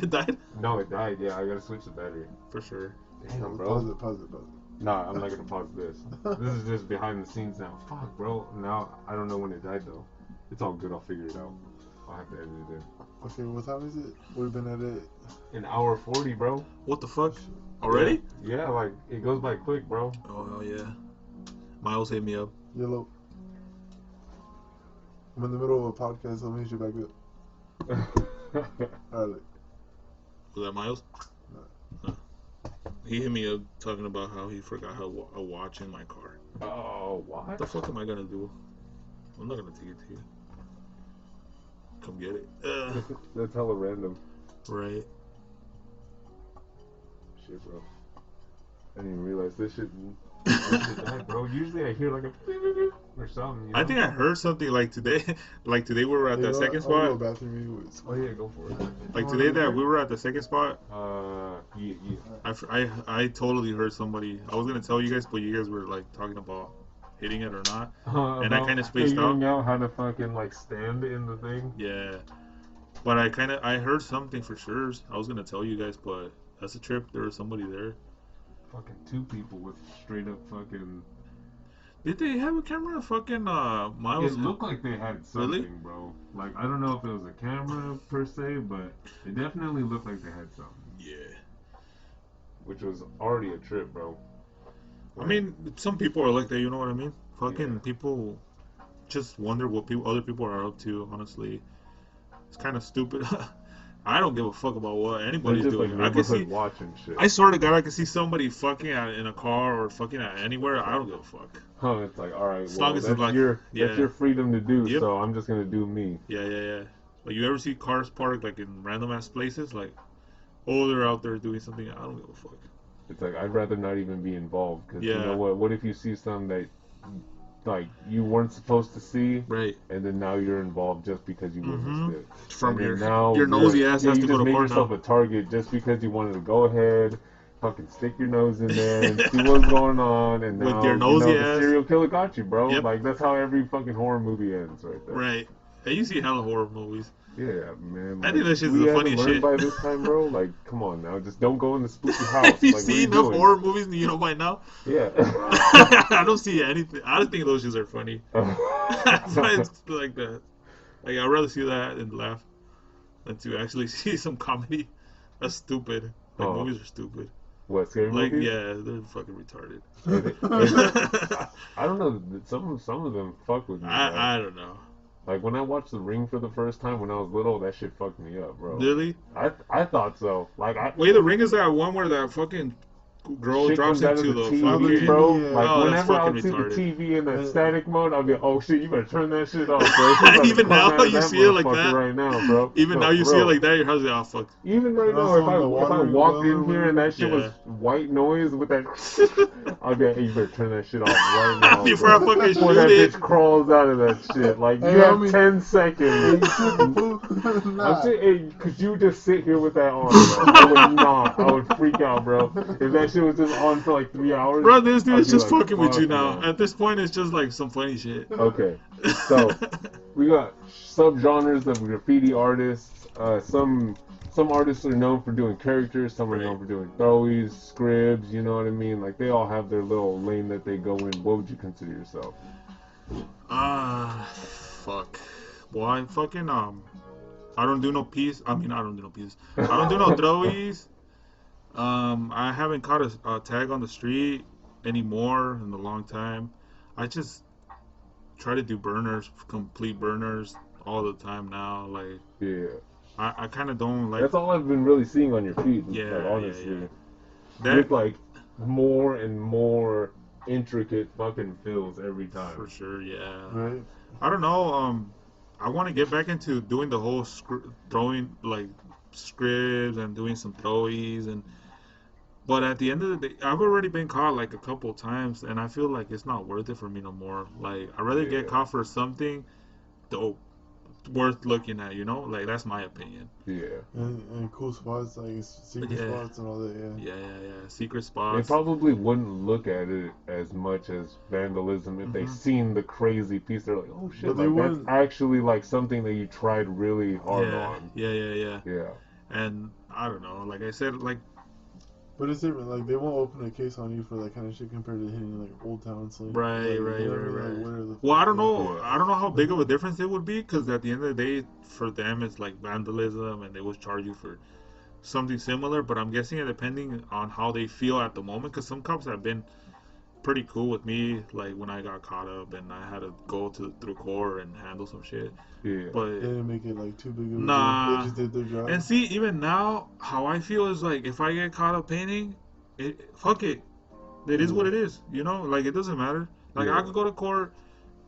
It died? No, it died. Yeah, I gotta switch the battery. For sure. Damn, bro. Pause it. Nah, I'm not gonna pause this. This is just behind the scenes now. Fuck, bro. Now, I don't know when it died, though. It's all good. I'll figure it out. I'll have to edit it in. Okay, what time is it? We've been at it. 1 hour 40, bro. What the fuck? Already? Yeah, like, it goes by quick, bro. Oh, hell yeah. Miles hit me up. Yellow. I'm in the middle of a podcast, so let me hit you back up. Alright. Was that Miles? No. He hit me up talking about how he forgot a watch in my car. Oh, what? What the fuck am I gonna do? I'm not gonna take it to you. Come get it. That's hella random. Right. Shit, bro. I didn't even realize this shit Bro, usually I hear like a or something. I think I heard something like today. Like today we were at Hey, the second I'll go spot. bathroom anyways. Oh yeah, go for it. Like today that we were at the second spot. Yeah. I totally heard somebody. I was gonna tell you guys, but you guys were like talking about hitting it or not, and I kind of spaced out. Figuring out how to fucking like stand in the thing. Yeah, but I heard something for sure. I was gonna tell you guys, but that's a trip. There was somebody there. Fucking 2 people with straight up fucking. Did they have a camera? Fucking Miles. It looked like they had something, Really? bro. Like I don't know if it was a camera per se, but it definitely looked like they had something. Yeah. Which was already a trip, bro. I mean, some people are like that. You know what I mean? Fucking Yeah. people just wonder what other people are up to. Honestly, it's kind of stupid. I don't give a fuck about what anybody's Just doing. like I can see. watching shit. I swear to God, I can see somebody fucking in a car or fucking anywhere. I don't give a fuck. Huh? It's like, all right, As well, long as that's it's like, your yeah. that's your freedom to do. Yep. So I'm just gonna do me. Yeah. Like you ever see cars parked like in random ass places? Like, oh, they're out there doing something. I don't give a fuck. It's like I'd rather not even be involved because you Yeah. know what? What if you see something that like you weren't supposed to see, Right. and then now you're involved just because you witnessed it. From And your then now your nosy you're- ass yeah, has you to go just to made court yourself now. a target just because you wanted to go ahead, fucking stick your nose in there and see what's going on, and With now your nosy the ass. serial killer got you, bro. Yep. Like that's how every fucking horror movie ends, right there. Right. Hey, you see hella horror movies. Yeah, man. I think that shit's we the haven't funniest learned shit. by this time, bro. Like, come on now, just don't go in the spooky house. Have you Like, what are seen you enough doing? horror movies and you know by now? Yeah. I don't see anything. I don't think those shits are funny. That's why it's like that. Like I'd rather see that and laugh than to actually see some comedy. That's stupid. Like Oh. movies are stupid. What, scary Like movies? yeah, they're fucking retarded. I don't know. Some of them fuck with me. Bro. I don't know. Like when I watched The Ring for the first time when I was little, that shit fucked me up, bro. Really? I thought so. Like Wait, The Ring is that one where that fucking girl shit drops comes out into of the TV, fucking bro. Yeah. Like Oh, that's whenever I fucking would see the retarded. TV in that static mode, I'd be like, oh shit, you better turn that shit off, bro. You better Even come now out of you that see it like motherfucker that? right now, bro. Even No, now you for see it real. like that, your house is oh fuck. Even right And now, also if I the water walked in well, here and that shit yeah. was white noise with that, I'd be like, hey, you better turn that shit off right now. Before bro. I fucking Before shoot that it. bitch crawls out of that shit. Like, you Hey, have homie. 10 seconds. Nah. Could you just sit here with that on, bro? I would not. I would freak out, bro. If that shit was just on for like 3 hours. Bro, this dude I'd is be just like, fucking with you fuck now. no. At this point, it's just like some funny shit. Okay, so we got subgenres of graffiti artists. Some artists are known for doing characters. Some are known for doing throwies, scribs. You know what I mean? Like they all have their little lane that they go in. What would you consider yourself? Fuck. Well, I fucking I don't do no piece. I mean, I don't do no pieces. I don't do no throwies. I haven't caught a tag on the street anymore in a long time. I just try to do burners, complete burners all the time now. Like, Yeah, I kind of don't like. that's all I've been really seeing on your feed. Yeah, like, yeah, honestly, yeah. That with like more and more intricate fucking fills every time. for sure, yeah. Right. I don't know. I want to get back into doing the whole throwing like scripts and doing some throwies but at the end of the day, I've already been caught like a couple times, and I feel like it's not worth it for me no more. Like I'd rather get Yeah. caught for something dope, worth looking at. You know, like that's my opinion. Yeah. And cool spots, like secret Yeah. spots and all that, yeah. Yeah. Secret They spots. probably wouldn't look at it as much as vandalism if they Mhm. seen the crazy piece. They're like, oh shit, But they like, that's wouldn't- actually like something that you tried really hard on. Yeah. Yeah. And I don't know. Like I said, like But it's different. Like they won't open a case on you for that kind of shit compared to hitting like Old Town Sling. Right, like, right. Like, what are the well, I don't fuck- know. I don't know how big of a difference it would be, because at the end of the day, for them it's like vandalism, and they would charge you for something similar. But I'm guessing it depending on how they feel at the moment, because some cops have been pretty cool with me, like when I got caught up and I had to go through court and handle some shit. Yeah. But They didn't make it like too big of a Nah. deal. They just did their job. and see, even now, how I feel is like if I get caught up painting, fuck it. It is what it is, you know. Like it doesn't matter. Like Yeah. I could go to court,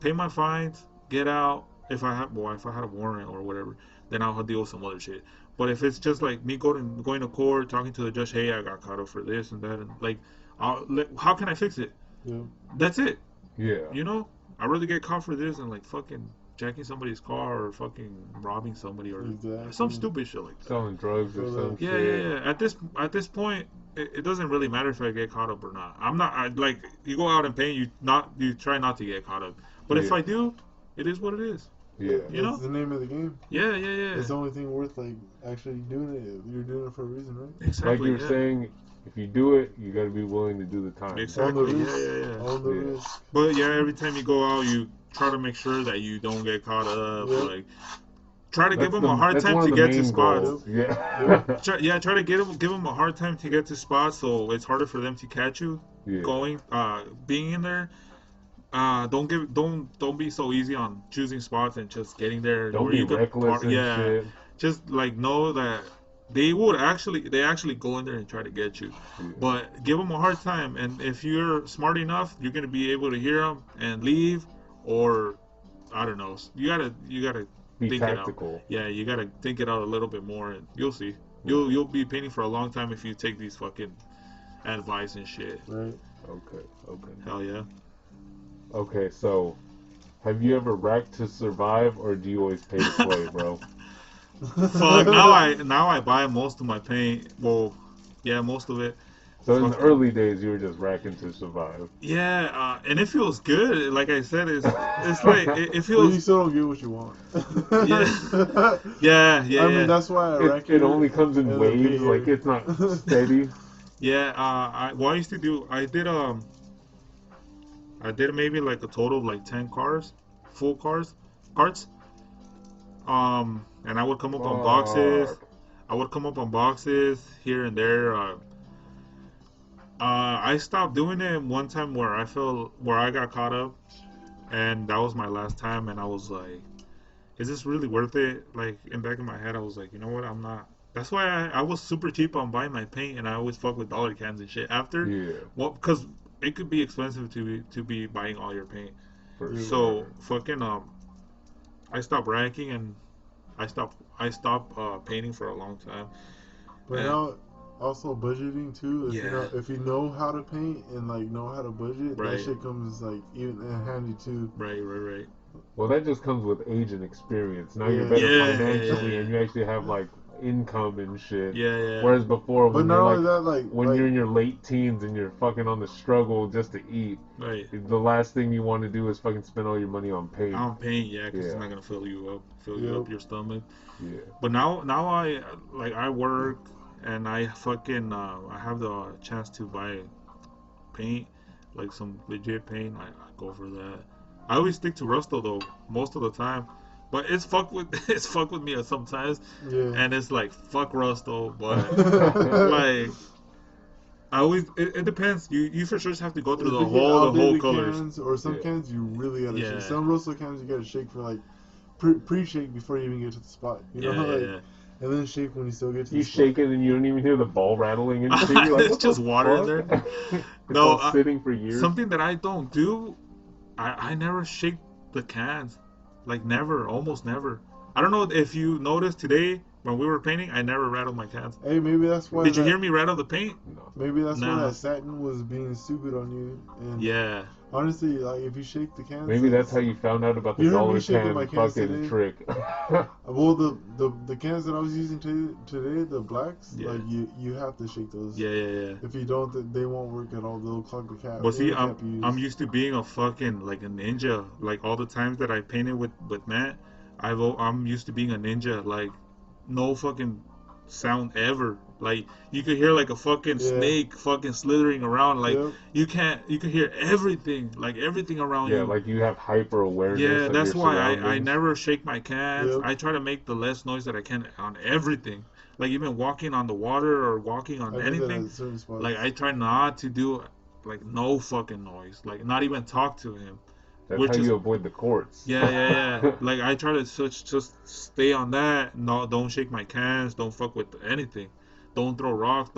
pay my fines, get out. If I had a warrant or whatever, then I'll deal with some other shit. But if it's just like me going to court, talking to the judge, hey, I got caught up for this and that, and like, how can I fix it? Yeah. That's it. Yeah. You know, I'd rather get caught for this than like fucking jacking somebody's car or fucking robbing somebody or some stupid shit like that. Selling drugs or some yeah, shit. Yeah. At this point, it doesn't really matter if I get caught up or not. I'm not like you go out and pay, you try not to get caught up. But if I do, it is what it is. Yeah. You know? It's the name of the game. Yeah. It's the only thing worth like actually doing it. You're doing it for a reason, right? Exactly. Like you were saying, if you do it, you got to be willing to do the time. Exactly. Yeah. On the risk. But yeah, every time you go out, you try to make sure that you don't get caught up. Yep. Like, try to give them a hard time to get to spots. Yeah. Try to give them a hard time to get to spots, so it's harder for them to catch you. Yeah. Being in there. Don't be so easy on choosing spots and just getting there. Don't be reckless and shit. Just like know that they actually go in there and try to get you, but give them a hard time. And if you're smart enough, you're gonna be able to hear them and leave, or I don't know. You gotta be think tactical. It out. Yeah, you gotta think it out a little bit more, and you'll see. You'll be painting for a long time if you take these fucking advice and shit. Right. Okay. Hell yeah. Okay, so have you ever racked to survive, or do you always pay to play, bro? Fuck, now I buy most of my paint. Well, yeah, most of it. So in the early days, you were just racking to survive. Yeah, and it feels good. Like I said, it's like it feels. But you still don't get what you want. Yeah. I mean, that's why I rack it only comes in waves. Like it's not steady. Yeah. What I used to do, I did maybe like a total of like 10 full carts. And I would come up on boxes. I would come up on boxes here and there. I stopped doing it one time where I got caught up, and that was my last time. And I was like, "Is this really worth it?" Like in the back of my head, I was like, "You know what? I'm not." That's why I was super cheap on buying my paint, and I always fuck with dollar cans and shit after. Yeah. Well, because it could be expensive to be buying all your paint. So fucking I stopped racking and I stopped painting for a long time. But now also budgeting too. If you know how to paint and like know how to budget, that shit comes like even handy too. Right. Well, that just comes with age and experience. Now you're better financially, and you actually have like income and shit. Yeah. Whereas before, when you're in your late teens and you're fucking on the struggle just to eat, the last thing you want to do is fucking spend all your money on paint. Because it's not gonna fill you up your stomach. Yeah. But now I work and I fucking I have the chance to buy paint, like some legit paint. I go for that. I always stick to Rusto though, most of the time. But it's fuck with me sometimes, and it's like fuck Rusto, but like I always it depends. You for sure just have to go through the whole colors. Cans, or some cans you really gotta shake. Some Rusto cans you gotta shake for like pre-shake before you even get to the spot. You know, and then shake when you still get to the spot. You shake it and you don't even hear the ball rattling and shit. You're like, it's just water in there. No, sitting for years. Something that I don't do, I never shake the cans. Like never, almost never. I don't know if you noticed today when we were painting, I never rattled my cans. Hey, maybe that's why. Did you hear me rattle the paint? No. Maybe that's why that satin was being stupid on you. And honestly, like if you shake the cans. Maybe that's how you found out about the dollar can fucking trick. Well, the cans that I was using today, the blacks, like you have to shake those. Yeah. If you don't, they won't work at all. They'll clog the cap. But see, I'm used to being a fucking like a ninja. Like all the times that I painted with Matt, I'm used to being a ninja. Like no fucking sound ever. Like you could hear like a fucking snake fucking slithering around. Like you can hear everything, like everything around you. Yeah, like you have hyper awareness. Yeah, that's why I never shake my cans. I try to make the less noise that I can on everything. Like even walking on the water or walking on anything. Like I try not to do like no fucking noise. Like not even talk to him. That's how you avoid the courts. Yeah. Like I try to just stay on that. No, don't shake my cans. Don't fuck with anything. Don't throw rocks.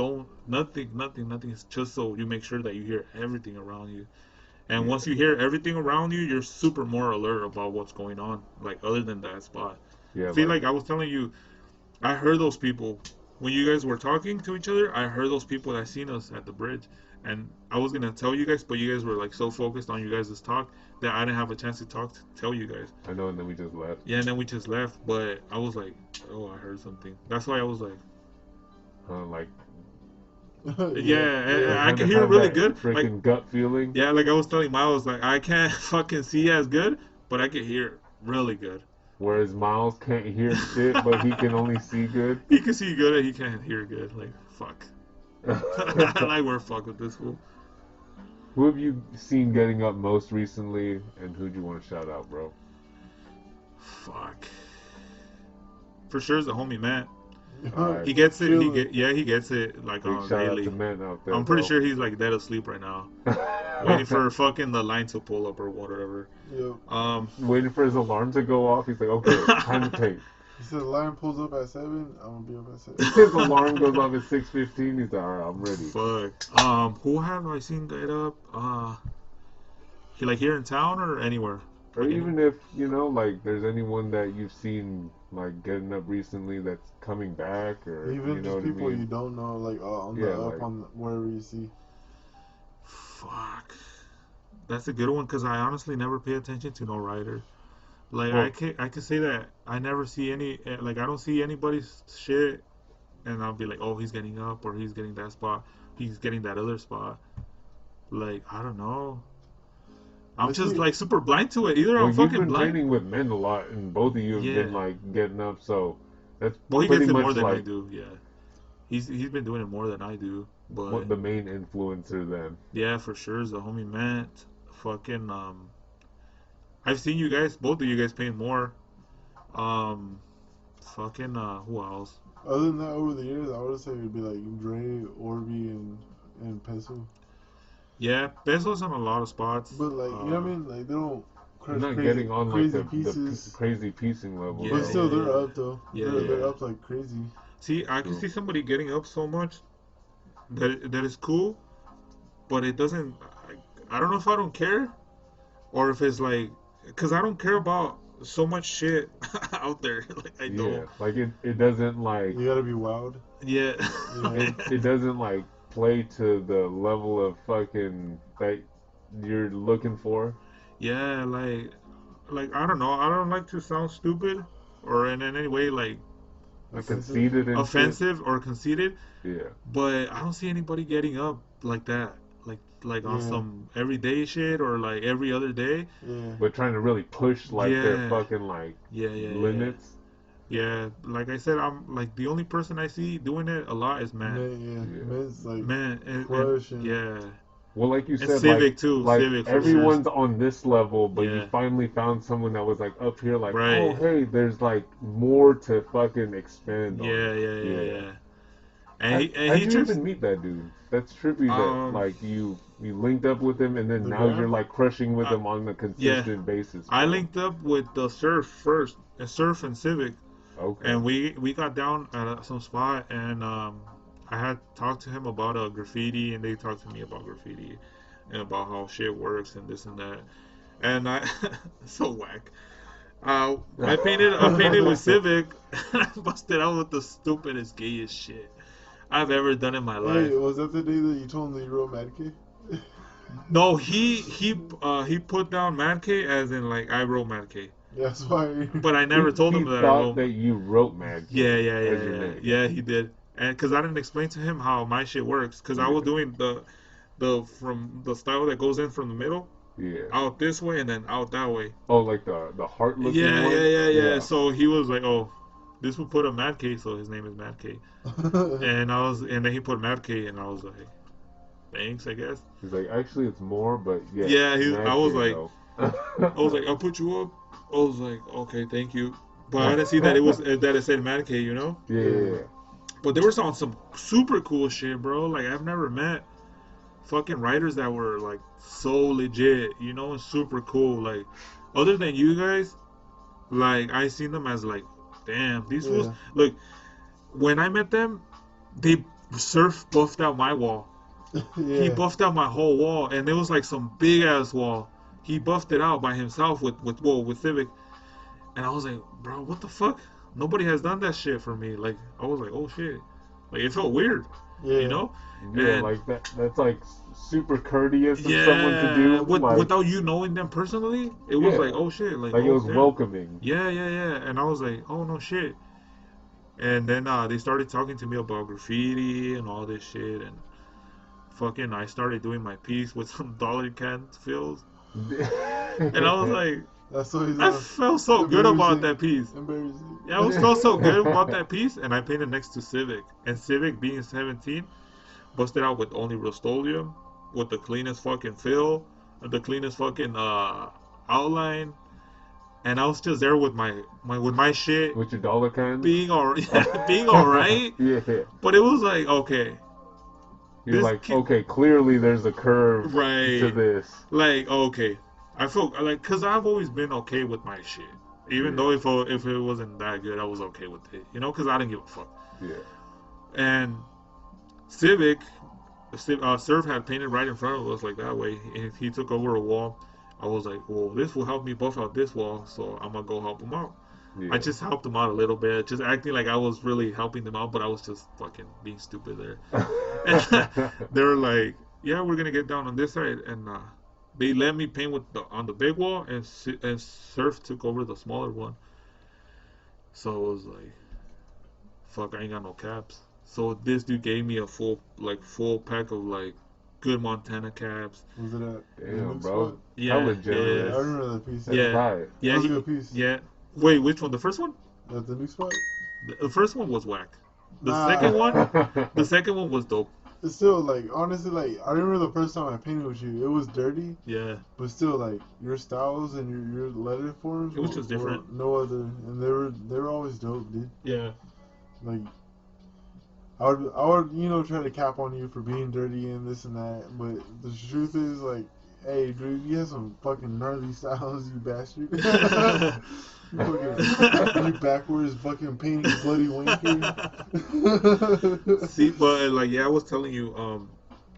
Nothing. It's just so you make sure that you hear everything around you. And once you hear everything around you, you're super more alert about what's going on. Like other than that spot. Yeah. See, like I was telling you, I heard those people when you guys were talking to each other. I heard those people that seen us at the bridge, And I was gonna tell you guys, but you guys were like so focused on you guys' talk that I didn't have a chance to tell you guys. I know, and then we just left. Yeah, and then we just left. But I was like, oh, I heard something. That's why I was like, Like, yeah, I kind can of hear it have really that good. freaking Like, gut feeling. yeah, like I was telling Miles, like I can't fucking see as good, but I can hear it really good. Whereas Miles can't hear shit, but he can only see good. He can see good and he can't hear good. Like, fuck. Like, we're fucked with this fool. Who have you seen getting up most recently, and who'd you want to shout out, bro? Fuck. For sure, it's the homie Matt. Alright. He gets it. He gets it like Big on shout out daily. to men out there, I'm pretty bro. sure he's like dead asleep right now, waiting for fucking the line to pull up or whatever. Yep. Waiting for his alarm to go off. He's like, okay, time to tape. He said the line pulls up at 7. I'm gonna be up at 7. His alarm goes off at 6:15. He's like, alright, I'm ready. Fuck. Who have I seen get up? He like here in town or anywhere? Or Like, even if, you know, like, there's anyone that you've seen, like, getting up recently that's coming back, or, Even you know just what people I mean? you don't know, like on Yeah, the up like- on wherever you see. Fuck. That's a good one because I honestly never pay attention to no rider. Like Well- I can say that I never see any like I don't see anybody's shit, and I'll be like, oh, he's getting up or he's getting that spot, he's getting that other spot. Like I don't know. I'm I just see- like super blind to it. Either Well, I'm you've fucking been blind. training with men a lot, and both of you have been, Yeah. like, getting up, so that's Well, he pretty gets it much, more than I like, do. Yeah, he's been doing it more than I do. But what the main influencer then. yeah, for sure is the homie Matt. Fucking I've seen you guys, both of you guys paying more. Fucking who else? Other than that, over the years, I would say it'd be like Dre, Orby, and Peso. Yeah, Bezos on a lot of spots. But like, you know what I mean? Like they don't You're crush not crazy, getting on, like, crazy the pieces. crazy piecing level. Yeah, But though. still, they're yeah. up though. Yeah, they're yeah. up like crazy. See, I can True. see somebody getting up so much that is cool, but it doesn't. I don't know if I don't care, or if it's like, cause I don't care about so much shit out there. Like I Yeah, don't. like, it doesn't, like, You gotta be wild. Yeah. it doesn't, like, play to the level of fucking that you're looking for. Yeah, like I don't know. I don't like to sound stupid or in any way like Like, Offensive? conceited and shit. offensive or conceited, Yeah. but I don't see anybody getting up like that. Like on Yeah. some everyday shit or like every other day. Yeah. But trying to really push, like, their Yeah. fucking, like, Yeah, yeah, limits. Yeah, like I said, I'm like the only person I see doing it a lot is Matt. Yeah. Men's like Man, and Crush and- yeah, Well, like you and said, Civic like, too. like Civic for everyone's on this level, but Yeah. you finally found someone that was, like, up here, like, Right. oh, hey, there's, like, more to fucking expand sure. on. Yeah. And he How'd you trips. even meet that dude? That's trippy that, like, you linked up with him, and then The now guy? you're, like, crushing with him on a consistent basis. I bro. linked up with the Surf first, Surf and Civic, Okay. and we got down at some spot, and I had talked to him about graffiti, and they talked to me about graffiti, and about how shit works and this and that, and I so whack. I painted with Civic, and I busted out with the stupidest, gayest shit I've ever done in my life. Hey, was that the day that you told him that you wrote MADK? No, he put down Mad K as in like I wrote Mad K, Yeah, that's why. but I never told he him that I thought wrote. that you wrote Mad. Yeah, as your name. yeah, he did, and because I didn't explain to him how my shit works, because I was doing the from the style that goes in from the middle Yeah. out this way and then out that way. Oh, like the heart looking Yeah, one? yeah. So he was like, oh, this would put a Mad K, so his name is Mad K, and then he put Mad K, and I was like, thanks, I guess. He's like, actually, it's more, but yeah. Yeah, Mad I was Kid, like- though. I was like, I'll put you up. I was like, okay, thank you. But I didn't see that it said Mad K, you know? yeah. But they were on some super cool shit, bro. Like, I've never met fucking writers that were, like, so legit, you know, and super cool. Like, other than you guys, like, I seen them as, like, damn, these fools. Yeah. Look, when I met them, they surf buffed out my wall. Yeah. He buffed out my whole wall, and it was like some big ass wall. He buffed it out by himself with Civic, and I was like, bro, what the fuck? Nobody has done that shit for me. Like, I was like, oh shit. Like it felt weird, Yeah. you know. Yeah, And like that's like super courteous of yeah, someone to do. Like, without you knowing them personally, it was yeah, like, oh shit, like, like it oh was damn. welcoming. Yeah, yeah, yeah. And I was like, oh no shit. And then they started talking to me about graffiti and all this shit, and fucking I started doing my piece with some dollar can fills, and I was like, That's what he's I on. felt so good about that piece. Embarrassing. Yeah, I felt so good about that piece, and I painted next to Civic. And Civic, being 17, busted out with only Rust-Oleum, with the cleanest fucking fill, the cleanest fucking outline, and I was just there with my shit, With your dollar cans. being alright. Yeah. But it was like, okay, You're this like, okay, clearly there's a curve to right, this. like, okay, I felt like, cause I've always been okay with my shit, even though if it wasn't that good, I was okay with it, you know, cause I didn't give a fuck. Yeah. And Civic, Surf had painted right in front of us like that way. If he took over a wall, I was like, well, this will help me buff out this wall, so I'm gonna go help him out. Yeah. I just helped them out a little bit, just acting like I was really helping them out, but I was just fucking being stupid there. They were like, yeah, we're gonna get down on this side, and they let me paint on the big wall, and Surf took over the smaller one. So it was like, fuck, I ain't got no caps. So this dude gave me a full pack of like good Montana caps. Was it at Damn, bro. Yeah, Hella Yeah, generous. I remember that piece. Yeah. Right. Yeah, That was a good piece. yeah. Wait, which one? The first one? At the new spot? The first one was whack. The Nah. second one was dope. It's still, like, honestly, like, I remember the first time I painted with you, it was dirty, Yeah. but still, like, your styles and your letter forms It was just different. were no other, and they were always dope, dude. Yeah. Like, I would, you know, try to cap on you for being dirty and this and that, but the truth is, like, hey, dude, you have some fucking gnarly styles, you bastard. You backwards fucking painting bloody wanker. See, but like, yeah, I was telling you,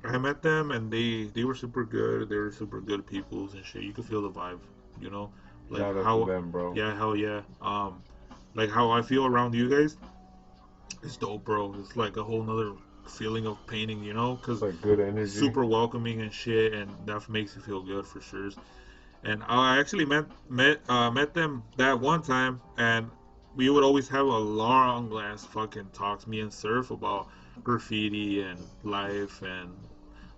I met them and they were super good. They were super good peoples and shit. You could feel the vibe, you know, like Shout out how to them, bro. yeah, hell yeah. Like how I feel around you guys, it's dope, bro. It's like a whole nother feeling of painting, you know, cause Like good energy. super welcoming and shit, and that makes you feel good for sure. And I actually met them that one time, and we would always have a long ass fucking talks, me and Surf, about graffiti and life, and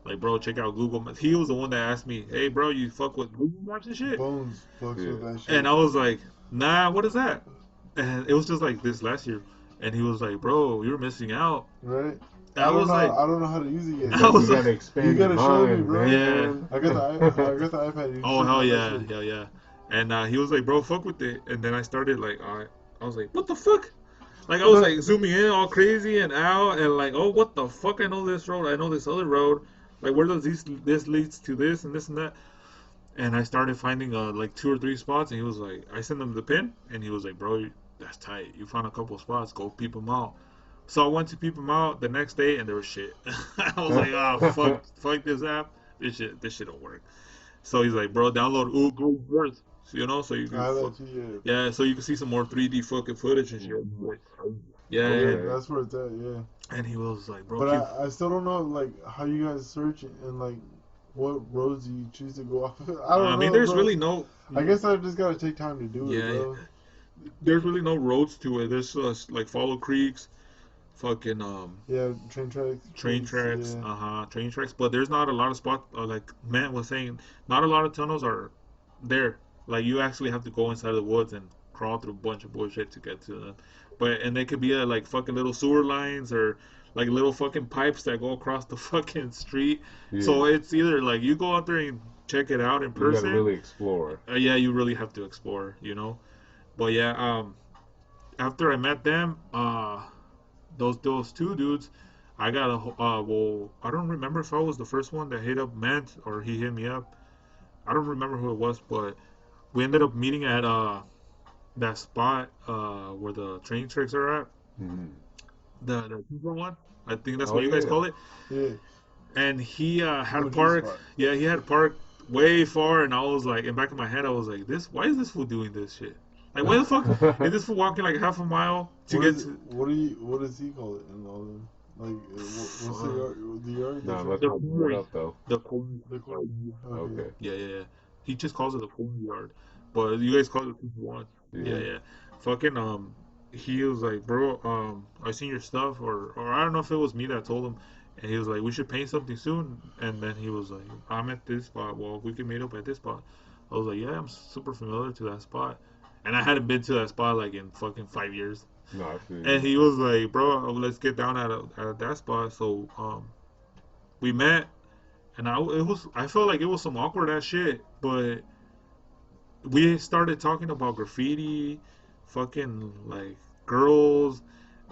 like, bro, check out Google Maps. He was the one that asked me, hey, bro, you fuck with Google Maps and shit? Bones fucks with that shit. And I was like, nah, what is that? And it was just like this last year, and he was like, bro, you're missing out. Right? I was like, I don't know how to use it yet. I was you like, gotta expand you gotta your show me, mind, bro. man. I got the iPad. You oh should hell know yeah, that shit. hell yeah. And he was like, bro, fuck with it. And then I started like, I was like, what the fuck? Like I was like zooming in all crazy and out, and like, oh, what the fuck? I know this road. I know this other road. Like, where does this leads to this and this and that? And I started finding like 2 or 3 spots, and he was like, I sent him the pin, and he was like, bro, that's tight. You found a couple spots. Go peep them out. So I went to peep them out the next day, and there was shit. I was like, oh fuck this app. This shit don't work. So he's like, bro, download Google Earth, you know, so you can yeah, so you can see some more 3D fucking footage and shit. Yeah. That's where it's at, yeah. And he was like, bro, but I still don't know, like, how you guys search and like what roads you choose to go off of. I mean, know, there's bro. really no. I guess I just gotta take time to do it, bro. There's really no roads to it. There's like follow creeks, fucking yeah, train tracks. Yeah. Train tracks. But there's not a lot of spots. Like Matt was saying, not a lot of tunnels are there. Like you actually have to go inside the woods and crawl through a bunch of bullshit to get to them. And they could be like fucking little sewer lines or like little fucking pipes that go across the fucking street. Yeah. So it's either like you go out there and check it out in person. You gotta really explore. Yeah, you really have to explore, you know. But yeah, after I met them, those 2 dudes, I got well, I don't remember if I was the first one that hit up Ment or he hit me up. I don't remember who it was, but we ended up meeting at that spot where the train tracks are at. Mm-hmm. The Cooper one, I think that's what you guys call it. Yeah. And he had a park. Spot. Yeah, he had a park way far, and I was like, in back of my head, I was like, why is this fool doing this shit? Like, why the fuck is this fool walking like half a mile to get to? What does he call it in all of them? Like, what's the yard? The yard? No, The let's The not bring it quarry. up though. The quarry. The corner. Okay. Okay. Yeah. He just calls it the quarry yard, but you guys call it the 2-1. Yeah. Yeah. Fucking he was like, bro, I seen your stuff, or I don't know if it was me that told him, and he was like, we should paint something soon, and then he was like, I'm at this spot. Well, we can meet up at this spot. I was like, yeah, I'm super familiar to that spot, and I hadn't been to that spot like in fucking 5 years. No, I feel And you. he was like, bro, let's get down at that spot. So we met, and I felt like it was some awkward ass shit, but we started talking about graffiti, fucking like girls,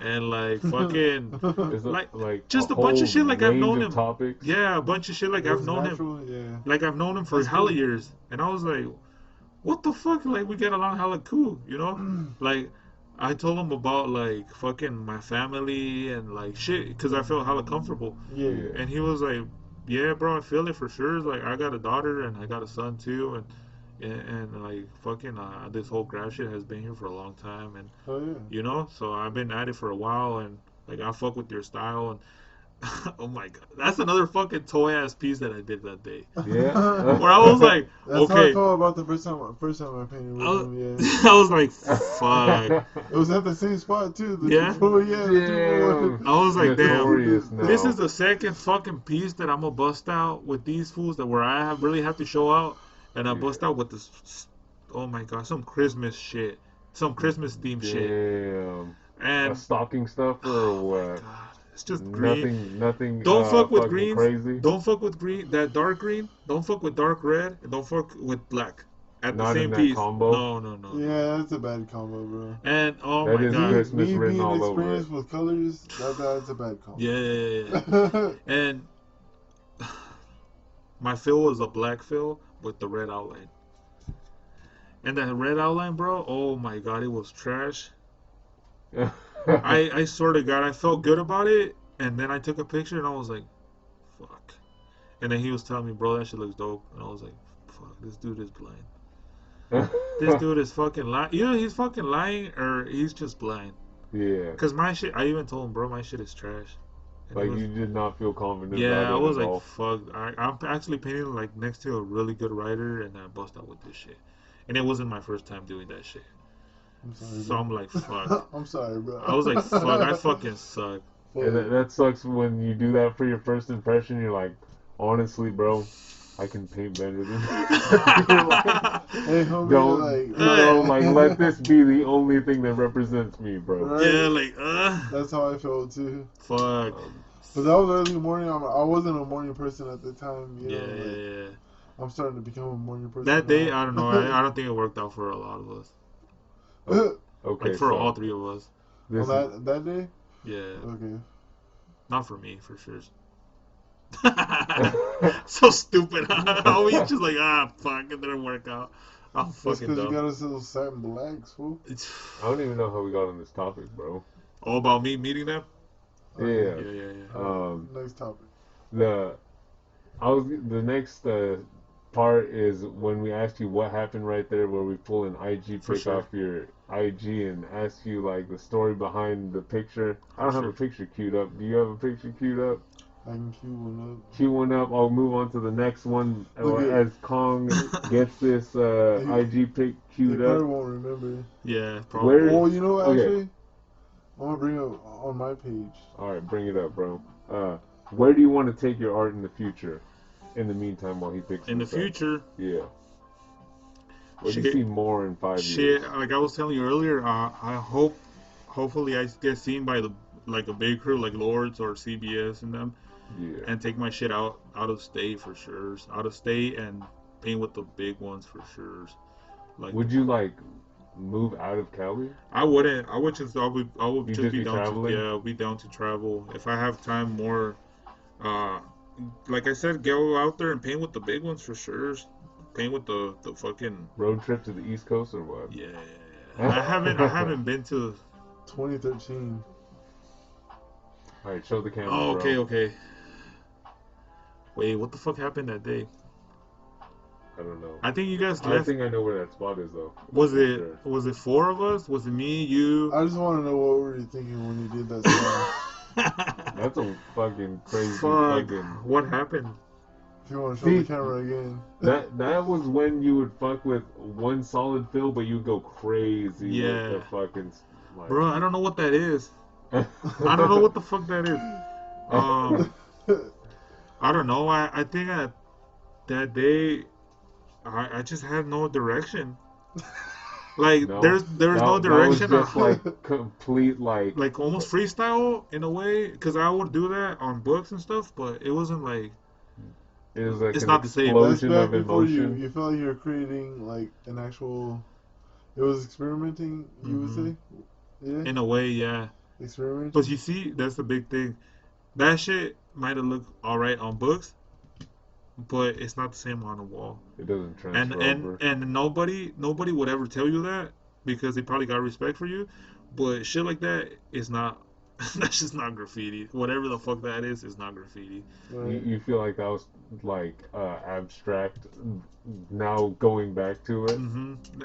and like fucking It's like just a bunch whole of shit like I've range known of him. topics. Yeah, a bunch of shit like It I've was known him. natural, yeah. Like I've known him for That's hella cool. years, and I was like, what the fuck? Like we get along hella cool, you know? Like I told him about like fucking my family and like shit because I felt hella comfortable, Yeah. and he was like, yeah, bro, I feel it for sure. It's like I got a daughter and I got a son too, and like fucking this whole graph shit has been here for a long time, and Oh yeah. you know, so I've been at it for a while, and like I fuck with your style, and oh my god, that's another fucking toy ass piece that I did that day. Yeah. Where I was like, That's how I okay, felt about the first time I painted with I, him. Yeah. I was like, fuck. It was at the same spot too. The Yeah? 2-4, yeah. The 2-4. Damn. I was like, damn. Notorious now. This is the second fucking piece that I'm gonna bust out with these fools that where I really have to show out, and I bust out with this. Oh my god, some Christmas shit, some Christmas themed shit, Damn. and A stocking stuffer or oh my what? god, it's just green. Nothing. Don't fuck with fucking greens. Crazy. Don't fuck with green. That dark green. Don't fuck with dark red. And don't fuck with black. At Not the in same that piece. combo? No. Yeah, that's a bad combo, bro. And oh That my is god. Christmas Me written being all over it. experienced with colors, that's a bad combo. Yeah. And my fill was a black fill with the red outline. And that red outline, bro, oh my god, it was trash. I swear to God, I felt good about it, and then I took a picture and I was like, fuck. And then he was telling me, bro, that shit looks dope. And I was like, fuck, this dude is blind. This dude is fucking lying. Either he's fucking lying or he's just blind. Yeah. Because my shit, I even told him, bro, my shit is trash. And Like he was, you did not feel confident yeah, about it I was at like, all. fuck. I'm actually painting like next to a really good writer, and I bust out with this shit. And it wasn't my first time doing that shit. I'm sorry, So bro. I'm like, fuck. I'm sorry, bro. I was like, fuck, I fucking suck. And that sucks when you do that for your first impression. You're like, honestly, bro, I can paint better than you. Hey, homie, Don't like let this be the only thing that represents me, bro. Right. Yeah, like, That's how I felt too. fuck. But that was early morning. I wasn't a morning person at the time. You know, Yeah. I'm starting to become a morning person. That day, now. I don't know. I don't think it worked out for a lot of us. Okay, Like for so all three of us. this On that day? Yeah. Okay. Not for me, for sure. So stupid. Huh? We just like, fuck, it didn't work out. I'm That's fucking because you dumb. got us little satin blacks, fool. I don't even know how we got on this topic, bro. All about me meeting them? Yeah. Yeah. Next topic. The next part is when we ask you what happened right there, where we pull an IG For pic sure. off your IG and ask you like the story behind the picture. I don't have a picture queued up. Do you have a picture queued up? I can cue one up. Cue one up. I'll move on to the next one Okay. as Kong gets this IG pic They queued probably up. won't remember. Yeah, probably. Where- Oh, you know what, Okay. actually? I'm going to bring it on my page. All right, bring it up, bro. Where do you want to take your art in the future? In the meantime, while he picks In the this up? future, Yeah. What do you Shit. see more in 5 shit, years? like I was telling you earlier, I hopefully I get seen by like a big crew like Lords or CBS and them, Yeah. and take my shit out of state for sure, out of state, and paint with the big ones for sure. Like, Would you like move out of Cali? I wouldn't. I would You just just be be down traveling? be down to travel if I have time more. Like I said, go out there and paint with the big ones for sure. Paint with the fucking Road trip to the East Coast or what? yeah. I haven't been to. 2013. All right, show the camera. Oh, bro. okay. Wait, what the fuck happened that day? I don't know. I think you guys I left. think I know where that spot is though. Was For it sure. was it four of us? Was it me, you? I just want to know what were you thinking when you did that song. That's a fucking crazy Fuck. fucking. What happened? If you want to show See, the camera again. That was when you would fuck with one solid fill, but you'd go crazy with the Yeah. fucking like. Bro, I don't know what that is. I don't know what the fuck that is. I don't know. I think that day I just had no direction. Like No, there's no that was direction. just like complete like. Almost freestyle in a way, because I would do that on books and stuff, but it wasn't like It was like it's an not the same. That's explosion back of before emotion. you felt like you were creating like an actual. It was experimenting. You would say, yeah. In a way, yeah. Experimenting. But you see, that's the big thing. That shit might have looked alright on books, but it's not the same on a wall. It doesn't And transfer over. and nobody would ever tell you that because they probably got respect for you. But shit like that is not. That's just not graffiti. Whatever the fuck that is not graffiti. Right. You feel like that was like abstract. Now going back to it.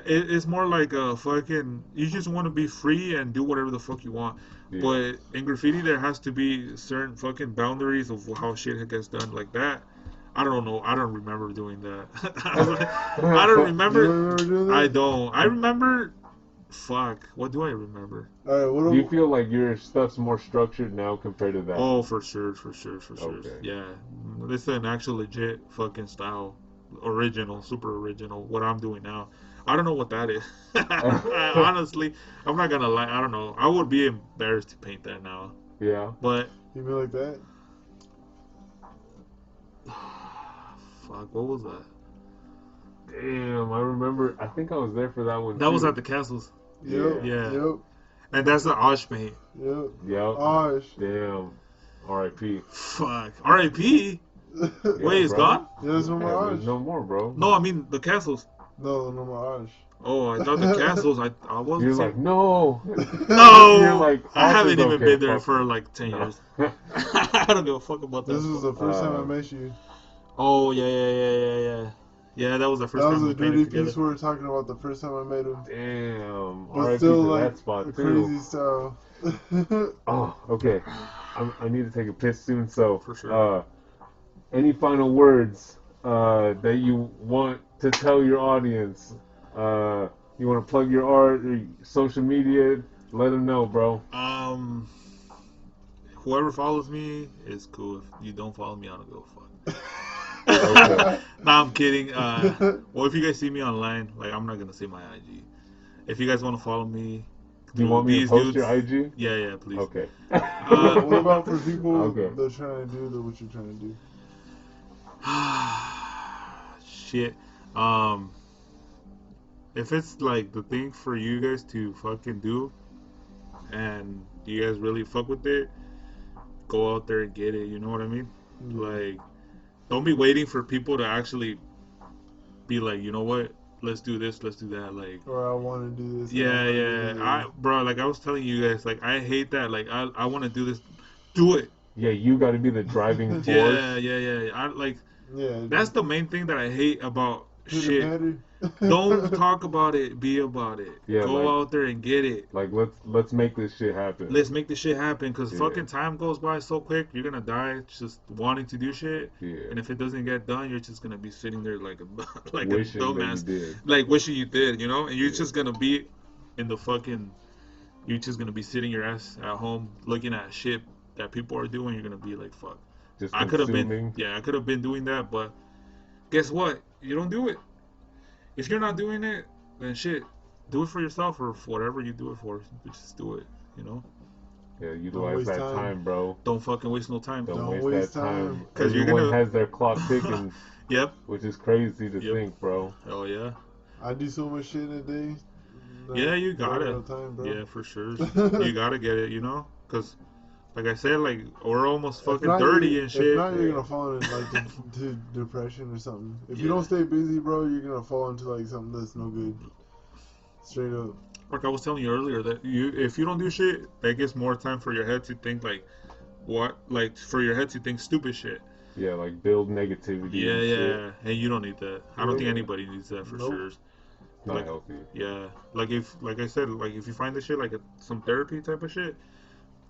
It's more like a fucking. You just want to be free and do whatever the fuck you want. Yeah. But in graffiti, there has to be certain fucking boundaries of how shit gets done like that. I don't know. I don't remember doing that. I don't remember. You remember doing that? I don't. I remember. Fuck. What do I remember? All right. What Do you feel like your stuff's more structured now compared to that? Oh, for sure. Okay. Yeah. This is an actual legit fucking style. Original. Super original. What I'm doing now. I don't know what that is. Honestly, I'm not gonna lie. I don't know. I would be embarrassed to paint that now. Yeah. But You feel like that? fuck, what was that? Damn, I remember. I think I was there for that one. That too. was at the castles. Yep. Yeah. Yep. And that's the Osh paint. Yep. Yep. Osh. Damn. R.I.P. Fuck. R.I.P. Wait, it's bro. gone? Yeah, there's no more Yeah, Osh. there's no more, bro. No, I mean the castles. No more Osh. Oh, I thought the castles. I wasn't. You're saying- like, no. No. You're like, I haven't even okay, been there fuck for it. like 10 No. years. I don't give a fuck about that. This was the first time I Uh, met you. Oh yeah. Yeah, that was the first That time was we a painted dirty together. piece we were talking about the first time I met him. Damn. But R.I.P. still, to like, that spot a too. crazy style. Oh, okay. I need to take a piss soon, so For sure. Any final words that you want to tell your audience? You want to plug your art or social media? Let them know, bro. Whoever follows me is cool. If you don't follow me, I don't give a fuck. Okay. Nah, I'm kidding. Well, if you guys see me online, like I'm not gonna say my IG. If you guys want to follow me, Do you want me to these post dudes, your IG? Yeah, please. Okay. What about for people Okay. that are trying to do what you're trying to do? Shit. If it's like the thing for you guys to fucking do, and you guys really fuck with it, go out there and get it. You know what I mean? Like, don't be waiting for people to actually be like, you know what? Let's do this. Let's do that. Like, Or I want to do this. yeah. Bro, like I was telling you guys, like I hate that. Like I want to do this. Do it. Yeah, you got to be the driving force. Yeah. I like. Yeah. That's the main thing that I hate about shit. Pitter-patter. Don't talk about it. Be about it. Yeah, Go like- out there and get it. Like let's make this shit happen. Let's make this shit happen, because Yeah. fucking time goes by so quick. You're gonna die just wanting to do shit, Yeah. and if it doesn't get done, you're just gonna be sitting there like a like Wishing a that dumbass, you did. like wishing you did, you know. And you're Yeah. just gonna be in the fucking. You're just gonna be sitting your ass at home looking at shit that people are doing. You're gonna be like, fuck. Just I could have consuming. been, I could have been doing that, but guess what? You don't do it. If you're not doing it, then shit, do it for yourself or for whatever you do it for. Just do it, you know. Yeah, utilize waste that time. time, bro. Don't fucking waste no time. Don't Don't waste waste that time. time. 'Cause you're Everyone gonna- has their clock ticking, Yep. which is crazy to Yep. think, bro. Oh yeah. I do so much shit in a day. Yeah, you Don't got have it. no time, bro. Yeah, for sure. You gotta get it, you know, because like I said, like we're almost If fucking not, 30 you- and shit. If not, you're Yeah. gonna fall into like to depression or something. If you Yeah. don't stay busy, bro, you're gonna fall into like something that's no good. Straight up. Like I was telling you earlier, that if you don't do shit, that gives more time for your head to think for your head to think stupid shit. Yeah, like build negativity. and shit. Yeah. And you don't need that. I don't think Yeah. anybody needs that for Nope. sure. Not Like- healthy. Yeah, like I said, like if you find this shit like some therapy type of shit,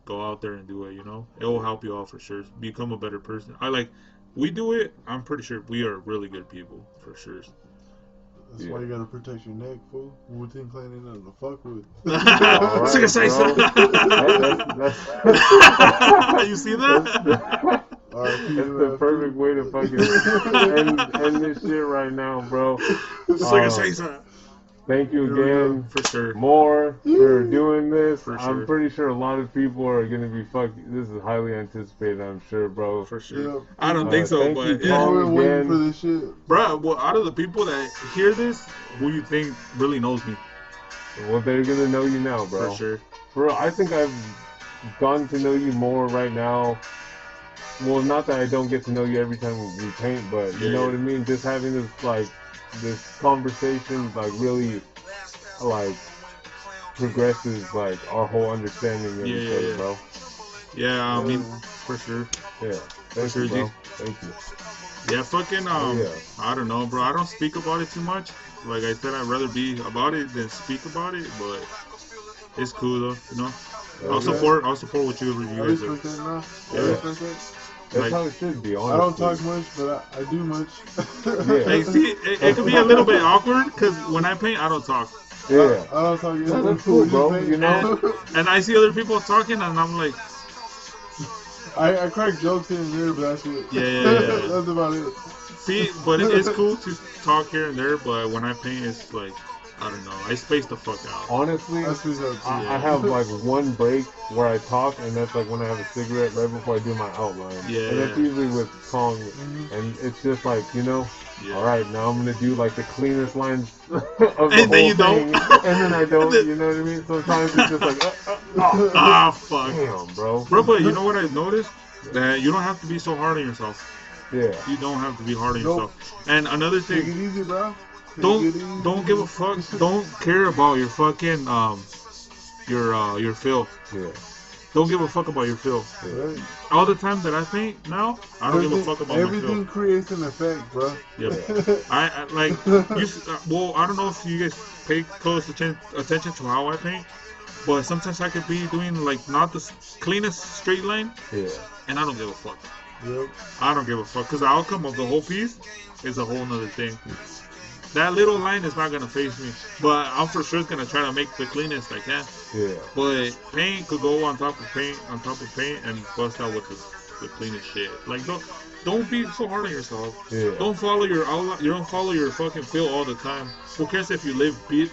go out there and do it. You know, it will help you out for sure. Become a better person. We do it. I'm pretty sure we are really good people for sure. That's why you gotta protect your neck, fool. Wu-Tang Clan ain't nothing to fuck with. You see that? That's the perfect way to fucking end this shit right now, bro. Thank you again, for sure. More for doing this. For sure. I'm pretty sure a lot of people are gonna be fucking. This is highly anticipated, I'm sure, bro. For sure. Yeah. I don't think so, thank but you, People Tom, are waiting again. for this shit. bro, well, out of the people that hear this, who you think really knows me? Well, they're gonna know you now, bro. For sure. Bro, I think I've gotten to know you more right now. Well, not that I don't get to know you every time we paint, but you know what I mean? Just having this conversation, really, progresses, our whole understanding of each other, bro. Yeah, I mean, for sure. Yeah. Thank you, bro. Thank you. Yeah, fucking, I don't know, bro. I don't speak about it too much. Like I said, I'd rather be about it than speak about it, but it's cool, though, you know? I'll support whatever you guys do. That's how it should be, honestly. I don't talk much, but I do much. Hey, see, it could be a little bit awkward, because when I paint, I don't talk. Yeah. I don't talk either. That's cool, bro, you know? And I see other people talking, and I'm like... I crack jokes here and there, but that's it. Yeah. That's about it. See, but it's cool to talk here and there, but when I paint, it's like, I don't know, I space the fuck out. Honestly, I have one break where I talk, and that's when I have a cigarette right before I do my outline. Yeah. And that's usually with Kong, and it's just all right, now I'm gonna do the cleanest lines of the whole then you thing, don't. and then I don't. You know what I mean? Sometimes it's just fuck. Damn, bro. Bro, but you know what I noticed? That you don't have to be so hard on yourself. Yeah. You don't have to be hard on yourself. And another thing. Take it easy, bro. Don't give a fuck. Don't care about your fucking your feel. Yeah. Don't give a fuck about your feel. Right. All the time that I paint now, I don't give a fuck about my feel. Everything creates an effect, bro. Yeah. I I don't know if you guys pay close attention to how I paint, but sometimes I could be doing not the cleanest straight line. Yeah. And I don't give a fuck. Yep. I don't give a fuck because the outcome of the whole piece is a whole nother thing. That little line is not gonna faze me, but I'm for sure gonna try to make the cleanest I can. Yeah. But paint could go on top of paint, and bust out with the cleanest shit. Don't be so hard on yourself. Yeah. Don't follow your outline. You don't follow your fucking feel all the time. Who cares if you let bits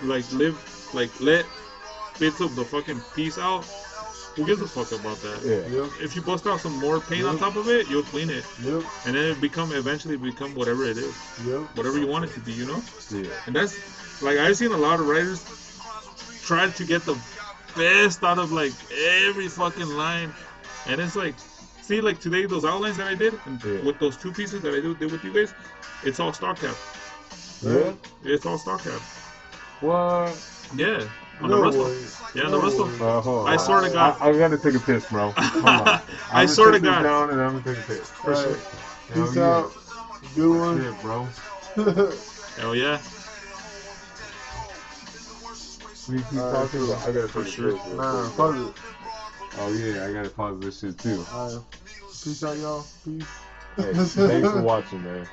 of the fucking piece out? Who gives a fuck about that? Yeah. Yep. If you bust out some more paint on top of it, you'll clean it. Yep. And then eventually become whatever it is. Yep. Whatever you want it to be, you know? Yeah. And that's, I've seen a lot of writers try to get the best out of, every fucking line. And it's see, today, those outlines that I did, and with those two pieces that I did with you guys, it's all stock cap. Yeah? It's all stock cap. What? Yeah. On No the Russell. way. Yeah, on No the Russell. way. I sort of got. I gotta take a piss, bro. Hold on. I sort of got. down and I'm gonna take a piss. For sure. Peace out. Good one. Shit, bro. Hell yeah. We keep talking, but I gotta For take sure. a piss. Nah, pause it. Oh yeah, I gotta pause this shit too. Alright. Peace out, y'all. Peace. Hey, thanks for watching, man.